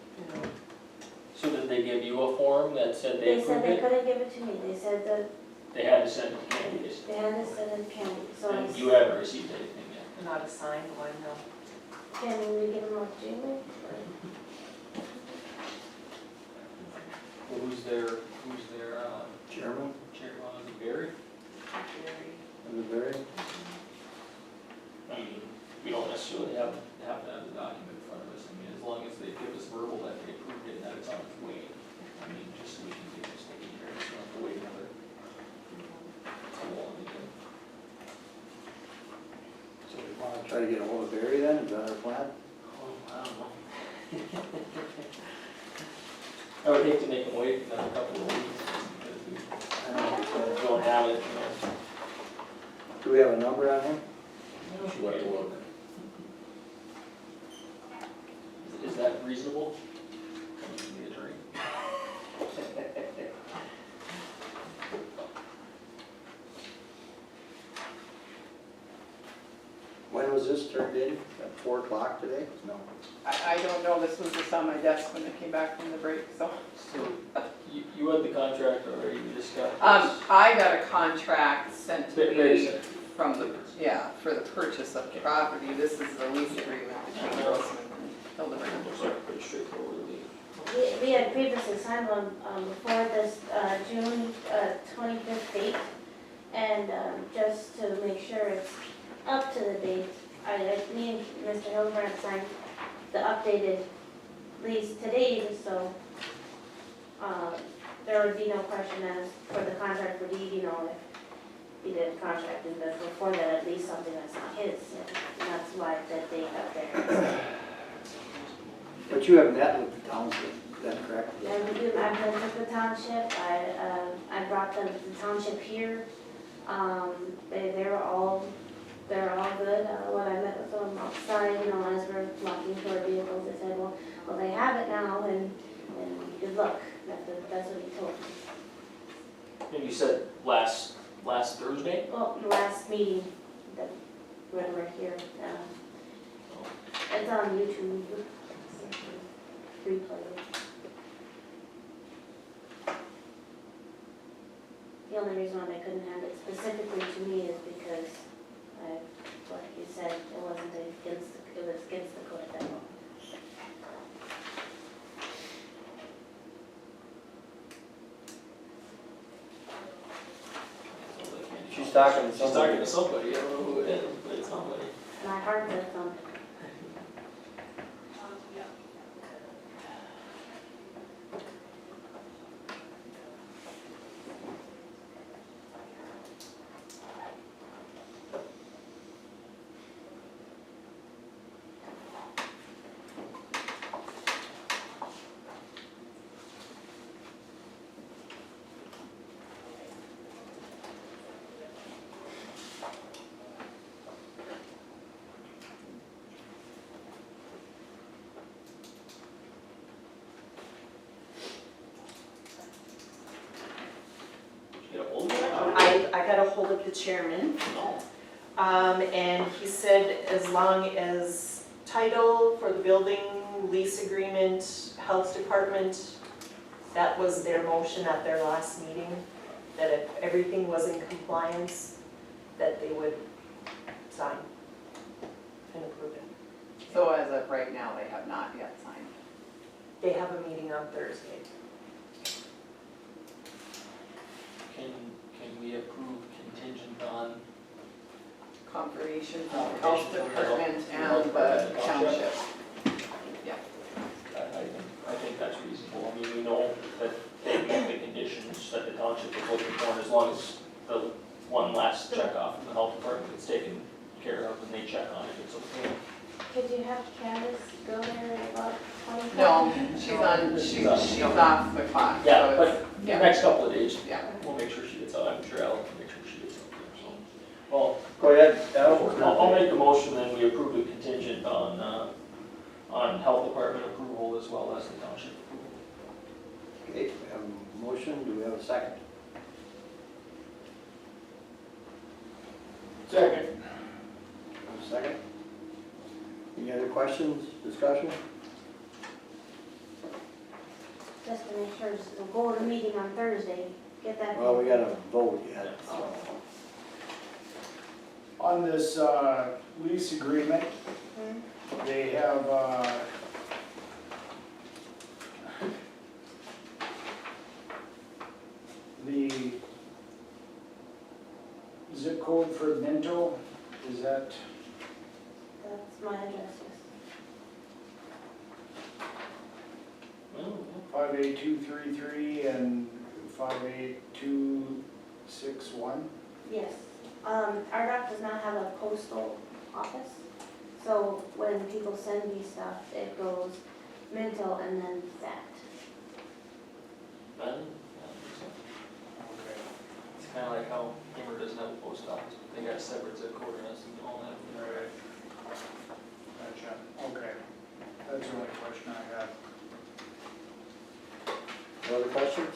So did they give you a form that said they said approved they it? couldn't give it to me, they said that They had to send it to Candy, they had to send it to Candy, so I and you haven't received anything yet. Not a signed one, no. can we get them off Jamie? Well, who's their, Chairman, chairman, is it Barry? is it Barry? I mean, we don't necessarily have to have the document in front of us, I mean, as long as they give us verbal that they approved it and that it's on its way. I mean, just so we can get this taken care of, so we don't have to wait another how long again. So we wanna try to get a hold of Barry then, is that our plan? Oh, I don't know. I would hate to make them wait another couple of weeks, because we don't have it, you know. Do we have a number on him? You have to look. Is that reasonable? Coming from the attorney? When was this turned in? At 4 o'clock today? No. I don't know, this was just on my desk when I came back from the break, so. So, you had the contract already, you just got this? I got a contract sent to Very me simple. from the, for the purchase of the property. This is the lease agreement between Grossman and Hildebrandt. Those are pretty straightforward. We had previously signed one before this June 25th date, and just to make sure it's up to the date, me and Mr. Hildebrandt signed the updated lease today, so there would be no question as for the contract for deed, you know, if he did contract and but before that, at least something that's not his, and that's why that date up there. But you have met with the township, is that correct? And we do, I've been with the township, I brought them to the township here, they're all good, when I met with them outside, you know, as we're walking to our vehicles, they said, well, they have it now, and good luck, that's what he told me. And you said last Thursday? Well, the last meeting, that, when we're here, it's on YouTube, replay. The only reason why they couldn't hand it specifically to me is because like you said, it wasn't against, it was against the code demo. She's talking to She's somebody. talking to somebody, I don't know who it is, but it's somebody. My heart does thump. I got a hold of the chairman. And he said as long as title for the building, lease agreement, health department, that was their motion at their last meeting, that if everything was in compliance, that they would sign and approve it. So as of right now, they have not yet signed. They have a meeting on Thursday. Can we approve contingent on? Confirmation from the health department and the township. I think that's reasonable. I mean, we know that they meet the conditions that the township is looking for, and as long as the one last check off from the health department is taken care of and they check on it, it's okay. Could you have Candace go there at about 20? No, she's off the clock. Yeah, so but it's- the next couple of days, Yeah. we'll make sure she gets out. I'm sure Al can make sure she gets out there, so. Well, Go ahead, Al. I'll make the motion, then we approve the contingent on health department approval as well as the township approval. Okay, we have a motion, do we have a second? Second. A second? Any other questions, discussion? Just to make sure, we'll go to the meeting on Thursday, get that. Well, we gotta vote yet, so. On this lease agreement, they have the zip code for Minto, is that, That's my address, yes. 58233 and 58261? Yes. Our doc does not have a postal office, so when people send me stuff, it goes Minto and then that. Okay. It's kind of like how Hamer doesn't have a post office, but they got a separate zip code and us and all that. Alright. Gotcha, okay. That's the only question I had. No other questions?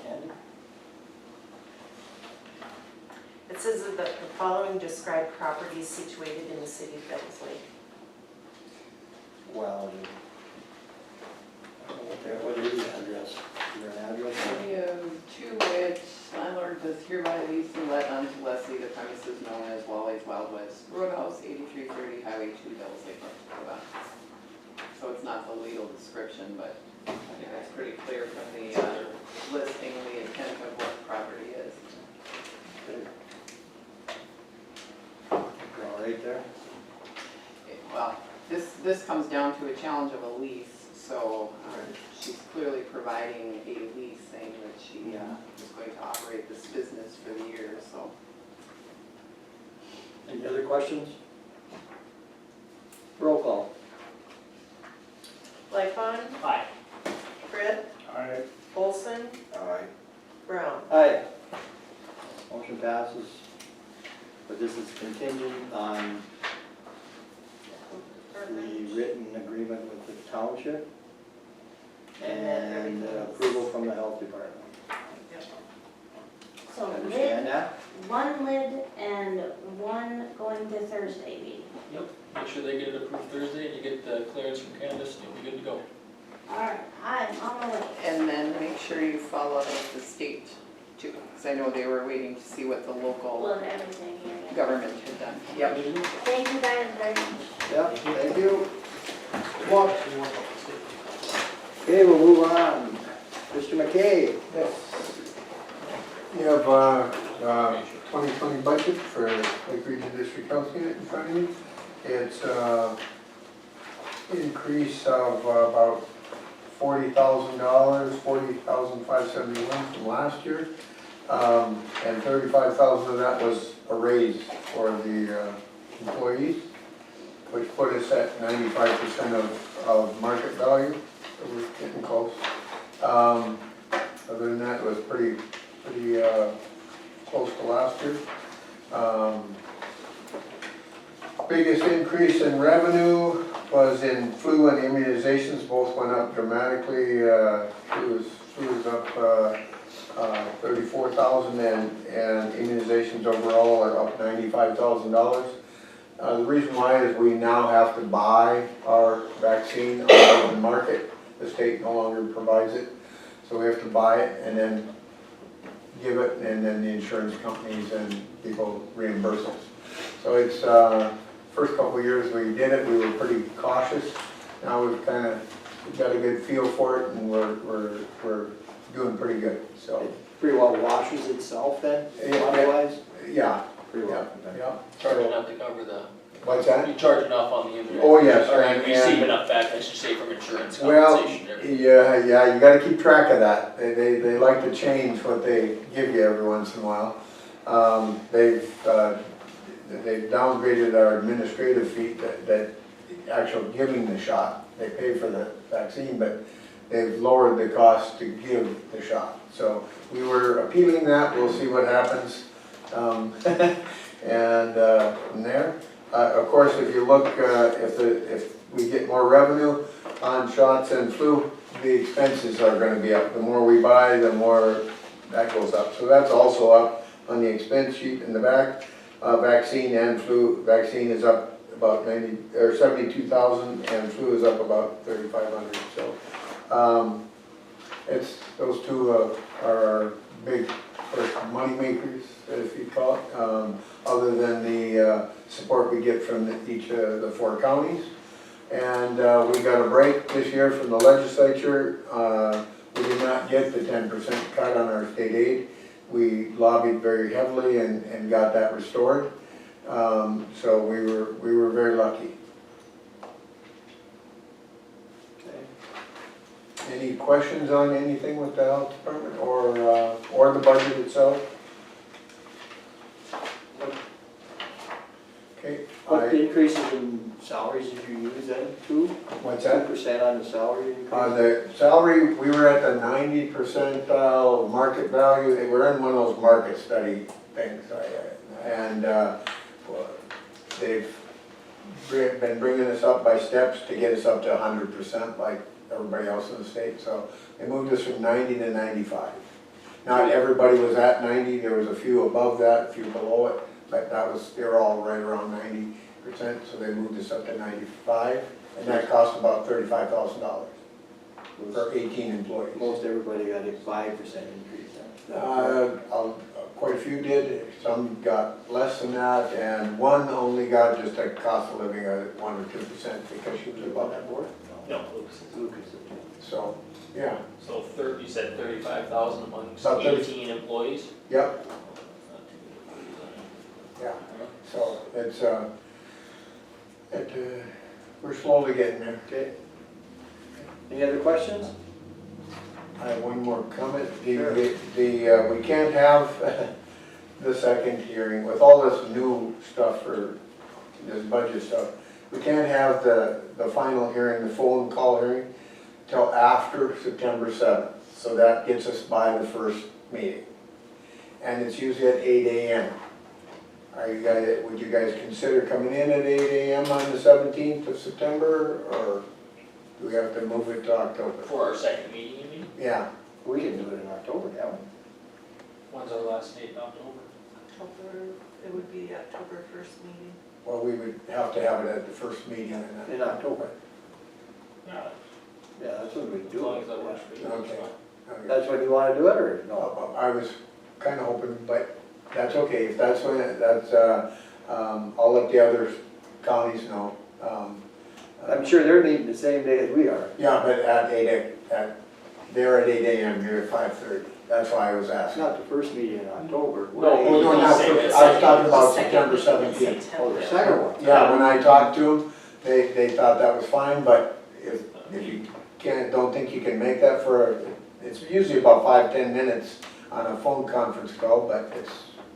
Candy? It says that the following described properties situated in the city of Devils Lake. Well, what is the address? Is there an address? We have two which landlord does hereby lease and let unto Leslie the premises known as Wally's Wild West Roadhouse, 8330 Highway 2, Devils Lake, North Dakota. So it's not the legal description, but I think that's pretty clear from the listing, the intent of what the property is. All right there? Well, this comes down to a challenge of a lease, so she's clearly providing a lease saying that she is going to operate this business for the year, so. Any other questions? Roll call. Lightfon, Aye. Fred, Alright, Olson, Aye. Brown. Aye. Motion passes, but this is contingent on the written agreement with the township and approval from the health department. So Understand lid, that? one lid and one going to Thursday meeting. Yep, make sure they get it approved Thursday and you get the clearance from Candace and you'll be good to go. All right, I'm on my way. And then make sure you follow up with the state too, because I know they were waiting to see what the local Well, everything here. Yeah. government had done. Yep. Thank you guys very much. Yep, thank you. Okay, we'll move on. Mr. McKay. Yes. You have 2020 budget for Lake Region District Health Unit in front of you. It's increase of about $40,000, $40,571 from last year. And $35,000 of that was a raise for the employees, which put us at 95% of market value. So we're getting close. Other than that, it was pretty close to last year. Biggest increase in revenue was in flu and immunizations, both went up dramatically. Flu was up 34,000 and immunizations overall are up $95,000. The reason why is we now have to buy our vaccine on the open market. The state no longer provides it, so we have to buy it and then give it, and then the insurance companies and people reimburse us. So it's, first couple of years we did it, we were pretty cautious. Now we've got a good feel for it, and we're doing pretty good, so. It pretty well washes itself then, Yeah. otherwise? Yeah, Pretty well. yeah. Charge So, enough to cover the, what's that? you charge enough on the immunization. Oh, yes, Or and- you receive and- enough back, I should say, from insurance Well, compensation. Everything. yeah, you gotta keep track of that. They like to change what they give you every once in a while. They've downgraded our administrative fee that actual giving the shot. They pay for the vaccine, but they've lowered the cost to give the shot. So we were appealing that, we'll see what happens. And from there, of course, if you look, if we get more revenue on shots and flu, the expenses are gonna be up. The more we buy, the more that goes up. So that's also up on the expense sheet in the back. Vaccine and flu, vaccine is up about 72,000 and flu is up about 3,500. So it's, those two are our big money makers, if you call it, other than the support we get from each of the 4 counties. And we got a break this year from the legislature. We did not get the 10% cut on our state aid. We lobbied very heavily and got that restored. So we were very lucky. Any questions on anything with the health department or the budget itself? Okay. What increases in salaries did you use then, too? What's that? 2% on the salary increase? The salary, we were at the 90 percentile of market value. We're in one of those market study things. And they've been bringing us up by steps to get us up to 100% like everybody else in the state. So they moved us from 90 to 95. Not everybody was at 90. There was a few above that, a few below it. But they were all right around 90%, so they moved us up to 95, and that cost about $35,000 for 18 employees. Most everybody got a 5% increase then. Quite a few did, some got less than that, and one only got just a cost of living of 1 or 2% because she was above that board. No, Lucas. So, yeah. So you said 35,000 amongst About 30. 18 employees? Yep. Not too many employees. Yeah, so it's, we're slowly getting there. Okay. Any other questions? I have one more comment. Sure. We can't have the second hearing with all this new stuff for this budget stuff. We can't have the final hearing, the phone call hearing, till after September 7th. So that gets us by the first meeting. And it's usually at 8 a.m. Would you guys consider coming in at 8 a.m. on the 17th of September, or do we have to move it to October? For our second meeting, you mean? Yeah. We can do it in October, can't we? When's our last date in October? October, it would be October 1st meeting. Well, we would have to have it at the first meeting In October. Yeah, Yeah, that's when we as do long it. as that works for you. Okay. that's fine. That's when you wanna do it, or no? I was kinda hoping, but that's okay, if that's when, I'll let the other counties know. I'm sure they're meeting the same day as we are. Yeah, but they're at 8 a.m., here at 5:30, that's why I was It's asking. not the first meeting in October. No, Oh, no, he's not saying first. the I was talking second. about September 17th. Oh, the second one. Yeah, when I talked to them, they thought that was fine, but if you don't think you can make that it's usually about 5-10 minutes on a phone conference call, but it's,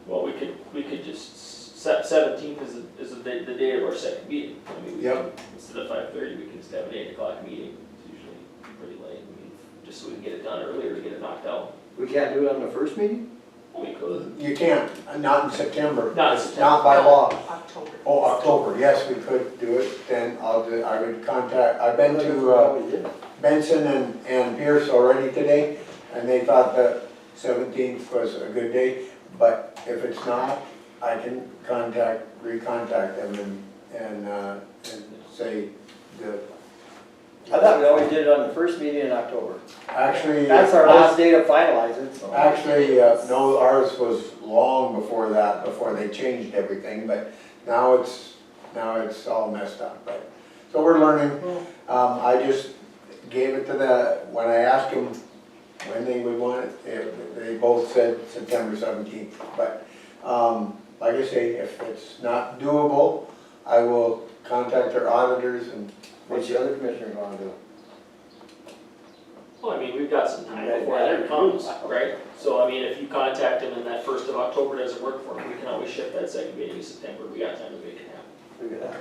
Well, we could just, 17th is the day of our second meeting. I mean, we Yep. can, instead of 5:30, we can just have an 8 o'clock meeting. It's usually pretty late, I mean, just so we can get it done earlier to get it knocked out. We can't do it on the first meeting? We could. you can't, not in September. Not in It's September. not by law. October. Oh, October, yes, we could do it, then I would contact, I've been to, We did. Benson and Pierce already today, and they thought that 17th was a good day, but if it's not, I can recontact them and say that. I thought we always did it on the first meeting in October. Actually. That's our last day to finalize it, so. Actually, no, ours was long before that, before they changed everything, but now it's all messed up, but, so we're learning. I just gave it to when I asked them when they would want it, they both said September 17th, but, like I say, if it's not doable, I will contact our auditors and. What's the other commissioner gonna do? Well, I mean, we've got some time before that comes, right? So I mean, if you contact them and that 1st of October doesn't work for them, we can always shift that second meeting in September, we got time to make it happen. We could have,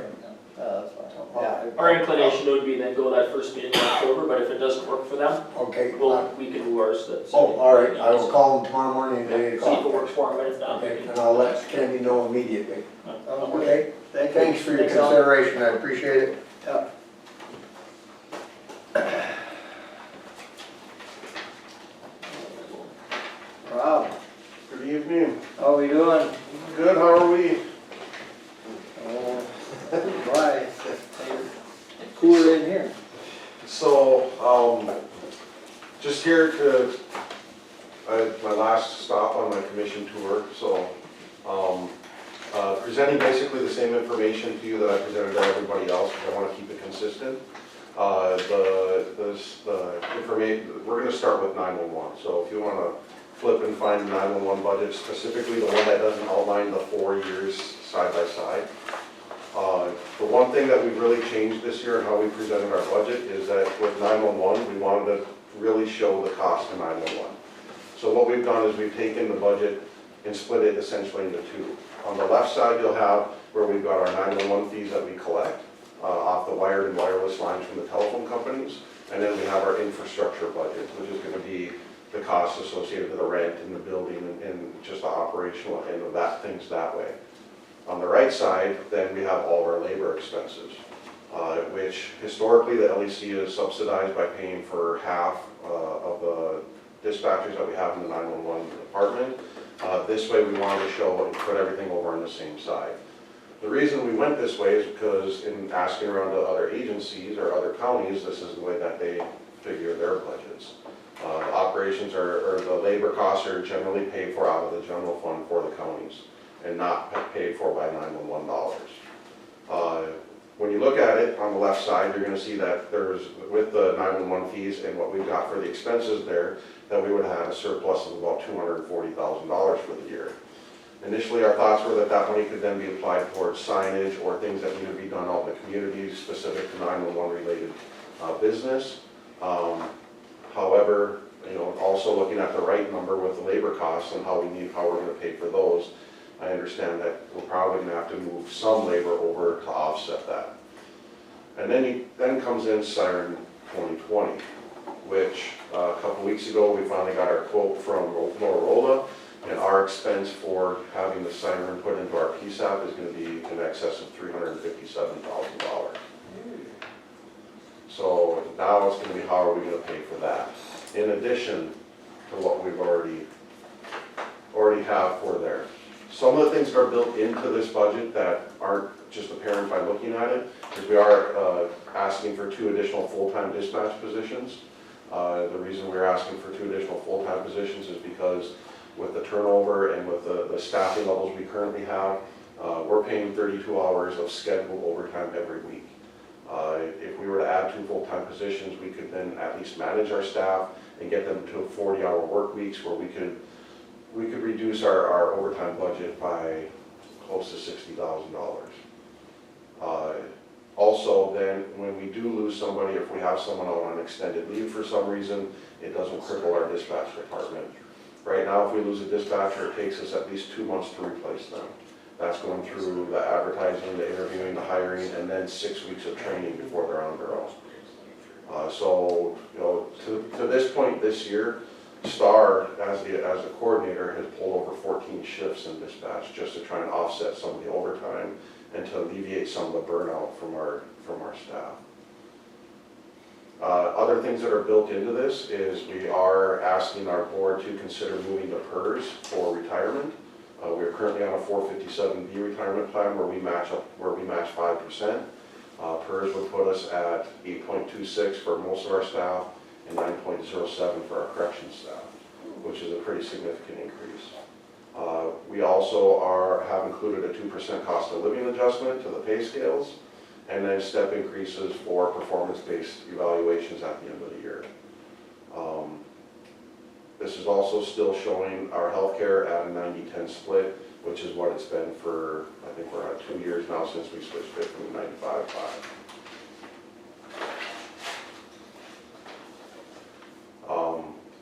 that's fine. Yeah. Our inclination would be then go that first meeting in October, but if it doesn't work for them, Okay. we can move ours to. Oh, all right, I will call them tomorrow morning at 8 See if it o'clock. works for them, but if not, Okay, and I'll let Candy know immediately. Okay. Okay? Thank you. Thanks for your Thanks, Al. consideration, I appreciate it. Yeah. Rob, Good evening. how we doing? Good, how are we? Bye. Cooler in here. So, just here to, my last stop on my commission tour, so, presenting basically the same information to you that I presented to everybody else, because I want to keep it consistent. The information, we're gonna start with 911, so if you want to flip and find the 911 budget, specifically the one that doesn't outline the 4 years side by side. The one thing that we've really changed this year in how we presented our budget is that with 911, we wanted to really show the cost of 911. So what we've done is we've taken the budget and split it essentially into two. On the left side, you'll have where we've got our 911 fees that we collect off the wired and wireless lines from the telephone companies. And then we have our infrastructure budget, which is going to be the costs associated with the rent and the building and just the operational end of that, things that way. On the right side, then we have all of our labor expenses, which historically the LEC is subsidized by paying for half of the dispatchers that we have in the 911 department. This way we wanted to show and put everything over on the same side. The reason we went this way is because in asking around to other agencies or other counties, this is the way that they figure their budgets. The operations or the labor costs are generally paid for out of the general fund for the counties and not paid for by 911 dollars. When you look at it on the left side, you're going to see that there's, with the 911 fees and what we've got for the expenses there, that we would have had a surplus of about $240,000 for the year. Initially, our thoughts were that that money could then be applied towards signage or things that need to be done out in the community specific to 911 related business. However, also looking at the right number with the labor costs and how we're going to pay for those, I understand that we're probably going to have to move some labor over to offset that. And then comes in Siren 2020, which a couple weeks ago we finally got our quote from Motorola, and our expense for having the siren put into our PSAP is going to be in excess of $357,000. So now it's going to be how are we going to pay for that, in addition to what we've already have for there. Some of the things that are built into this budget that aren't just apparent by looking at it, is we are asking for 2 additional full-time dispatch positions. The reason we're asking for 2 additional full-time positions is because with the turnover and with the staffing levels we currently have, we're paying 32 hours of scheduled overtime every week. If we were to add 2 full-time positions, we could then at least manage our staff and get them to 40-hour work weeks where we could reduce our overtime budget by close to $60,000. Also, then, when we do lose somebody, if we have someone out on extended leave for some reason, it doesn't cripple our dispatch department. Right now, if we lose a dispatcher, it takes us at least 2 months to replace them. That's going through the advertising, the interviewing, the hiring, and then 6 weeks of training before they're on their own. So, to this point this year, Star, as the coordinator, has pulled over 14 shifts in dispatch just to try and offset some of the overtime and to alleviate some of the burnout from our staff. Other things that are built into this is we are asking our board to consider moving to PERS for retirement. We're currently on a 457B retirement plan where we match 5%. PERS would put us at 8.26 for most of our staff and 9.07 for our corrections staff, which is a pretty significant increase. We also have included a 2% cost of living adjustment to the pay scales, and then step increases for performance-based evaluations at the end of the year. This is also still showing our healthcare at a 90-10 split, which is what it's been for, I think we're at 2 years now since we switched it from 95-5.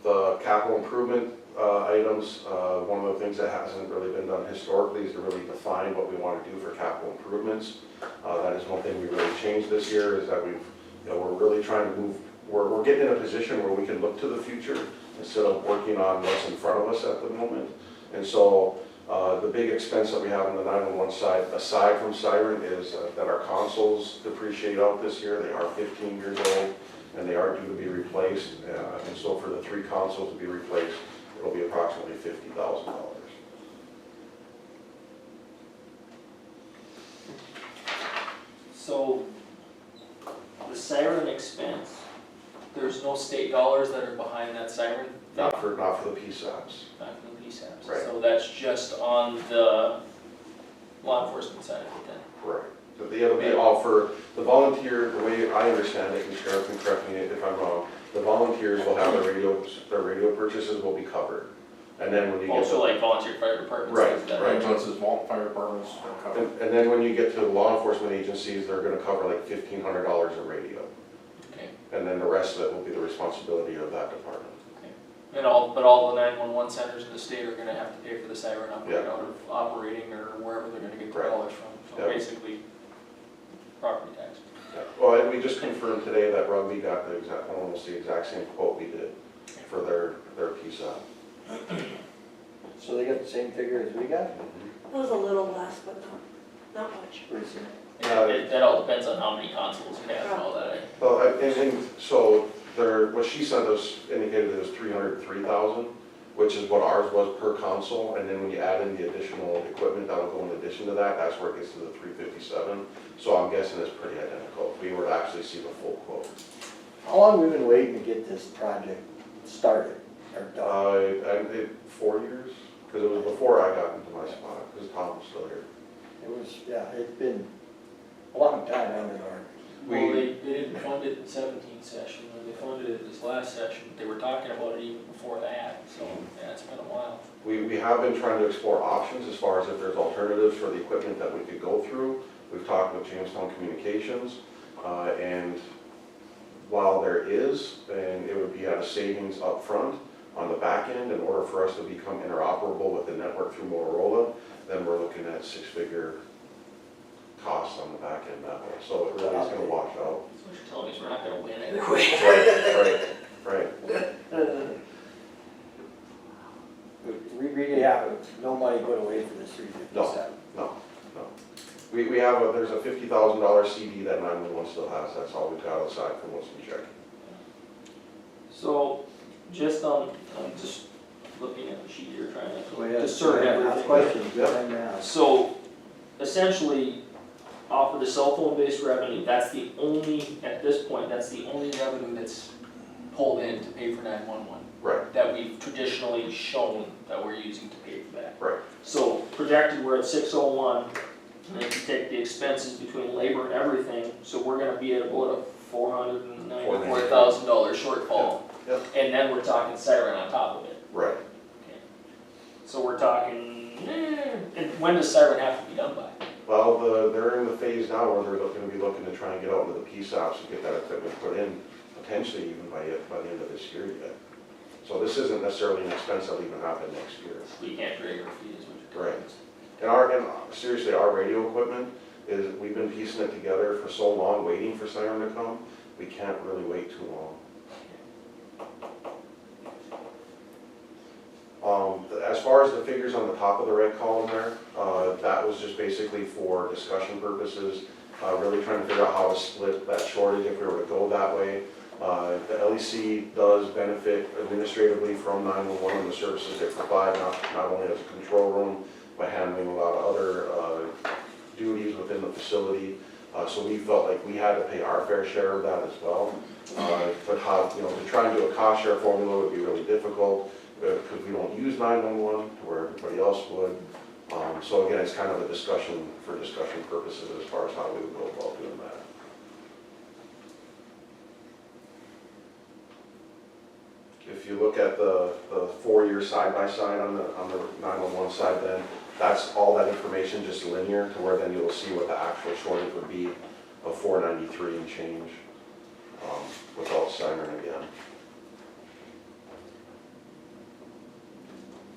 The capital improvement items, one of the things that hasn't really been done historically is to really define what we want to do for capital improvements. That is one thing we really changed this year, is that we're really trying to move, we're getting in a position where we can look to the future instead of working on what's in front of us at the moment. And so the big expense that we have on the 911 side, aside from Siren, is that our consoles depreciate out this year. They are 15 years old and they are due to be replaced. And so for the 3 consoles to be replaced, it'll be approximately $50,000. So, the siren expense, there's no state dollars that are behind that siren? Not for the PSAPs. Not for the PSAPs. Right. So that's just on the law enforcement side of it then? Correct. It'll be all for the volunteer, the way I understand it, and Sheriff can correct me if I'm wrong, the volunteers will have their radio purchases will be covered. And then when you get Also like volunteer fire departments? Right, things that- right. Ambulances, fire departments are covered. And then when you get to the law enforcement agencies, they're gonna cover like $1,500 a radio. Okay. And then the rest of it will be the responsibility of that department. And all the 911 centers in the state are gonna have to pay for the siren upgrade Yeah. out of operating or wherever they're gonna get the Right. dollars from. So Yeah. basically, property tax. Yeah. Well, and we just confirmed today that Rugby got almost the exact same quote we did for their PSAP. So they got the same figure as we got? It was a little less, but not much. That all depends on how many consoles you have and all that. Well, and so what she sent us indicated it was 303,000, which is what ours was per console, and then when you add in the additional equipment that'll go in addition to that, that's where it gets to the 357. So I'm guessing it's pretty identical if we were to actually see the full quote. How long have we been waiting to get this project started or done? 4 years, because it was before I got into my spot, because Tom was still here. It was, yeah, it's been a long time, hasn't it, Art? Well, they didn't fund it in 17 session, or they funded it this last session. They were talking about it even before that, so yeah, it's been a while. We have been trying to explore options as far as if there's alternatives for the equipment that we could go through. We've talked with Jamestown Communications, and while there is, and it would be at a savings up front on the back end in order for us to become interoperable with the network through Motorola, then we're looking at 6-figure costs on the back end that way. So it really is going to wash out. So what you're telling me is we're not gonna win either way. Right. We really have no money put away for this 357. No. We have there's a $50,000 CD that 911 still has. That's all we've got aside from what's been checking. So, I'm just looking at the sheet here, trying Go to ahead. discern everything. Ask questions, Yeah. time now. So, essentially, off of the cell phone-based revenue, that's the only, at this point, that's the only revenue that's pulled in to pay for 911. Right. That we've traditionally shown that we're using to pay for that. Right. So projected, we're at 601, and if you take the expenses between labor and everything, so we're gonna be at about a $494,000 shortfall. Yep. And then we're talking siren on top of it. Right. So we're talking, and when does siren have to be done by? Well, they're in the phase now where they're going to be looking to try and get out into the PSAPs and get that equipment put in, potentially even by the end of this year yet. So this isn't necessarily an expense that'll even happen next year. We can't drag our feet as much. Right. And seriously, our radio equipment is, we've been piecing it together for so long, waiting for siren to come, we can't really wait too long. As far as as the figures on the top of the red column there, that was just basically for discussion purposes, really trying to figure out how to split that shortage if we were to go that way. The LEC does benefit administratively from 911 and the services they provide, not only as a control room, but handling a lot of other duties within the facility. So we felt like we had to pay our fair share of that as well. But how, to try and do a cost share formula would be really difficult because we don't use 911 where everybody else would. So again, it's kind of a discussion for discussion purposes as far as how we would go about doing that. If you look at the 4-year side-by-side on the 911 side, then that's all that information just linear to where then you'll see what the actual shortage would be of 493 and change without siren again.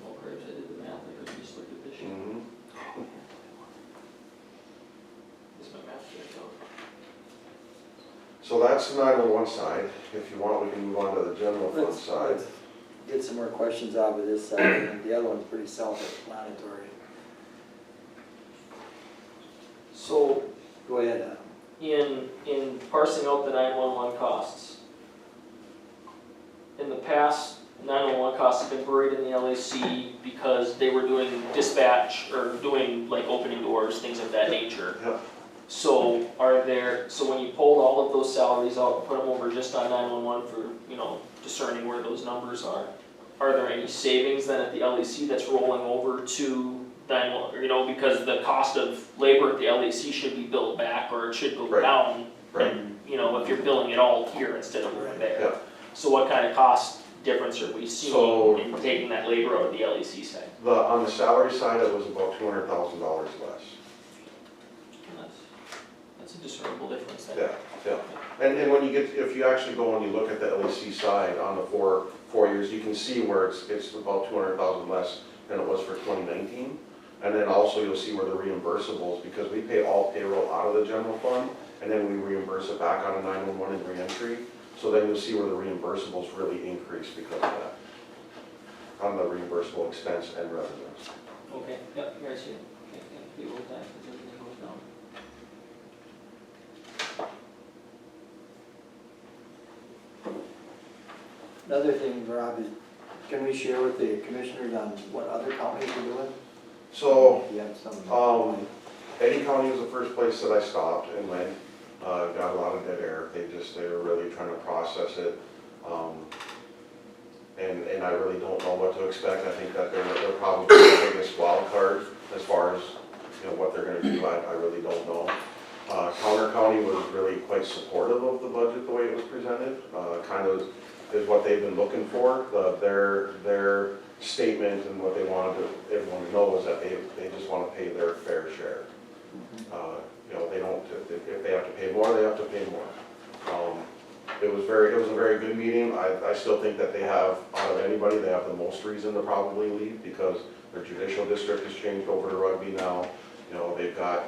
Well, Graves, I did the math, I could just look at this sheet. Is my math good? So that's the 911 side. If you want, we can move on to the general fund side. Let's get some more questions out of this side, and the other one's pretty self-explanatory. So, Go ahead, Adam. in parsing out the 911 costs, in the past, 911 costs have been buried in the LAC because they were doing dispatch or doing like opening doors, things of that nature. Yep. So when you pulled all of those salaries out and put them over just on 911 for, discerning where those numbers are there any savings then at the LAC that's rolling over to 911, because the cost of labor at the LAC should be billed back or it should go Right. down. Right. And, if you're billing it all here instead of over there. Yeah. So what kind of cost difference are we seeing So- in taking that labor out of the LAC side? On the salary side, it was about $200,000 less. And that's a discernible difference then. Yeah. And when if you actually go and you look at the LEC side on the four years, you can see where it's about 200,000 less than it was for 2019. And then also you'll see where the reimbursables, because we pay all payroll out of the general fund, and then we reimburse it back on a 911 and reentry. So then you'll see where the reimbursables really increase because of that, on the reimbursable expense and revenues. Okay, yep, here I see it. Okay, yeah, payroll taxes, everything goes down. Another thing, Rob, is can we share with the commissioners on what other counties are doing? So, Do you have some? Eddie County was the first place that I stopped and went, got a lot of dead air. They were really trying to process it. And I really don't know what to expect. I think that they're probably the biggest wild card as far as, what they're gonna do. I really don't know. Counter County was really quite supportive of the budget, the way it was presented. Kind of is what they've been looking for. Their statement and what they wanted everyone to know is that they just want to pay their fair share. They don't, if they have to pay more, they have to pay more. It was a very good meeting. I still think that they have, out of anybody, they have the most reason to probably leave because their judicial district has changed over to Rugby now. They've got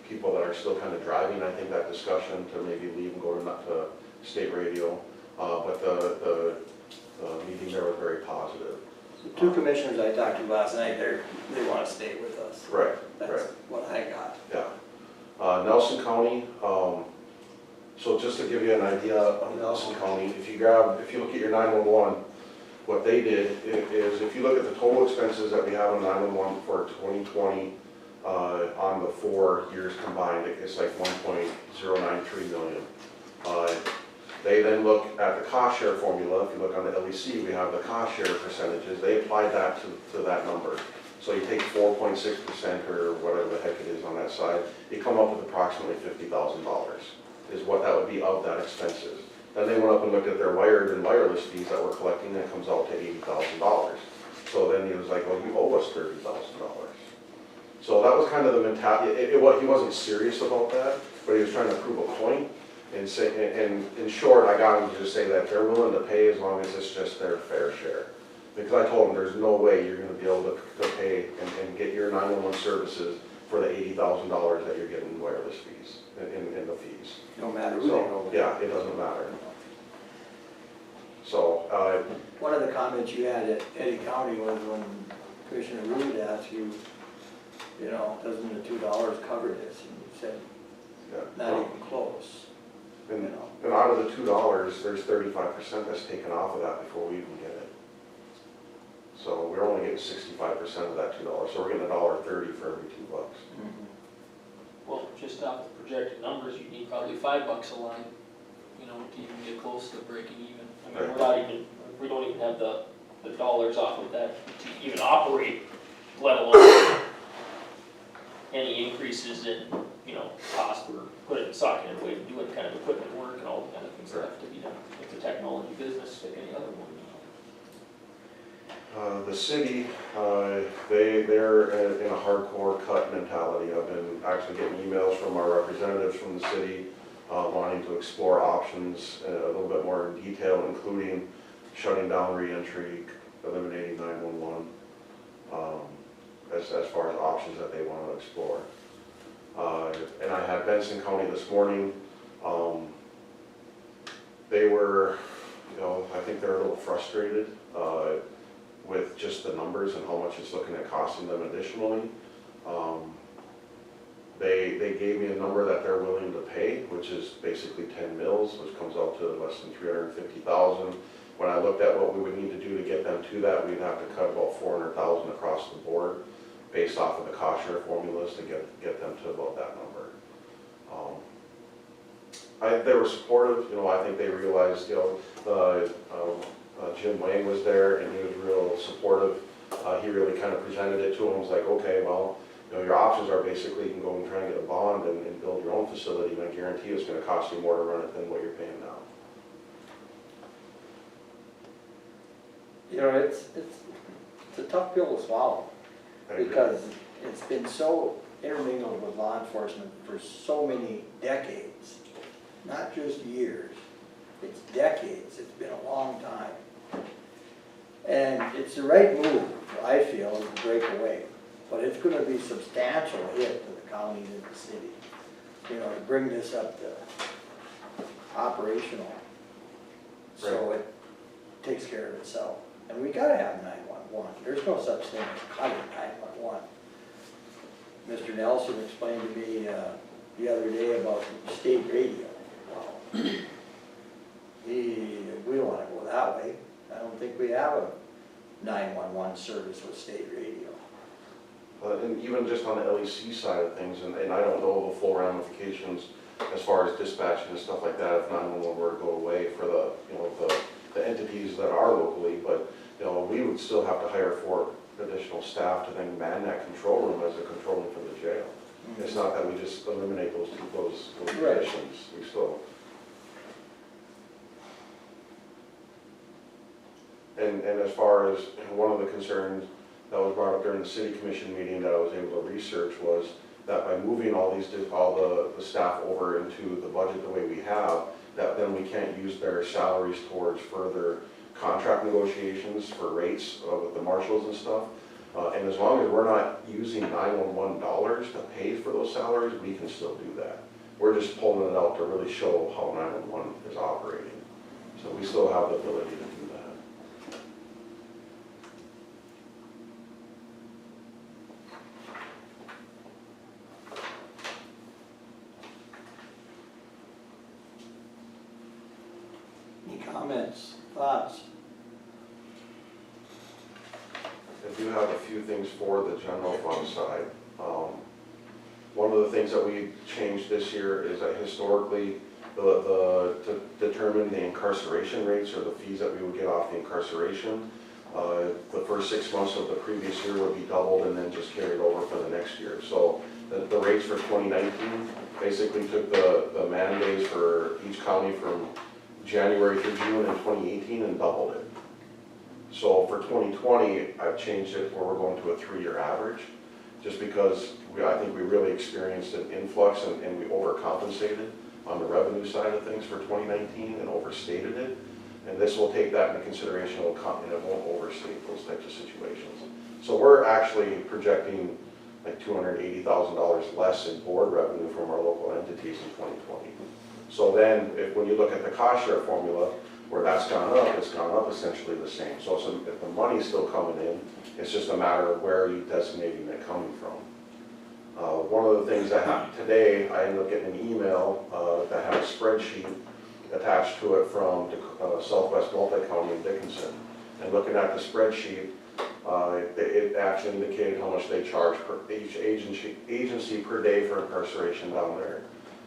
people that are still kind of driving, I think, that discussion to maybe leave and go to state radio. But the meeting there was very positive. The two commissioners I talked to last night, they want to stay with us. Right, That's right. what I got. Yeah. Nelson County, so just to give you an idea of Nelson County, if you look at your 911, what they did is if you look at the total expenses that we have on 911 for 2020, on the 4 years combined, it's like 1.093 million. They then look at the cost share formula. If you look on the LEC, we have the cost share percentages. They applied that to that number. So you take 4.6% or whatever the heck it is on that side, you come up with approximately $50,000 is what that would be of that expenses. Then they went up and looked at their wired and wireless fees that we're collecting, and it comes out to $80,000. So then he was like, well, you owe us $30,000. So that was kind of the mentality. He wasn't serious about that, but he was trying to prove a point. And in short, I got him to just say that they're willing to pay as long as it's just their fair share. Because I told him there's no way you're going to be able to pay and get your 911 services for the $80,000 that you're getting in wireless fees, in the fees. No matter who they go with. Yeah, it doesn't matter. So. One of the comments you had at Eddie County was when Commissioner Rude asked you, you know, doesn't the $2 cover this? And you said, Yeah. not even close, you And, know. and out of the $2, there's 35% that's taken off of that before we even get it. So we're only getting 65% of that $2, so we're getting $1.30 for every $2. Well, just off the projected numbers, you need probably $5 a line, you know, to even get close to breaking even. I mean, we're not even, we don't even have the dollars off of that to even operate, let alone any increases in, you know, cost for putting socket in way to doing kind of equipment work and all the kind of things that have to be done. It's a technology business like any other one. The city, they're in a hardcore cut mentality. I've been actually getting emails from our representatives from the city wanting to explore options a little bit more in detail, including shutting down reentry, eliminating 911, as far as options that they want to explore. And I had Benson County this morning. They were, you know, I think they're a little frustrated with just the numbers and how much it's looking at costing them additionally. They gave me a number that they're willing to pay, which is basically 10 mills, which comes out to less than 350,000. When I looked at what we would need to do to get them to that, we'd have to cut about 400,000 across the board based off of the cost share formulas to get them to about that number. They were supportive, you know, I think they realized, you know, Jim Wang was there and he was real supportive. He really kind of presented it to him, was like, okay, well, you know, your options are basically you can go and try and get a bond and build your own facility, and I guarantee it's gonna cost you more to run it than what you're paying now. You know, it's a tough pill to swallow, I agree. because it's been so intermingled with law enforcement for so many decades, not just years, it's decades, it's been a long time. And it's the right move, I feel, to break away, but it's gonna be substantial hit to the counties and the city, you know, to bring this up to operational. So it takes care of itself. And we gotta have 911, there's no such thing as cutting 911. Mr. Nelson explained to me the other day about state radio. Well, we don't wanna go that way. I don't think we have a 911 service with state radio. And even just on the LEC side of things, and I don't know the full ramifications as far as dispatching and stuff like that, if 911 were to go away for the, you know, the entities that are locally, but, you know, we would still have to hire 4 additional staff to then man that control room as a control room for the jail. It's not that we just eliminate those Right. positions, we still. And as far as, one of the concerns that was brought up during the city commission meeting that I was able to research was that by moving all the staff over into the budget the way we have, that then we can't use their salaries towards further contract negotiations for rates with the marshals and stuff. And as long as we're not using 911 dollars to pay for those salaries, we can still do that. We're just pulling it out to really show how 911 is operating. So we still have the ability to do that. Any comments, thoughts? I do have a few things for the general fund side. One of the things that we changed this year is that historically, to determine the incarceration rates or the fees that we would get off the incarceration, the first 6 months of the previous year would be doubled and then just carried over for the next year. So the rates for 2019 basically took the man days for each county from January through June in 2018 and doubled it. So for 2020, I've changed it where we're going to a 3-year average, just because I think we really experienced an influx and we overcompensated on the revenue side of things for 2019 and overstated it. And this will take that into consideration and it won't overstate those types of situations. So we're actually projecting like $280,000 less in board revenue from our local entities in 2020. So then, when you look at the cost share formula, Where that's gone up, it's gone up essentially the same. So if the money's still coming in, it's just a matter of where are you designating it coming from. One of the things that happened today, I ended up getting an email that had a spreadsheet attached to it from Southwest Multi-County in Dickinson. And looking at the spreadsheet, it actually indicated how much they charge per each agency per day for incarceration down there.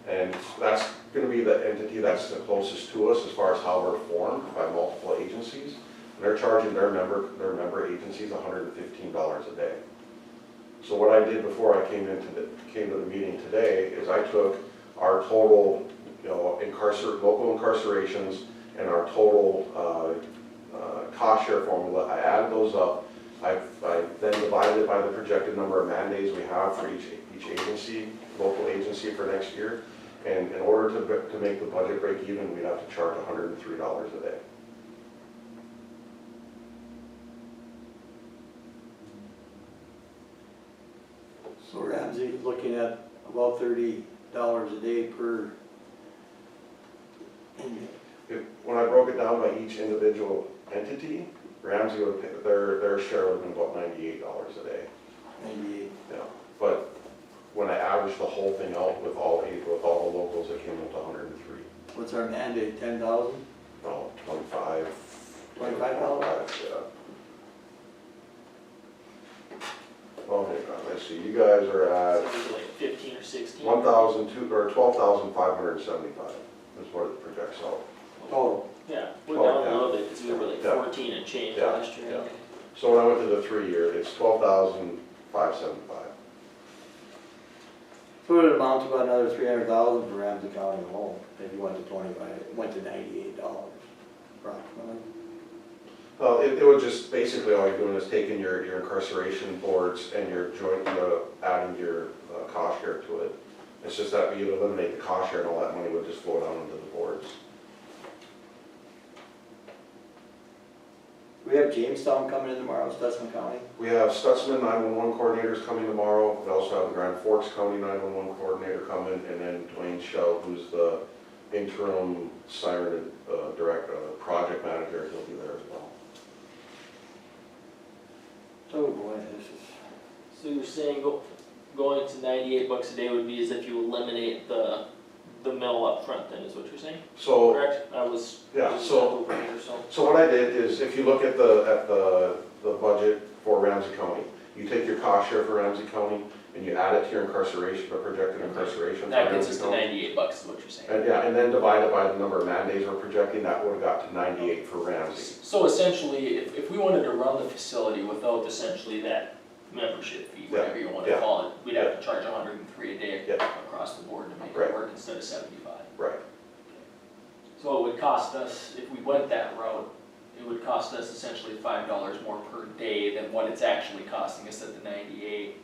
And that's going to be the entity that's the closest to us as far as how we're formed by multiple agencies. And they're charging their member agencies $115 a day. So what I did before I came to the meeting today is I took our total, local incarcerations and our total cost share formula. I added those up. I then divided it by the projected number of man-days we have for each agency, local agency for next year. And in order to make the budget break even, we'd have to charge $103 a day. So Ramsey is looking at about $30 a day per inmate. When I broke it down by each individual entity, Ramsey would pay, their share would have been about $98 a day. 98. Yeah, but when I averaged the whole thing out with all the locals, it came up to 103. What's our mandate, 10,000? No, 25. $25? Yeah. Oh, hang on, let's see, you guys are So at it was like 15 or 16. 12,575 is what it projects out. Total. Yeah, we're Oh, down yeah. a little bit, because we were like Yeah. 14 and change Yeah, last year. yeah. So when I went to the 3-year, it's 12,575. So it would amount to about another 300,000 for Ramsey County alone, if you went to 25, went to $98 approximately. Well, it would just, basically all you're doing is taking your incarceration boards and your joint, adding your cost share to it. It's just that you'd eliminate the cost share and all that money would just flow down into the boards. We have Jamestown coming in tomorrow, Stutsman County. We have Stutzman 911 coordinators coming tomorrow. We also have the Grand Forks County 911 coordinator coming, and then Dwayne Shell, who's the interim siren project manager, he'll be there as well. Oh boy, this is. So you're saying going to $98 a day would be as if you eliminate the mill up front, then, is what you're saying? So, Correct? I was yeah, just so- over here, so. so what I did is, if you look at the budget for Ramsey County, you take your cost share for Ramsey County and you add it to your incarceration, the projected incarceration for That gets us Ramsey to County. $98 is what you're saying. And yeah, and then divide it by the number of man days we're projecting, that would have got to 98 for Ramsey. So essentially, if we wanted to run the facility without essentially that membership fee, whatever you wanna Yeah. call it, we'd have to charge 103 a day Yeah. across the board to make Right. it work instead of 75. Right. So it would cost us, if we went that route, it would cost us essentially $5 more per day than what it's actually costing us at the 98,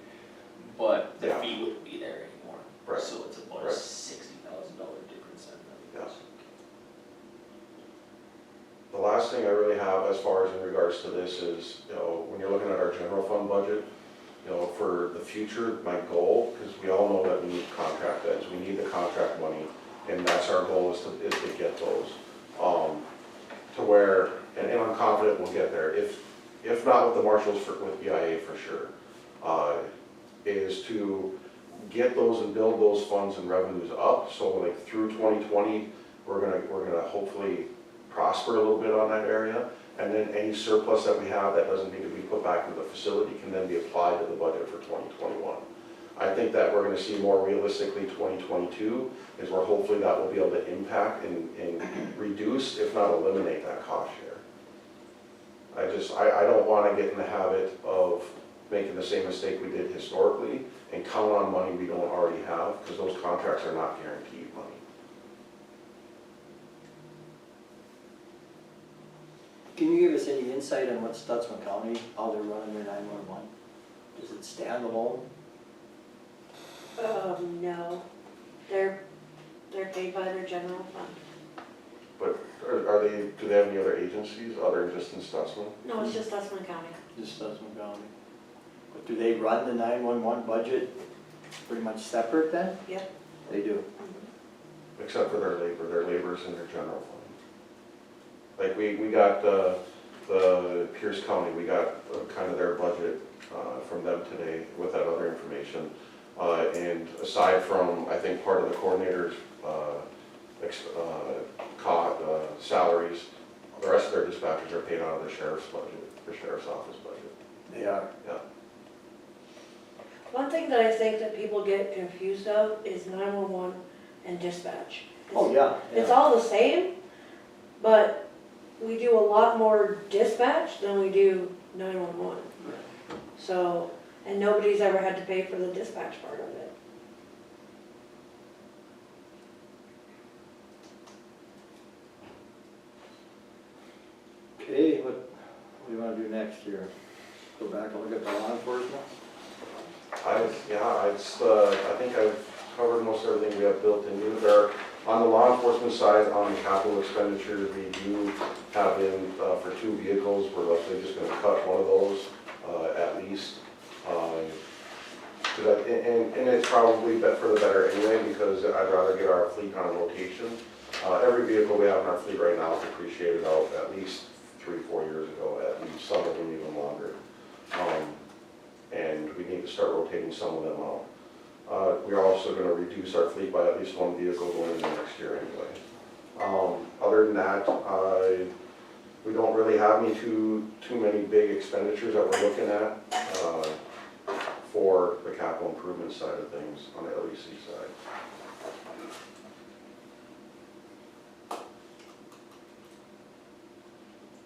but the Yeah. fee wouldn't be there anymore. Right. So it's about a Right. $60,000 difference then. Yeah. The last thing I really have as far as in regards to this is, when you're looking at our general fund budget, for the future, my goal, because we all know that we need contract beds, we need the contract money, and that's our goal is to get those. To where, and I'm confident we'll get there, if not with the marshals, with BIA for sure, is to get those and build those funds and revenues up, so like through 2020, we're gonna hopefully prosper a little bit on that area, and then any surplus that we have that doesn't need to be put back into the facility can then be applied to the budget for 2021. I think that we're gonna see more realistically 2022 is where hopefully that will be able to impact and reduce, if not eliminate, that cost share. I don't wanna get in the habit of making the same mistake we did historically and count on money we don't already have, because those contracts are not guaranteed money. Can you give us any insight on what Stutsman County, how they're running their 911? Does it stand alone? No, they're paid by their general fund. But do they have any other agencies other than just in Stutzman? No, it's just Stutsman County. Just Stutsman County. But do they run the 911 budget pretty much separate then? Yep. They do. Except for their labor's in their general fund. Like we got the Pierce County, we got kind of their budget from them today with that other information. And aside from, I think, part of the coordinator's salaries, the rest of their dispatchers are paid out of the sheriff's budget, the sheriff's office budget. They are. One thing that I think that people get confused of is 911 and dispatch. Oh, yeah. It's all the same, but we do a lot more dispatch than we do 911. So, and nobody's ever had to pay for the dispatch part of it. Okay, what do you wanna do next year? Go back and look at the law enforcement? I think I've covered most everything we have built into there. On the law enforcement side, on capital expenditures, we do have in, for 2 vehicles, we're likely just gonna cut one of those, at least. And it's probably for the better anyway, because I'd rather get our fleet on rotation. Every vehicle we have in our fleet right now is depreciated out at least 3-4 years ago, at least, some of them even longer. And we need to start rotating some of them out. We're also going to reduce our fleet by at least 1 vehicle going into next year anyway. Other than that, we don't really have any too many big expenditures that we're looking at for the capital improvement side of things on the LEC side.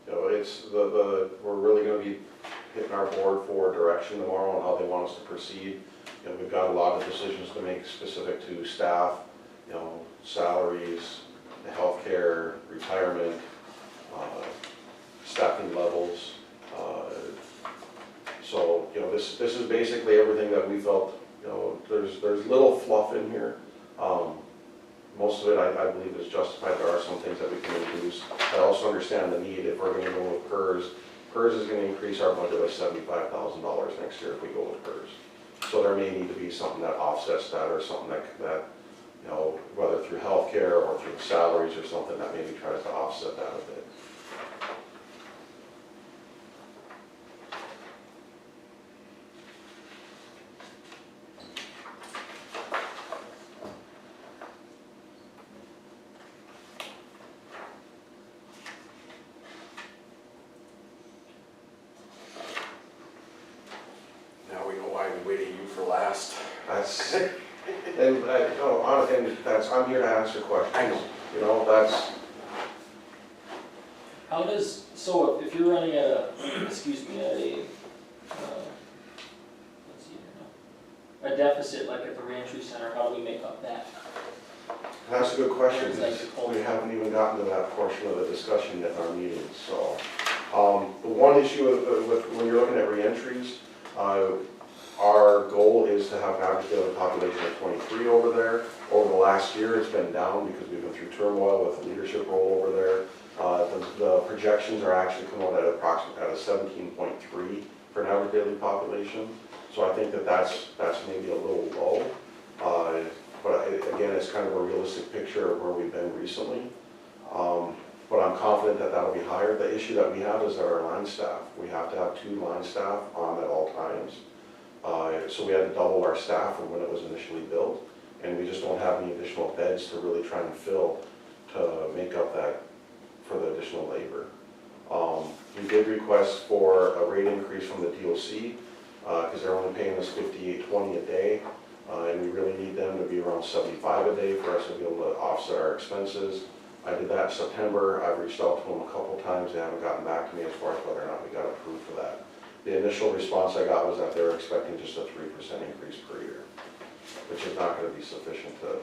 You know, we're really going to be hitting our board for direction tomorrow on how they want us to proceed. You know, we've got a lot of decisions to make specific to staff, you know, salaries, healthcare, retirement, staffing levels. So, you know, this is basically everything that we felt, you know, there's little fluff in here. Most of it, I believe, is justified. There are some things that we can reduce. I also understand the need if we're going to go with PERS. PERS is going to increase our budget by $75,000 next year if we go with PERS. So there may need to be something that offsets that, or something that you know, whether through healthcare or through salaries or something that maybe tries to offset that a bit. Now we know why we waited you for last. That's, and I'm here to answer questions. I know. You know, that's, How does, so if you're running a, excuse me, let's see here now, a deficit like at the reentry center, how do we make up that? that's a good question. It's like the whole- We haven't even gotten to that portion of the discussion yet in our meetings, so. The one issue with when you're looking at reentries, our goal is to have an average daily population of 23 over there. Over the last year, it's been down because we've been through turmoil with the leadership role over there. The projections are actually coming out at approximately at a 17.3 for an average daily population. So I think that's maybe a little low. But again, it's kind of a realistic picture of where we've been recently. But I'm confident that that'll be higher. The issue that we have is our line staff. We have to have 2 line staff on at all times. So we had to double our staff from when it was initially built. And we just don't have any additional beds to really try and fill to make up that for the additional labor. We did request for a rate increase from the DOC because they're only paying us $58.20 a day. And we really need them to be around $75 a day for us to be able to offset our expenses. I did that in September. I've reached out to them a couple times. They haven't gotten back to me as far as whether or not we got approved for that. The initial response I got was that they were expecting just a 3% increase per year, which is not going to be sufficient to.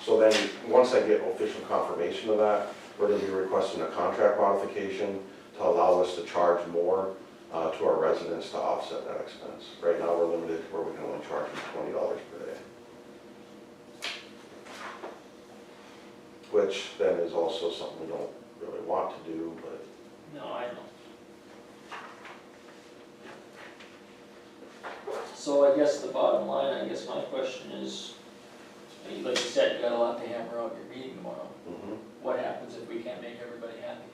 So then, once I get official confirmation of that, we're going to be requesting a contract modification to allow us to charge more to our residents to offset that expense. Right now, we're limited to where we can only charge them $20 per day. Which then is also something we don't really want to do, but. No, I know. So I guess the bottom line, I guess my question is, like you said, you got a lot to hammer out your meeting tomorrow. Mhm. What happens if we can't make everybody happy?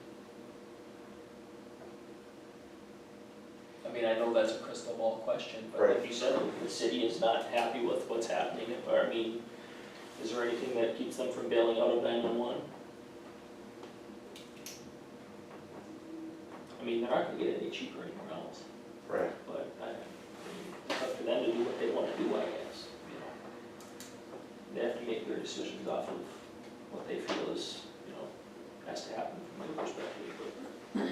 mean, I know that's a crystal ball question, but Right. like you said, if the city is not happy with what's happening, or, I mean, is there anything that keeps them from bailing out of 911? I mean, they're not gonna get any cheaper anywhere else, Right. but I mean, it's up to them to do what they wanna do, I guess, you know. They have to make their decisions off of what they feel is, you know, has to happen from my perspective, but.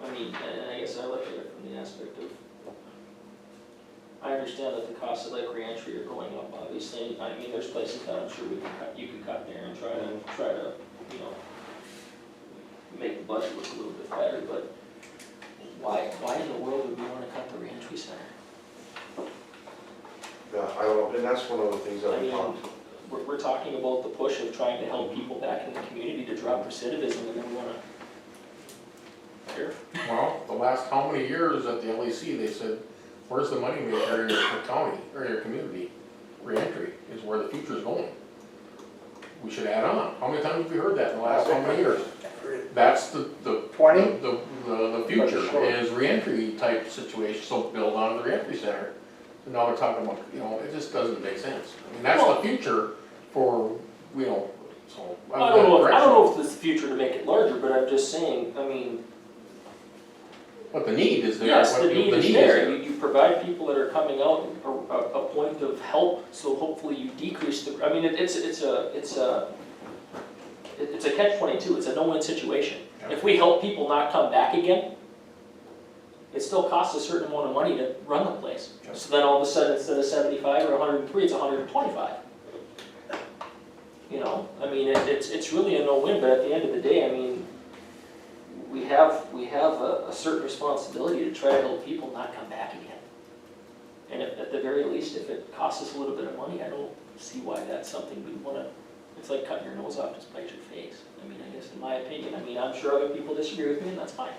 I mean, and I guess I look at it from the aspect of, I understand that the costs of like reentry are going up, obviously. I mean, there's places that I'm sure you can cut there and try to, you know, make the budget look a little bit better, but why in the world would we wanna cut the reentry center? Yeah, I don't know, and that's one of the things that I we mean, talked. we're talking about the push of trying to help people back in the community to drop recidivism, and then we wanna. Here? Well, the last how many years at the LEC, they said, where's the money maker in your county, or your community? Reentry is where the future's going. We should add on. How many times have we heard that in the last how many years? That's the 20? the future is reentry type situation, so build on the reentry center. And now they're talking about, you know, it just doesn't make sense. I mean, that's the future for, you know, so. I don't know if it's the future to make it larger, but I'm just saying, I mean. But the need is there. Yes, the What- need is there. You provide people that are coming out a point of help, so hopefully you decrease the, I mean, it's a catch-22, it's a no-win situation. If we help people not come back again, it still costs a certain amount of money to run the place. So then all of a sudden, instead of 75 or 103, it's 125. You know, I mean, it's really a no-win, but at the end of the day, I mean, we have a certain responsibility to try to help people not come back again. And if, at the very least, if it costs us a little bit of money, I don't see why that's something we wanna, it's like cutting your nose off to spite your face. I mean, I guess in my opinion, I mean, I'm sure other people disagree with me, and that's fine.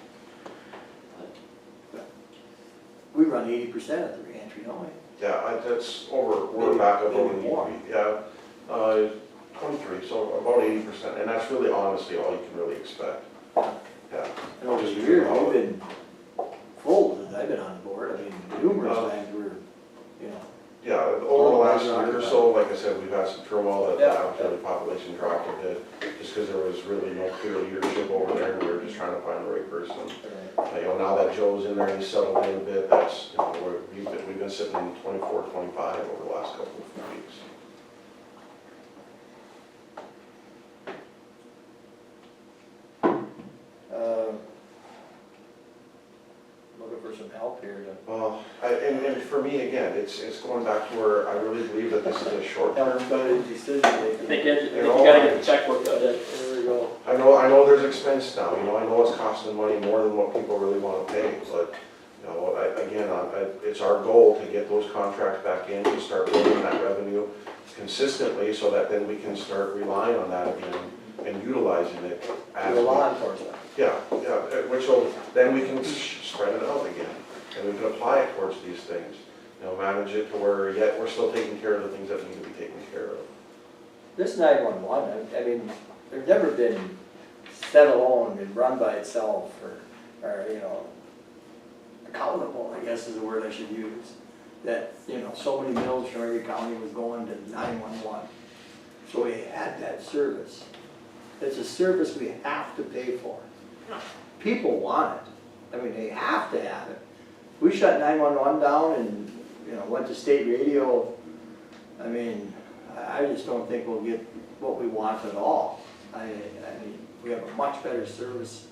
We run 80% of the reentry, don't we? Yeah, that's over, we're back up over the, more. yeah, 23, so about 80%, and that's really honestly all you can really expect. Yeah. And over the years, we've been full since I've been on board. I mean, numerous times we're, you know. Yeah, over the last year or so, like I said, we've had some turmoil that the average population dropped a bit, just because there was really no clear leadership over there, and we were just trying to find the right person. You know, now that Joe's in there and he's settled in a bit, that's, you know, we've been sitting in 24, 25 over the last couple of weeks. Looking for some help here to. Well, and for me, again, it's going back to where I really believe that this is a short term. Decision I making. think you gotta get the checkbook out of it. There we go. I know there's expense now, you know, I know it's costing money more than what people really wanna pay, but, you know, it's our goal to get those contracts back in, to start building that revenue consistently, so that then we can start relying on that again and utilizing it as. The law enforcement. Yeah, which will, then we can spread it out again, and we can apply it towards these things. You know, manage it to where, yet we're still taking care of the things that need to be taken care of. This 911, I mean, there's never been set alone and run by itself or, you know, accountable, I guess is the word I should use. That, you know, so many mills from every county was going to 911. So we had that service. It's a service we have to pay for. People want it. I mean, they have to have it. We shut 911 down and, you know, went to state radio. I mean, I just don't think we'll get what we want at all. I mean, we have a much better service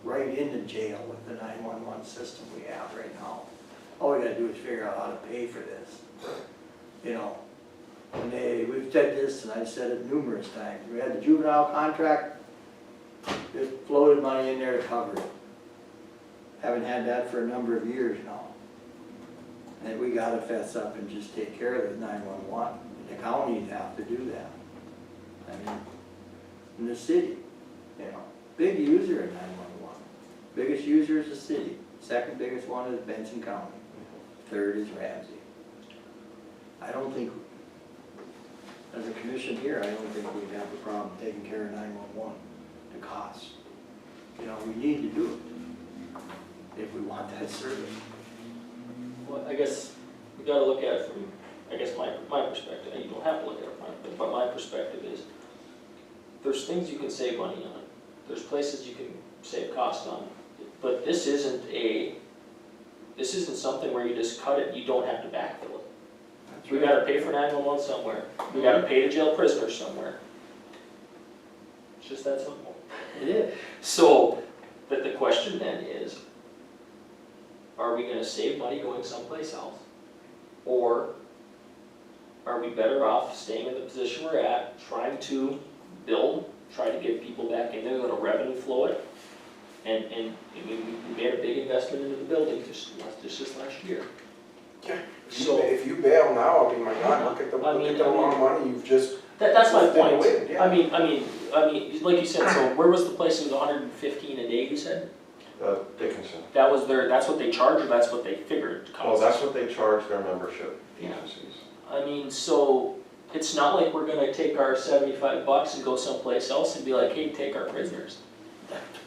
right in the jail with the 911 system we have right now. All we gotta do is figure out how to pay for this. You know, we've said this, and I've said it numerous times. We had the juvenile contract, just floated money in there to cover it. Haven't had that for a number of years now. And we gotta fess up and just take care of the 911. The counties have to do that. I mean, in the city, you know, big user in 911. Biggest user is the city. Second biggest one is Benson County. Third is Ramsey. I don't think, as a commission here, I don't think we'd have a problem taking care of 911, the cost. You know, we need to do it if we want that service. Well, I guess we gotta look at it from, I guess, my perspective, and you don't have to look at it from my, but my perspective is, there's things you can save money on, there's places you can save cost on, but this isn't something where you just cut it, you don't have to backfill it. That's We right. gotta pay for 911 somewhere, we gotta pay to jail prisoners somewhere. It's just that simple. It is. So, but the question then is, are we gonna save money going someplace else? Or are we better off staying in the position we're at, trying to build, try to get people back in there, let a revenue flow it? And I mean, we made a big investment into the building just last year. Yeah. So, If you bail now, I mean, my God, look at the amount of money you've just. that's my point. Win, yeah. I mean, like you said, so where was the place, it was 115 a day, you said? Dickinson. That's what they charge, or that's what they figured it Well, cost? that's what they charge their membership Yeah. agencies. I mean, so, it's not like we're gonna take our $75 and go someplace else and be like, hey, take our prisoners.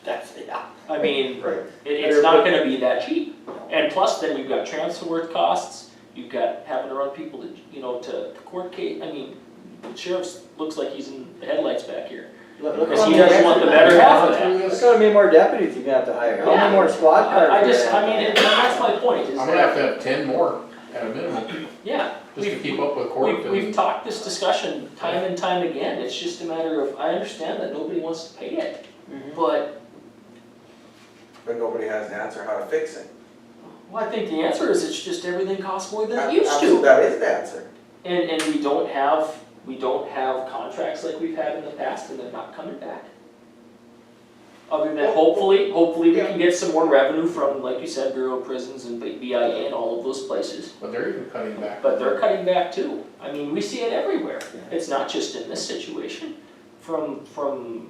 Yeah. I mean, Right. it's not gonna be that cheap. And plus, then you've got transfer worth costs, you've got having to run people to, to court case, I mean, the sheriff looks like he's in the headlights back here. Look Because how he many doesn't want the better half of that. Look how many more deputies you have to hire, how Yeah. many more squad cars? I you just, have I to mean, hire? and that's my point, is I'm gonna have that, to have 10 more at a minimum, yeah, just to keep up with court. we've talked this discussion time and time again, it's just a matter of, I understand that nobody wants to pay it, Mhm. but, But nobody has the answer how to fix it. well, I think the answer is it's just everything costs more than it used Absolutely, to. that is the answer. And we don't have contracts like we've had in the past, and they're not coming back. Other than hopefully we can get some more revenue from, like you said, Bureau of Prisons and BIA and all of those places. But they're even cutting back. But they're cutting back too. I mean, we see it everywhere. It's not just in this situation. From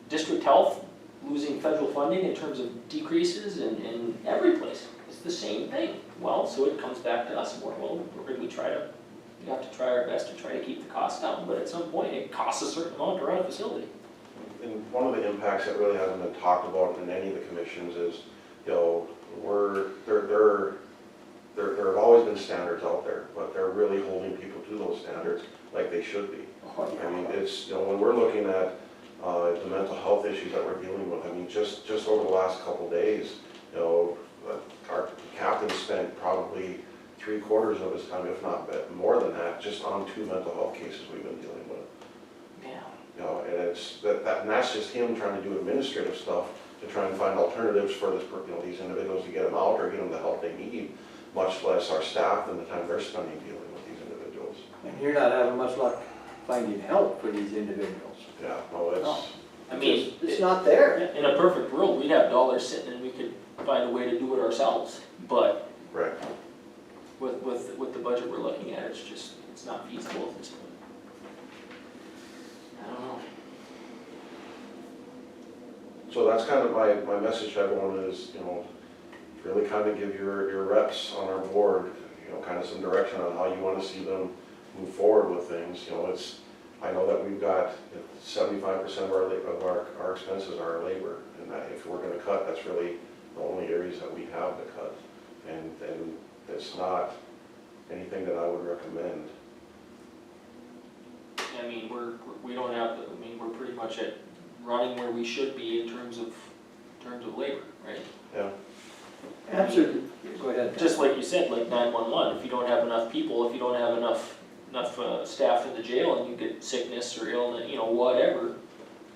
district health losing federal funding in terms of decreases in every place. It's the same thing. Well, so it comes back to us more. Well, we have to try our best to try to keep the cost down, but at some point it costs a certain amount to run a facility. And one of the impacts that really hasn't been talked about in any of the commissions is, there have always been standards out there, but they're really holding people to those standards like they should be. I mean, it's, when we're looking at the mental health issues that we're dealing with, I mean, just over the last couple of days, our captain spent probably 3/4 of his time, if not more than that, just on 2 mental health cases we've been dealing with. Yeah. And it's and that's just him trying to do administrative stuff to try and find alternatives for this, these individuals to get them out or get them the help they need, much less our staff and the time they're spending dealing with these individuals. And you're not having much luck finding help for these individuals. Yeah, no, it's. No. I mean, It's not there. in a perfect world, we'd have dollars sitting and we could find a way to do it ourselves. But Right. with the budget we're looking at, it's not feasible at this point. I don't know. So that's kind of my message to everyone is, really kind of give your reps on our board, kind of some direction on how you want to see them move forward with things. I know that we've got 75% of our expenses are our labor, and that if we're going to cut, that's really the only areas that we have to cut. And it's not anything that I would recommend. I mean, we don't have, we're pretty much at running where we should be in terms of labor, right? Yeah. Absolutely. Go ahead. Just like you said, like 911, if you don't have enough people, if you don't have enough staff in the jail and you get sickness or illness, whatever,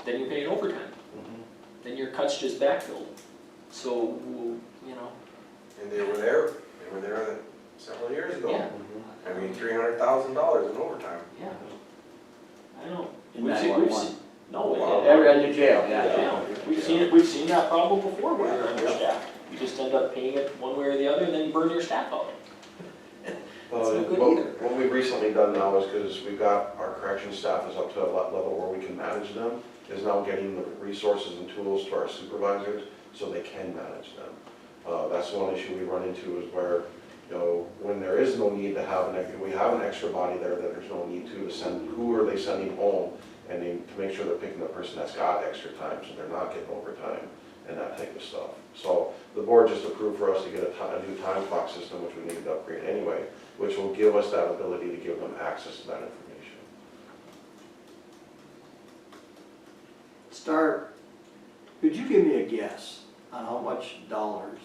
then you're paying overtime. Mm-hmm. Then your cut's just backfilled. So, And they were there several years ago. Yeah. I mean, $300,000 in overtime. Yeah. I know. In We've seen, 911. no, Every in the jail, yeah. We've seen that problem before where you're understaffed. You just end up paying it one way or the other and then you burn your staff out. That's no good either. What we've recently done now is, because we've got our correction staff is up to a level where we can manage them, is now getting the resources and tools to our supervisors so they can manage them. That's one issue we run into is where, you know, when there is no need to have we have an extra body there, that there's no need to send, who are they sending home? And then to make sure they're picking the person that's got extra time, so they're not getting overtime and that type of stuff. So the board just approved for us to get a new time clock system, which we needed to upgrade anyway, which will give us that ability to give them access to that information. Star, could you give me a guess on how much dollars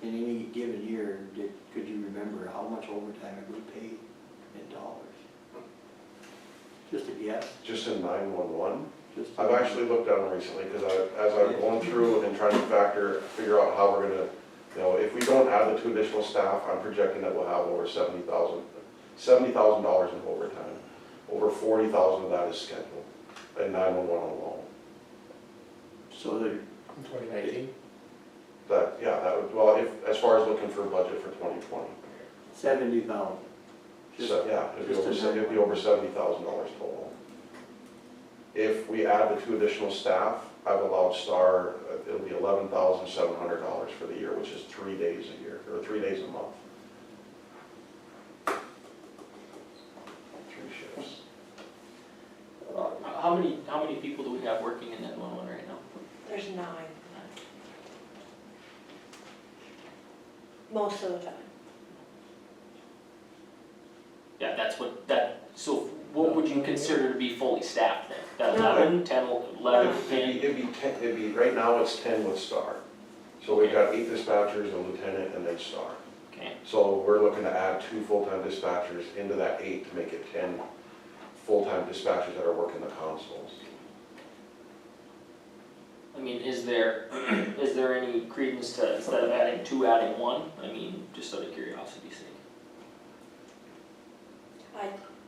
in any given year could you remember how much overtime have we paid in dollars? Just a guess? Just in 911, Just I've actually looked at them recently, because as I've gone through and trying to figure out how we're gonna, you know, if we don't add the 2 additional staff, I'm projecting that we'll have over $70,000 in overtime. Over 40,000 of that is scheduled in 911 alone. So they're, In 2019? That, yeah, that would, well, as far as looking for a budget for 2020. 70,000. So, yeah, it'd be over $70,000 total. If we add the 2 additional staff, I've allowed Star, it'll be $11,700 for the year, which is 3 days a year, or 3 days a month. 3 shifts. How many people do we have working in that one right now? There's 9. Most of the time. Yeah, that's so what would you consider to be fully staffed then? That No. 11, 10, 11, 10? It'd be, right now it's 10 with Star. So we've got 8 dispatchers, a lieutenant, and then Star. Okay. So we're looking to add 2 full-time dispatchers into that 8 to make it 10 full-time dispatchers that are working the consoles. I mean, is there any credence to, instead of adding 2, adding 1? I mean, just out of curiosity's sake.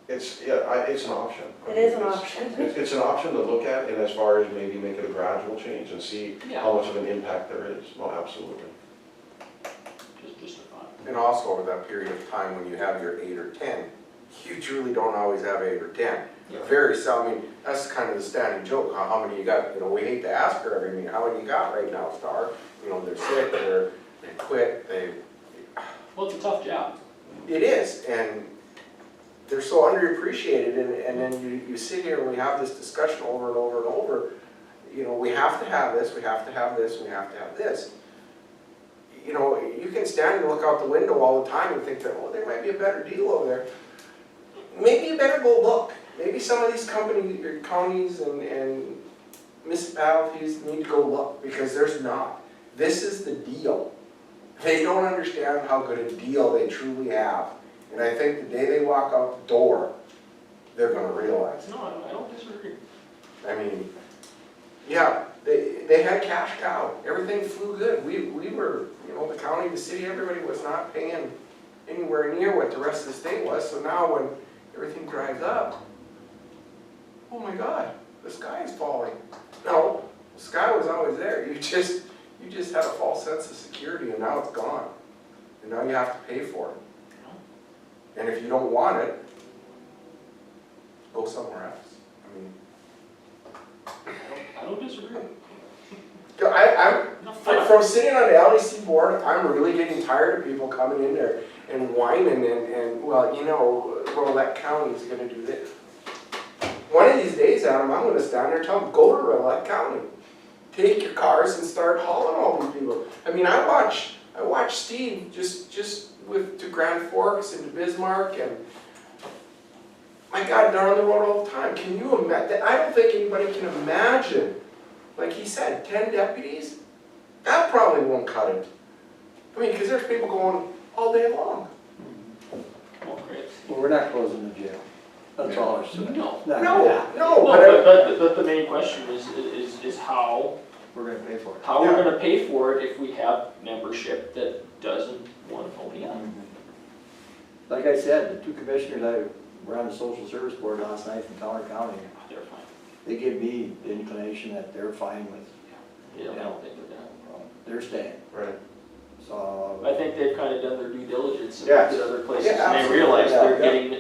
It's an option. It is an option. It's an option to look at, and as far as maybe make it a gradual change and see Yeah. how much of an impact there is. No, absolutely. Just a thought. And also over that period of time when you have your 8 or 10, you truly don't always have 8 or 10. Yeah. Very seldom, I mean, that's kind of the standing joke, how many you got, you know, we hate to ask her, I mean, how many you got right now, Star? You know, they're sick, they quit, Well, it's a tough job. it is, and they're so underappreciated, and then you sit here and we have this discussion over and over and over, you know, we have to have this, we have to have this, we have to have this. You know, you can stand and look out the window all the time and think that, oh, there might be a better deal over there. Maybe you better go look. Maybe some of these companies, or counties and municipalities need to go look, because there's not. This is the deal. They don't understand how good a deal they truly have. And I think the day they walk out the door, they're gonna realize. No, I don't disagree. I mean, yeah, they had cash cow. Everything flew good. We were, you know, the county, the city, everybody was not paying anywhere near what the rest of the state was. So now when everything dries up, oh my God, the sky is falling. No, the sky was always there. You just had a false sense of security, and now it's gone. And now you have to pay for it. And if you don't want it, go somewhere else. I mean, I don't disagree. From sitting on the LEC board, I'm really getting tired of people coming in there and whining and well, you know, Rolette County is gonna do this. One of these days, Adam, I'm gonna stand there and tell them, go to Rolette County. Take your cars and start hauling all these people. I mean, I watch Steve just to Grand Forks and to Bismarck, and my God, they're on the road all the time. Can you imagine? I don't think anybody can imagine, like he said, 10 deputies? That probably won't cut it. I mean, because there's people going all day long. Well, great. well, we're not closing the jail. That's all I'm saying. No. No, But the main question is how We're gonna pay for it. we're gonna pay for it if we have membership that doesn't want to pony up. Like I said, the 2 commissioners I were on the social service board last night from Fowler County. They're fine. They give me the inclination that they're fine with, Yeah, I don't think they're gonna have a problem. they're staying. Right. So, I think they've kind of done their due diligence and Yes. looked at other places, Yeah, and they absolutely. realize they're Yeah. getting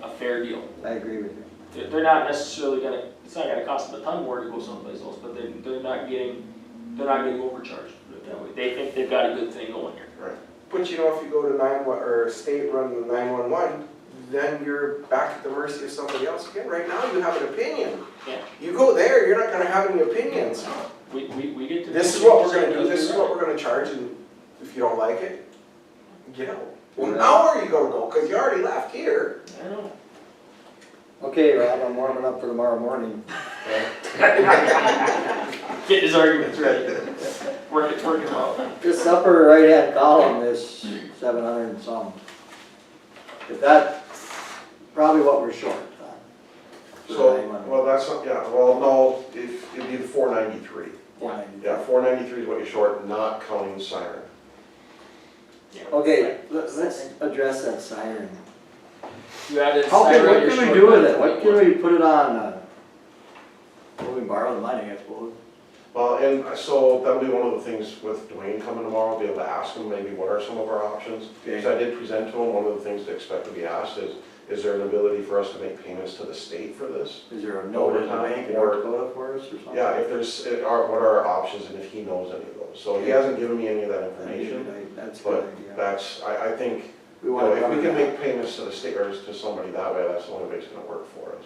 a fair deal. I agree with you. They're not necessarily gonna, it's not gonna cost them a ton more to go someplace else, but they're not getting overcharged, put it that way. They think they've got a good thing going here. Right. But you know, if you go to or state run the 911, then you're back at the mercy of somebody else again. Right now, you have an opinion. Yeah. You go there, you're not gonna have any opinions. We get to. This is what we're gonna do, this is what we're gonna charge, and if you don't like it, get out. Well, now where are you gonna go? Cause you already left here. I know. Okay, Rob, I'm warming up for tomorrow morning. Get his arguments ready. Work it out. This upper right-hand column is 700 and some. If that's probably what we're short on. So, well, that's, not- yeah, well, no, it'd be the 493. 490. Yeah, 493 is what you're short, not counting the siren. Okay, let's address that siren. You added What siren, can we do with it? What can we put it on? Well, we can borrow the money, I suppose. Well, and so that'll be one of the things with Dwayne coming tomorrow, be able to ask him maybe what are some of our options. Because I did present to him, one of the things to expect to be asked is there an ability for us to make payments to the state for this? Is there a note in the bank in North Dakota for us or something? Yeah, if there's, what are our options and if he knows any of those. So he hasn't given me any of that information, That's a but good idea. that's, I think, We you want know, to if we cover can that. make payments to the state or to somebody that way, that's the only way it's gonna work for us.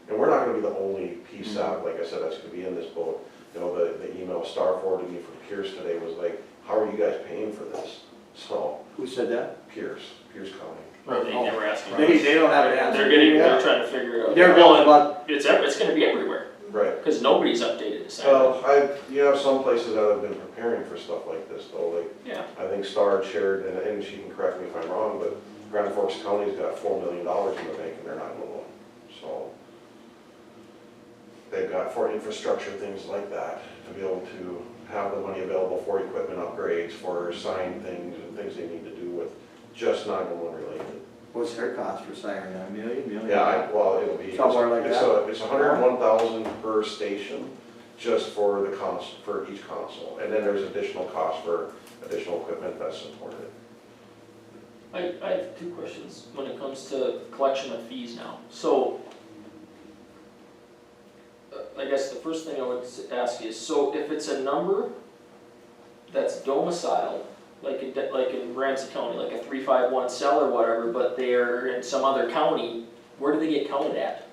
And we're not gonna be the only piece out, like I said, that's gonna be in this boat. You know, the email Star forwarded me from Pierce today was like, how are you guys paying for this? So, Who said that? Pierce County. Or they never asked me. They don't have an answer. They're trying to figure it out. They're going about, It's gonna be everywhere, Right. because nobody's updated the siren. Well, you have some places that have been preparing for stuff like this though, like, Yeah. I think Star shared, and she can correct me if I'm wrong, but Grand Forks County's got $4 million in the bank and they're not going to. So they've got for infrastructure, things like that, to be able to have the money available for equipment upgrades, for sign things and things they need to do with just 911 related. what's their cost for siren? $1 million? Yeah, well, it'll be, Somewhere like that. it's 101,000 per station just for the for each console. And then there's additional costs for additional equipment that's supported. I have two questions when it comes to collection of fees now. So, I guess the first thing I would ask is, so if it's a number that's domiciled, like in Ramsey County, like a 351 cell or whatever, but they're in some other county, where do they get counted at?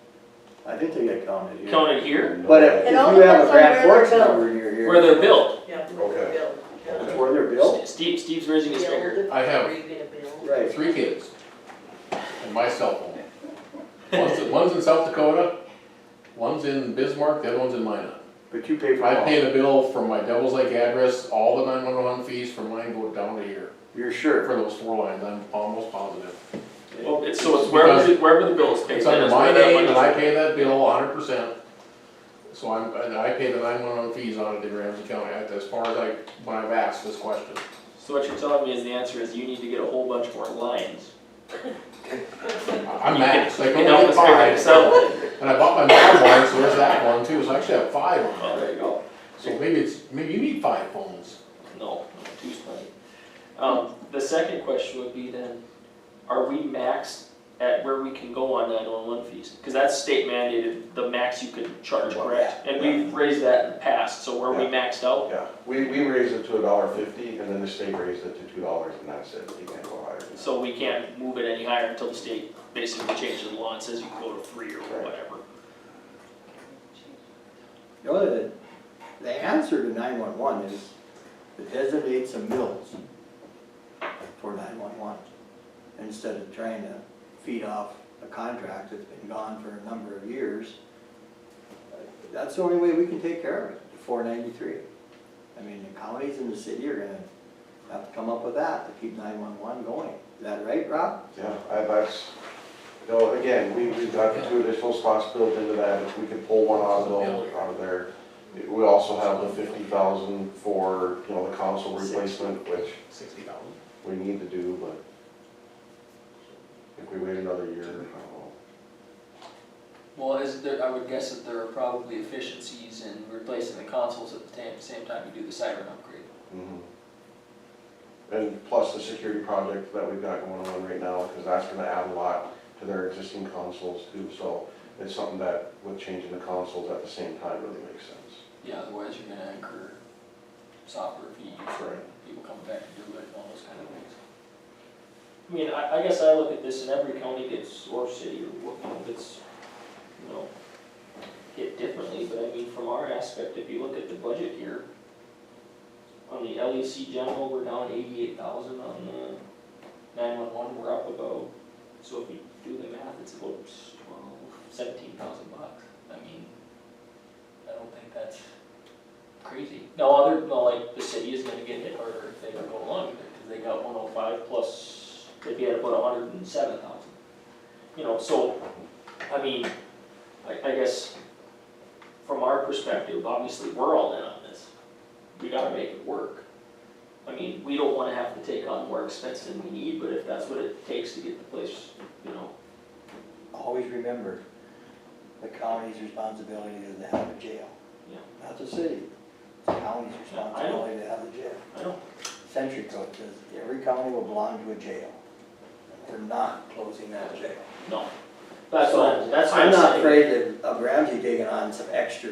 I think they get counted here. Counted here? But if you all have depends a on Grand where Forks they're number and you're here. Where they're billed? Yeah. Okay. That's where they're billed? Steve's raising his finger. I have Where you get a bill. Right. 3 kids and my cell phone. One's in South Dakota, one's in Bismarck, the other one's in Minot. But you pay for I all. pay the bill from my Devil's Lake address, all the 911 fees from mine go down to here. You're sure? For those 4 lines, I'm almost positive. Well, it's wherever the bill is paid. It's under that's my where that name money's and I going. pay that bill 100%. So I pay the 911 fees on it in Ramsey County, as far as when I've asked this question. So what you're telling me is the answer is you need to get a whole bunch more lines. I'm maxed, like You only know, get it's figuring 5. itself. And I bought my mom one, so there's that one too, so I actually have 5 on Oh, there. there you go. So maybe you need 5 phones. No, 2's plenty. The second question would be then, are we maxed at where we can go on 911 fees? Because that's state mandated, the max you can charge, correct? And we've raised that in the past, so were we maxed out? Yeah, we raised it to $1.50 and then the state raised it to $2 and that's it, you can't go higher than that. So we can't move it any higher until the state basically changes the law and says you can go to 3 or whatever. You know, the answer to 911 is to designate some mills for 911 instead of trying to feed off a contract that's been gone for a number of years. That's the only way we can take care of it, the 493. I mean, the counties and the city are gonna have to come up with that to keep 911 going. Is that right, Rob? Yeah, that's, you know, again, we've got the 2 additional spots built into that, if we could pull one out of there. We also have the 50,000 for, you know, the console replacement, which 60,000. we need to do, but if we wait another year, I don't know. Well, I would guess that there are probably efficiencies in replacing the consoles at the same time you do the siren upgrade. Mm-hmm. And plus the security project that we've got going on right now, because that's gonna add a lot to their existing consoles too, so it's something that, with changing the consoles at the same time, really makes sense. Yeah, otherwise you're gonna incur software fees, Right. people coming back to do it, and all those kind of things. I mean, I guess I look at this and every county gets, or city, or what, gets, you know, get differently, but I mean, from our aspect, if you look at the budget here, on the LEC general, we're down 88,000, on the 911, we're up about, so if you do the math, it's about 17,000 bucks. I mean, I don't think that's crazy. Now, like, the city is gonna get hit harder if they don't go along with it, because they got 105 plus, they'd be at about 107,000. You know, so, I mean, I guess, from our perspective, obviously, we're all in on this. We gotta make it work. I mean, we don't wanna have to take on more expense than we need, but if that's what it takes to get the place, you know. Always remember, the county's responsibility is to have a jail. Yeah. Not the city. It's the county's responsibility to have a jail. I know. Century Code says every county will belong to a jail. And we're not closing that jail. No. That's So, what I'm I'm not saying. afraid of Ramsey taking on some extra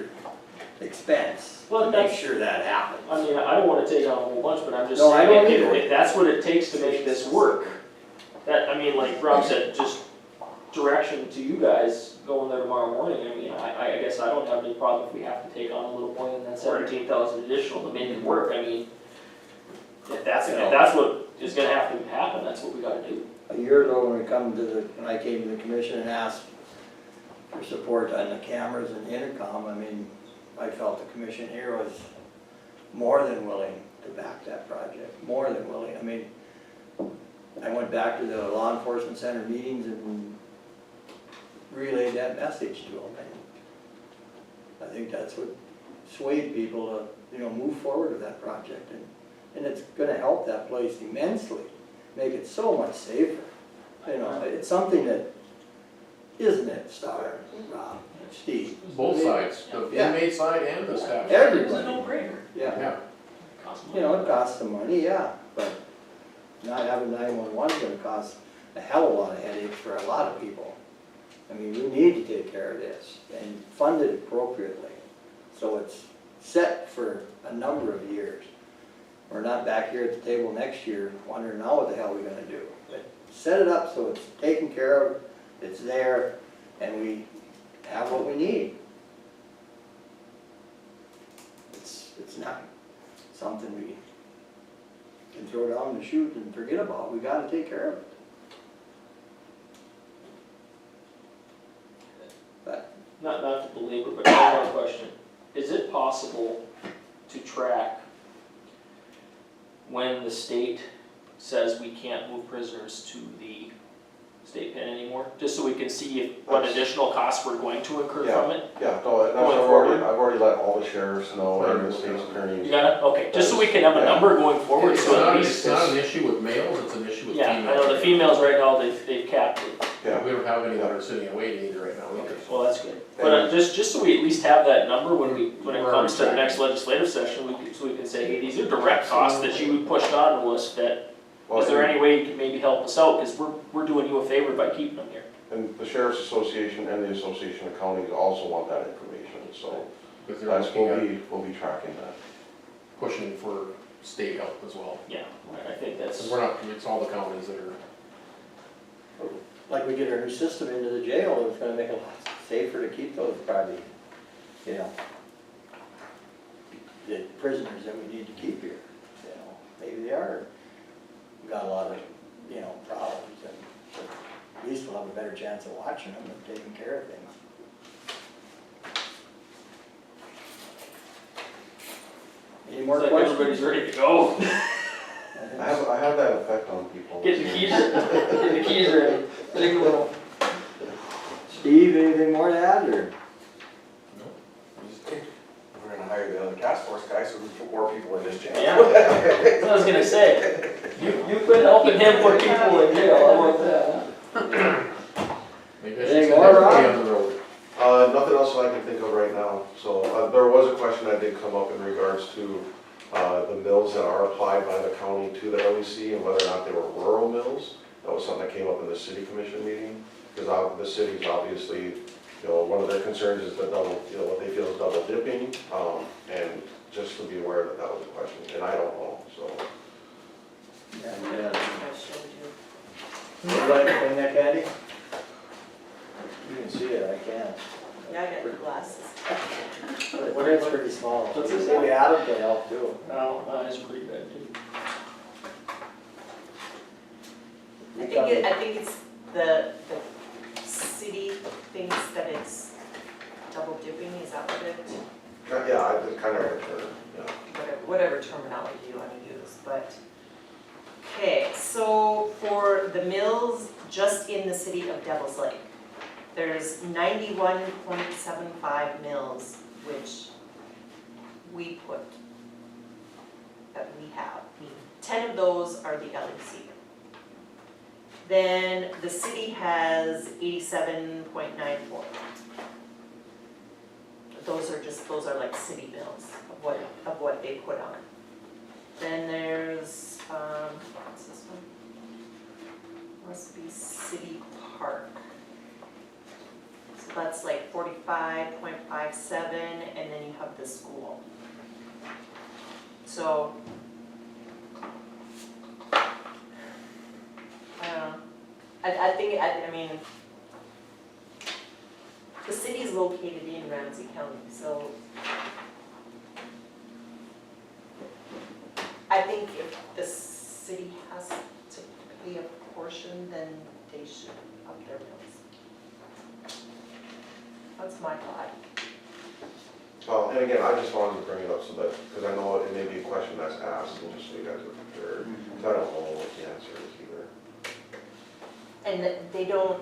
expense Well, to make that's- sure that happens. I mean, I don't wanna take on a whole bunch, but I'm just No, I saying, don't if, either. if that's what it takes to make this work, that, I mean, like Rob said, just direction to you guys going there tomorrow morning, I mean, I guess I don't have any problem if we have to take on a little more than that 17,000 additional to make it work, I mean, if that's what is gonna have to happen, that's what we gotta do. A year ago, when I came to the commission and asked for support on the cameras and the intercom, I mean, I felt the commission here was more than willing to back that project, more than willing. I mean, I went back to the law enforcement center meetings and relayed that message to them. And I think that's what swayed people to, move forward with that project. And it's gonna help that place immensely, make it so much safer. It's something that, isn't it, Star, Rob, Steve? Both sides, the Yeah. inmate side and the staff. It's a Everybody, no-brainer. yeah. Yeah. Costs money. It costs some money, yeah, but not having 911 is gonna cost a hell of a lot of headaches for a lot of people. I mean, we need to take care of this and fund it appropriately, so it's set for a number of years. We're not back here at the table next year wondering now what the hell we're gonna do. But set it up so it's taken care of, it's there, and we have what we need. It's not something we can throw down the chute and forget about. We gotta take care of it. But Not to belabor, but one more question. Is it possible to track when the state says we can't move prisoners to the state pen anymore? Just so we can see what additional costs we're going to incur from it? Yeah, no, Going I've already let all the sheriffs know and the state's You attorneys. got it? Okay, just so we can have a number going forward, It's so at not, least. it's not an issue with males, it's an issue with Yeah, females. I know the females right now, they've capped it. Yeah. We don't have any that are sitting and waiting either right now either. Well, that's good. But just so we at least have that number when it We're comes to the already next legislative session, so we can say, hey, these are direct costs that you would push on us, that, is there any way you can maybe help us out? Because we're doing you a favor by keeping them here. And the Sheriff's Association and the Association of Counties also want that information, so Because they're that's, looking at we'll be tracking that. pushing for state help as well. Yeah, I think that's. Because we're not, it's all the counties that are, like we get our new system into the jail, it's gonna make it a lot safer to keep those probably, the prisoners that we need to keep here. Maybe they are, got a lot of, problems, and at least we'll have a better chance of watching them and taking care of things. Any more Looks like questions? everybody's ready to go. I have that effect on people. Get the keys ready. Ready to go. Steve, anything more to add, or? We're gonna hire the other task force guy, so we can put more people in this jail. Yeah, that's what I was gonna say. You quit helping him put people in jail, how about that? maybe I Anything should send more, Rob? everybody on the road. Nothing else that I can think of right now. So there was a question that did come up in regards to the mills that are applied by the county to the LEC and whether or not they were rural mills. That was something that came up in the city commission meeting, because the city's obviously, one of their concerns is the double, what they feel is double dipping, and just to be aware that that was a question, and I don't know, so. Yeah, I showed you. You got anything there, Candy? You can see it, I can't. Yeah, I got the glasses. But it's pretty small. What's this? Maybe Adam can help too. No, it's pretty bad too. I think it's the city thinks that it's double dipping, is that what it, Yeah, it's kind of a term, yeah. whatever terminology you wanna use, but. Okay, so for the mills just in the city of Devils Lake, there's 91.75 mills, which we put, that we have. 10 of those are the LEC. Then the city has 87.94. Those are like city mills of what they put on. Then there's, what's this one? Must be City Park. So that's like 45.57, and then you have the school. So, I think, I mean, the city's located in Ramsey County, so I think if the city has to pay a portion, then they should up their bills. That's my thought. And again, I just wanted to bring it up so that, because I know it may be a question that's asked, and just so you guys are prepared. So I don't know what the answer is either. And they don't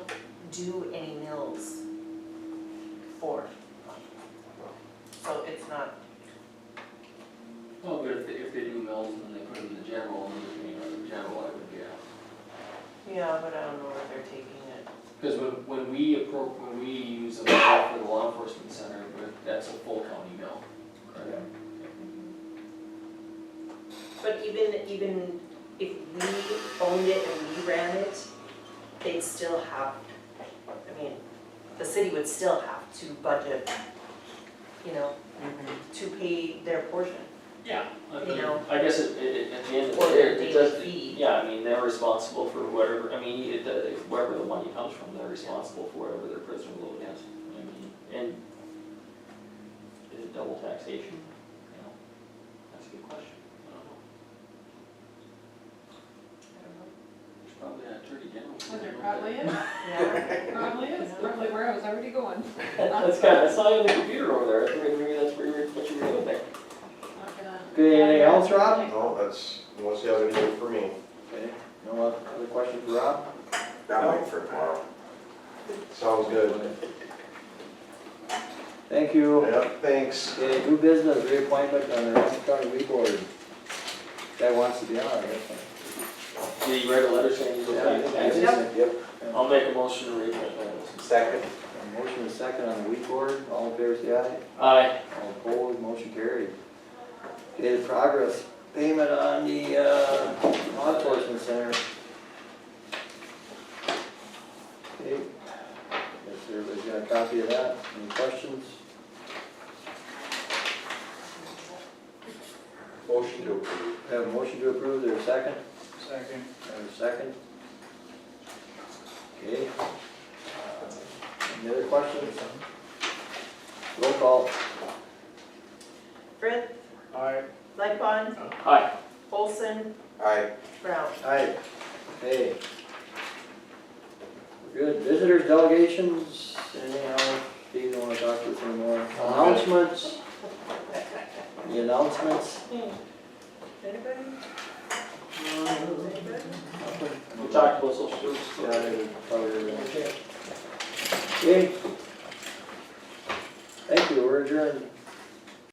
do any mills for, so it's not. Well, but if they do mills and then they put them in the general, and then you know, the general, I would, yeah. Yeah, but I don't know where they're taking it. Because when we use a mill for the law enforcement center, that's a full county mill. Correct. But even if we owned it and we ran it, they'd still have, I mean, the city would still have to budget, you know, to pay their portion. Yeah, I You mean, know. I guess at the end of the Or their day, it daily does, fee. yeah, I mean, they're responsible for whatever, I mean, wherever the money comes from, they're responsible for whatever their prisoner load is. I mean, and is it double taxation? You know, that's a good question. I don't know. There's probably an attorney general. Well, there probably is, Yeah. probably is, probably where I was already going. That's kind of, I saw you on the computer over there, I think maybe that's what you were doing there. Okay, anything else, Rob? No, that's, unless you have anything for me. Okay, no other questions for Rob? That might for tomorrow. Sounds good. Thank you. Yeah, thanks. Okay, new business, reappointment on the Ramsey County Weed Board. Guy wants to be on, I guess. Yeah, you read a letter saying you Yeah, were Yep. I'll make a motion to reappoint Dennis. Second. A motion is second on the weed board, all in favor say aye. Aye. All opposed, motion carried. Okay, the progress payment on the law enforcement center. Okay, guess everybody's got a copy of that, any questions? Motion to approve. Have a motion to approve, there's a second? Second. Have a second? Okay. Any other questions? Roll call. Frith, Aye. Lightfon, Aye. Olson, Aye. Brown. Aye. Okay. We're good. Visitors, delegations, anything else? Steve, you wanna talk to us anymore? Announcements? The announcements? Anybody? We talked about social services. Yeah, they would cover everything. Okay. Thank you, we're adjourned.